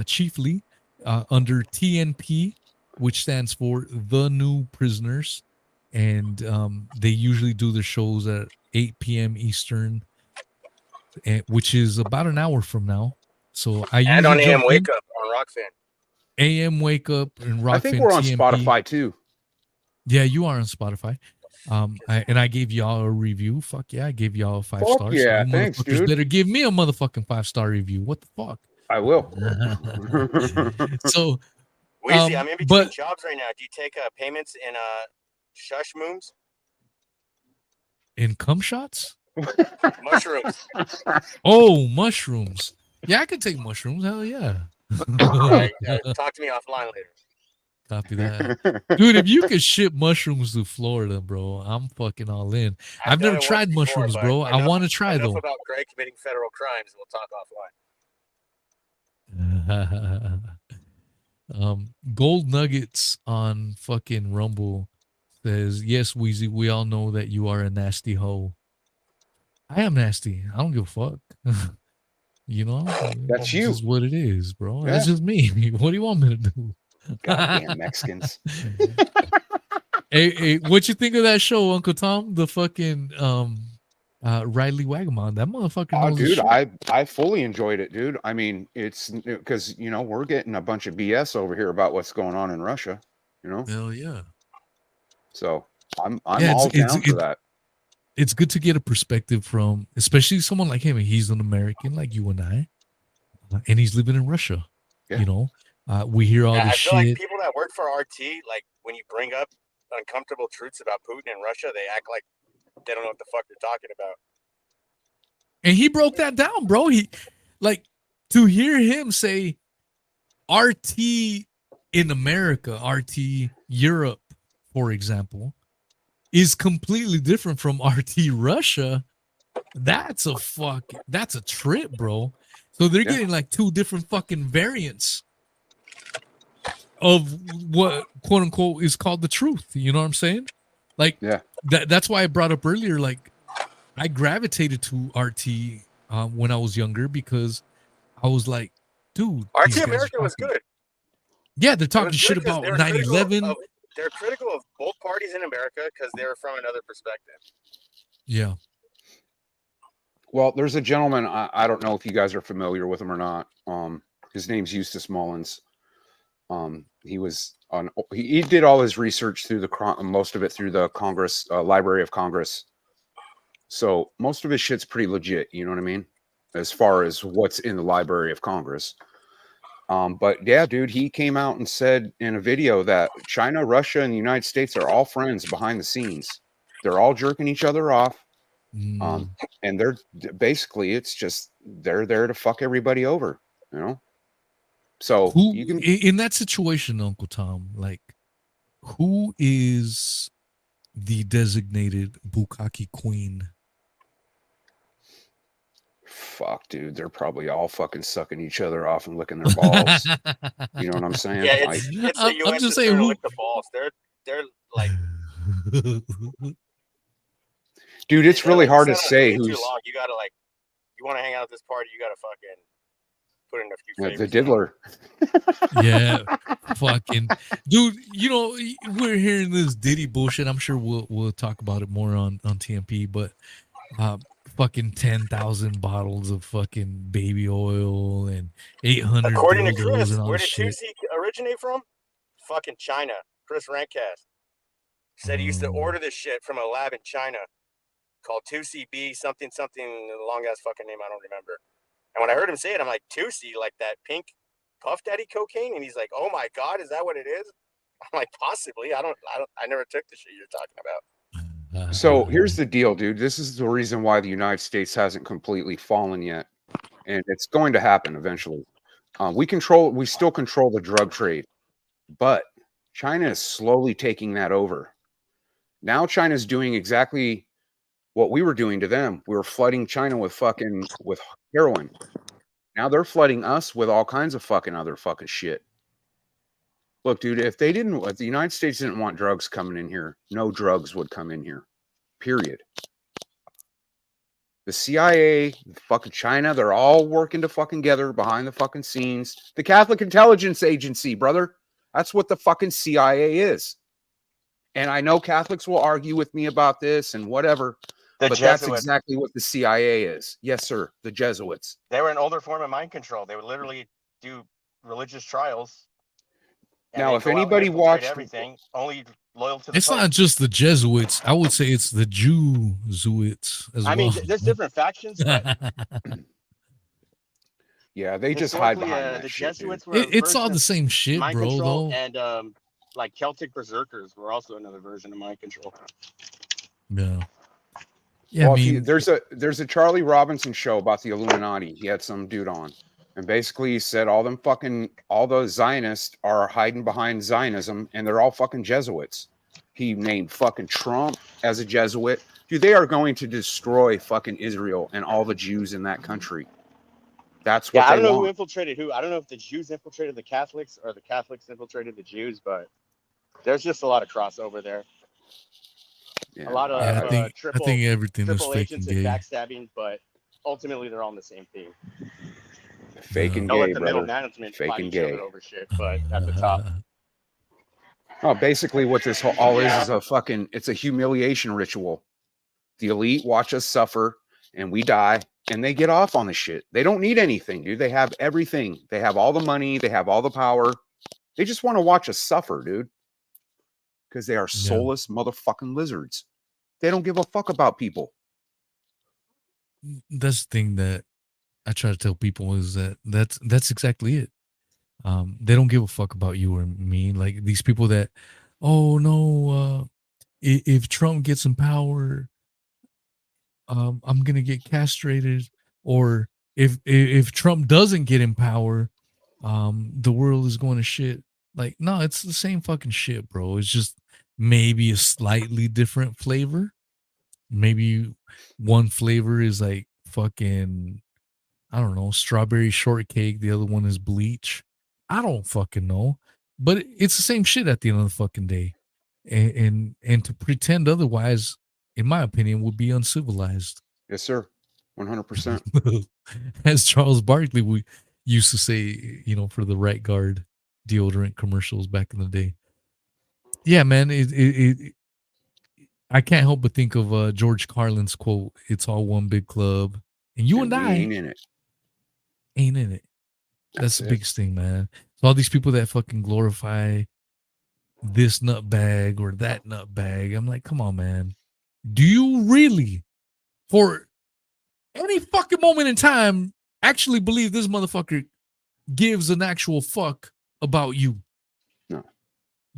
chiefly under TNP, which stands for The New Prisoners, and they usually do their shows at 8 p.m. Eastern, which is about an hour from now. So I And usually on AM jump in. Wake Up on Rockfin. AM Wake Up and Rockfin. I think we're on TMP. Spotify too. Yeah, you are on Spotify. I gave y'all a review. Fuck yeah, I gave y'all 5 Fuck stars. yeah, you thanks, motherfuckers dude. better give me a motherfucking 5-star review. What the fuck? I will. So, Weezy, I'm in between but jobs right now. Do you take payments in shush moons? in cum shots? Mushrooms. Oh, mushrooms. Yeah, I can take mushrooms. Hell yeah. All right, talk to me offline later. Copy that. Dude, if you could ship mushrooms to Florida, bro, I'm fucking all in. I've done never it once tried before, mushrooms, but bro. I want to try enough though. about Greg committing federal crimes. We'll talk offline. Gold Nuggets on fucking Rumble says, yes, Wheezy, we all know that you are a nasty hoe. I am nasty. I don't give a fuck. You know, That's it's you. just what it is, bro. Yeah. That's just me. What do you want me to do? Goddamn Mexicans. Hey, what you think of that show, Uncle Tom? The fucking Riley Waggaman. That motherfucker Oh, knows his dude, shit. I fully enjoyed it, dude. I mean, it's because we're getting a bunch of BS over here about what's going on in Russia, Hell yeah. So I'm Yeah, all down for that. it's good to get a perspective from, especially someone like him. He's an American like you and I, and he's living in Russia. Yeah. You know, we hear all Yeah, this I feel like shit. people that work for RT, like when you bring up uncomfortable truths about Putin and Russia, they act like they don't know what the fuck you're talking about. And he broke that down, bro. He like to hear him say RT in America, RT Europe, for example, is completely different from RT Russia. That's a trip, bro. So they're Yeah. getting like two different fucking variants of what quote unquote is called the truth. You know what I'm saying? Like Yeah. that's why I brought up earlier, like I gravitated to RT when I was younger because I was like, dude, RT these guys America are was talking. good. Yeah, they're It talking was shit good because about 9/11. they're critical of both parties in America because they're from another perspective. Yeah. Well, there's a gentleman. I don't know if you guys are familiar with him or not. His name's Eustace Mullins. He was on. He did all his research through most of it through the Congress Library of Congress. So most of his shit's pretty legit. You know what I mean? As far as what's in the Library of Congress. But yeah, dude, he came out and said in a video that China, Russia, and the United States are all friends behind the scenes. They're all jerking each other off. And they're basically, it's just they're there to fuck everybody over, So Who you can in that situation, Uncle Tom, like who is the designated Bukkake queen? fuck, dude. They're probably all fucking sucking each other off and licking their balls. You know what I'm saying? Yeah, Like, it's the I'm US's just saying turn to who. lick the balls. They're like, dude, it's they're really like hard to set on say way too who's long. You gotta like, you want to hang out at this party, you gotta fucking put in a few the favors. diddler. Yeah, fucking dude. You know we're hearing this Diddy bullshit. I'm sure we'll talk about it more on TMP. But fucking 10,000 bottles of fucking baby oil and 800 According to dildos Chris, and all where this did shit. 2C originate from? Fucking China. Chris Rankcast said he used to order this shit from a lab in China called 2CB something, long ass fucking name I don't remember. And when I heard him say it, I'm like, 2C, like that pink Puff Daddy cocaine? And he's like, oh my God, is that what it is? I'm like, possibly. I never took the shit you're talking about. So here's the deal, dude. This is the reason why the United States hasn't completely fallen yet, and it's going to happen eventually. We still control the drug trade, but China is slowly taking that over. Now China's doing exactly what we were doing to them. We were flooding China with heroin. Now they're flooding us with all kinds of fucking other fucking shit. Look, dude, if the United States didn't want drugs coming in here, no drugs would come in here. Period. The CIA, fucking China, they're all working to fucking together behind the fucking scenes. The Catholic Intelligence Agency, brother. That's what the fucking CIA is. And I know Catholics will argue with me about this and whatever, but that's exactly what the CIA is. Yes, sir. The Jesuits. They were an older form of mind control. They would literally do religious trials. Now, if anybody watched everything, only loyal to the It's Pope. not just the Jesuits. I would say it's the Jesuits as well. I mean, there's different factions, but yeah, they just hide behind that the shit, Jesuits dude. were It's all the same shit, mind bro. control, Though, and like Celtic berserkers were also another version of mind control. yeah. Yeah, Well, I mean, there's a Charlie Robinson show about the Illuminati. He had some dude on, and basically he said all the Zionists are hiding behind Zionism, and they're all fucking Jesuits. He named fucking Trump as a Jesuit. Dude, they are going to destroy fucking Israel and all the Jews in that country. That's what I don't they know want. who infiltrated who. I don't know if the Jews infiltrated the Catholics or the Catholics infiltrated the Jews, but there's just a lot of crossover there. Yeah, A lot of I think everything is triple fake agents and and gay. backstabbing, but ultimately they're all on the same team. Fake Yeah. and Don't let gay, the middle brother. management Fake fight and each other gay. over shit, but at the top. Oh, basically, what this all is a fucking. It's a humiliation ritual. The elite watch us suffer, and we die, and they get off on the shit. They don't need anything, dude. They have everything. They have all the money. They have all the power. They just want to watch us suffer, dude. Because they are Yeah. soulless motherfucking lizards. They don't give a fuck about people. That's the thing that I try to tell people is that's exactly it. They don't give a fuck about you or me. Like these people that, oh no, if Trump gets in power, I'm gonna get castrated, or if Trump doesn't get in power, the world is going to shit. Like, no, it's the same fucking shit, bro. It's just maybe a slightly different flavor. Maybe one flavor is like fucking, I don't know, strawberry shortcake. The other one is bleach. I don't fucking know, but it's the same shit at the end of the fucking day. And to pretend otherwise, in my opinion, would be uncivilized. Yes, sir. 100%. As Charles Barkley we used to say, for the Right Guard deodorant commercials back in the day. Yeah, man, I can't help but think of George Carlin's quote, "It's all one big club, and you and we I ain't in it. ain't in it." That's That's the it. biggest thing, man. So all these people that fucking glorify this nut bag or that nut bag, I'm like, come on, man. Do you really, for any fucking moment in time, actually believe this motherfucker gives an actual fuck about you? No.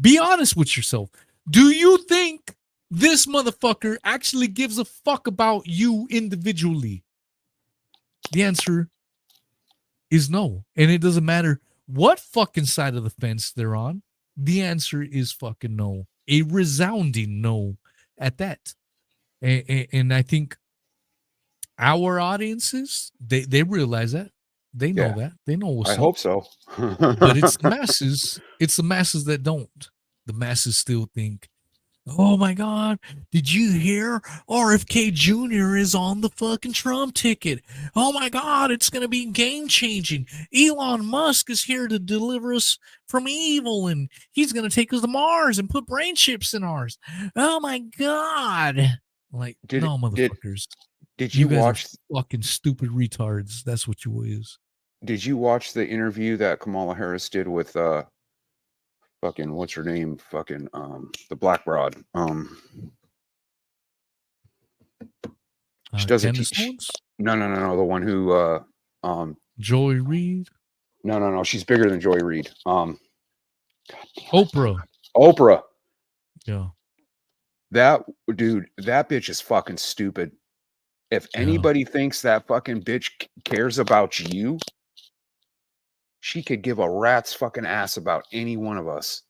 Be honest with yourself. Do you think this motherfucker actually gives a fuck about you individually? The answer is no. And it doesn't matter what fucking side of the fence they're on. The answer is fucking no. A resounding no at that. And I think our audiences, they realize that. They know Yeah. that. They know what's I up. hope so. But it's the masses that don't. The masses still think, oh my God, did you hear RFK Jr. is on the fucking Trump ticket? Oh my God, it's going to be game changing. Elon Musk is here to deliver us from evil, and he's going to take us to Mars and put brain chips in ours. Oh my God. Like, Did no, motherfuckers. did You you guys watch are fucking stupid retards. That's what you is. did you watch the interview that Kamala Harris did with fucking what's her name? Fucking the black broad. She does Candace Owens? no, the one who Joy Reid? no, she's bigger than Joy Reid. Oprah. Oprah. Yeah. That dude, that bitch is fucking stupid. If Yeah. anybody thinks that fucking bitch cares about you, she could give a rat's fucking ass about any one of us.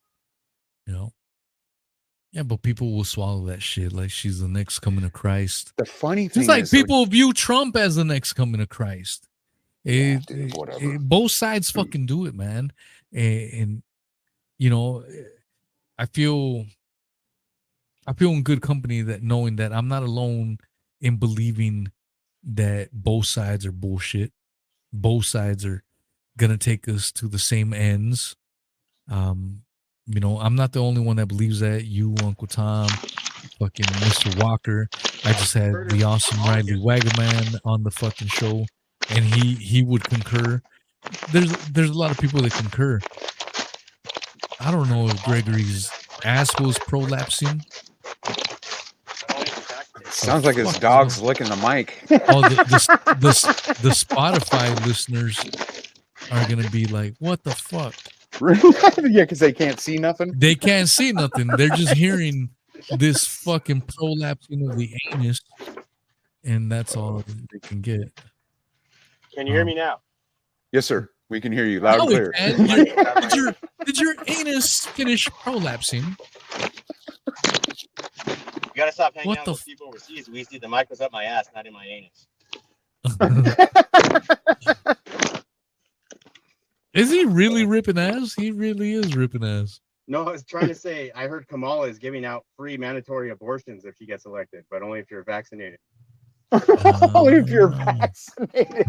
Yeah, but people will swallow that shit like she's the next coming of Christ. The funny thing Just like is, though, people view Trump as the next coming of Christ. yeah, dude, whatever. Both sides fucking do it, man. And I feel in good company that knowing that I'm not alone in believing that both sides are bullshit. Both sides are gonna take us to the same ends. I'm not the only one that believes that. You, Uncle Tom, fucking Mr. Walker. I just had the awesome Riley Waggaman on the fucking show, and he would concur. There's a lot of people that concur. I don't know if Gregory's ass was prolapsing. Sounds like his dog's licking the mic. Oh, the Spotify listeners are gonna be like, "What the fuck?" Yeah, because they can't see nothing. They can't see nothing. They're just hearing this fucking prolapsing of the anus, and that's all they can get. Can you hear me now? Yes, sir. We can hear you loud No, and we clear. can. Did your anus finish prolapsing? You gotta stop hanging What out the with people overseas. We see the mic was up my ass, not in my anus. Is he really ripping ass? He really is ripping ass. No, I was trying to say, I heard Kamala is giving out free mandatory abortions if she gets elected, but only if you're vaccinated. Only if you're Ah. vaccinated.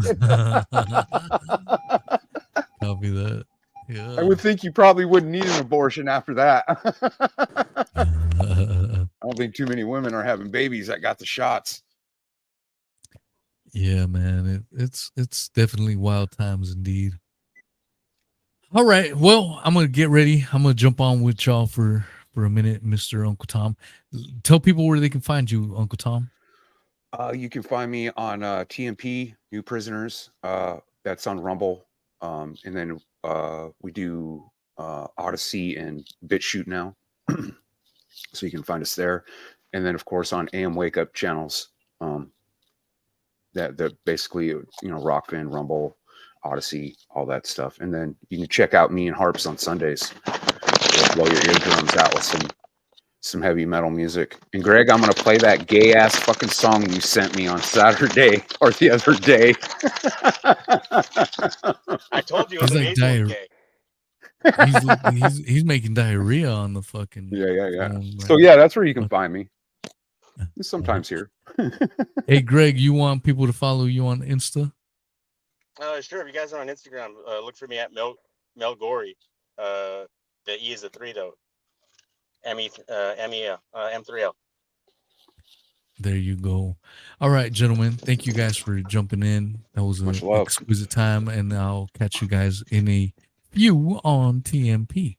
Copy that. I Yeah. would think you probably wouldn't need an abortion after that. I don't think too many women are having babies that got the shots. Yeah, man. It's definitely wild times indeed. All right. Well, I'm gonna get ready. I'm gonna jump on with y'all for a minute, Mr. Uncle Tom. Tell people where they can find you, Uncle Tom. You can find me on TMP, New Prisoners. That's on Rumble. And then we do Odyssey and BitChute now. So you can find us there. And then, of course, on AM Wake Up channels. That basically, you know, Rock Band, Rumble, Odyssey, all that stuff. And then you can check out me and Harps on Sundays. We'll blow your eardrums out with some heavy metal music. And Greg, I'm gonna play that gay ass fucking song you sent me on Saturday or the other day. I told you it was He's like amazingly gay. he's making diarrhea on the fucking Yeah. phone So right yeah, that's where you can now. find me. Sometimes here. Hey Greg, you want people to follow you on Insta? Sure. If you guys are on Instagram, look for me at Mel Gory. The E is a 3 though. M3L. There you go. All right, gentlemen. Thank you guys for jumping in. That was Much an love. exquisite time, and I'll catch you guys in a few on TMP.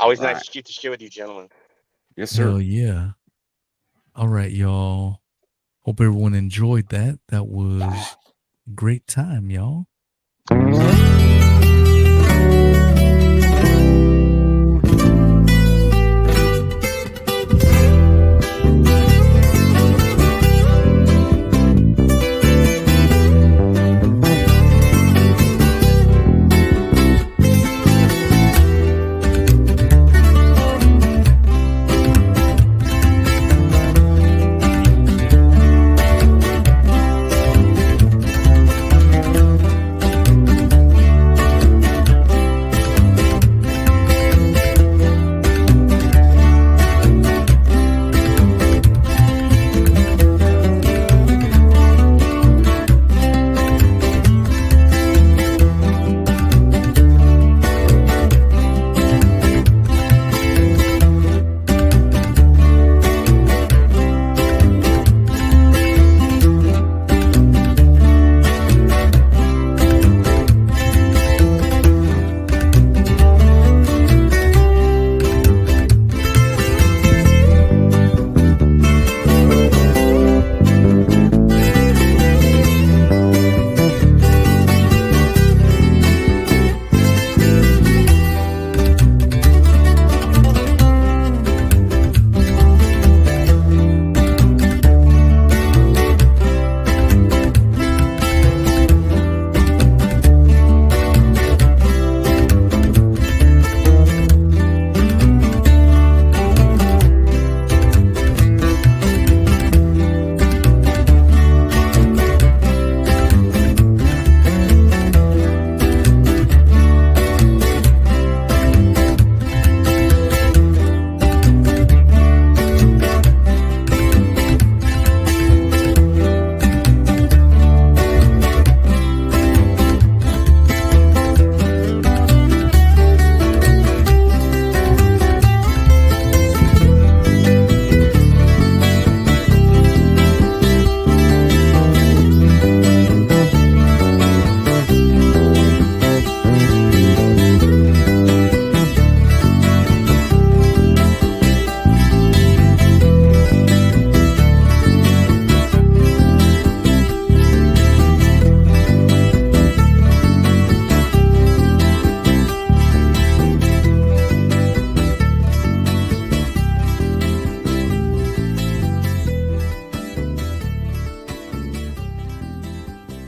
Always All nice right. to shoot the shit with you, gentlemen. Yes, sir. Hell yeah. All right, y'all. Hope everyone enjoyed that. That was a great time, y'all.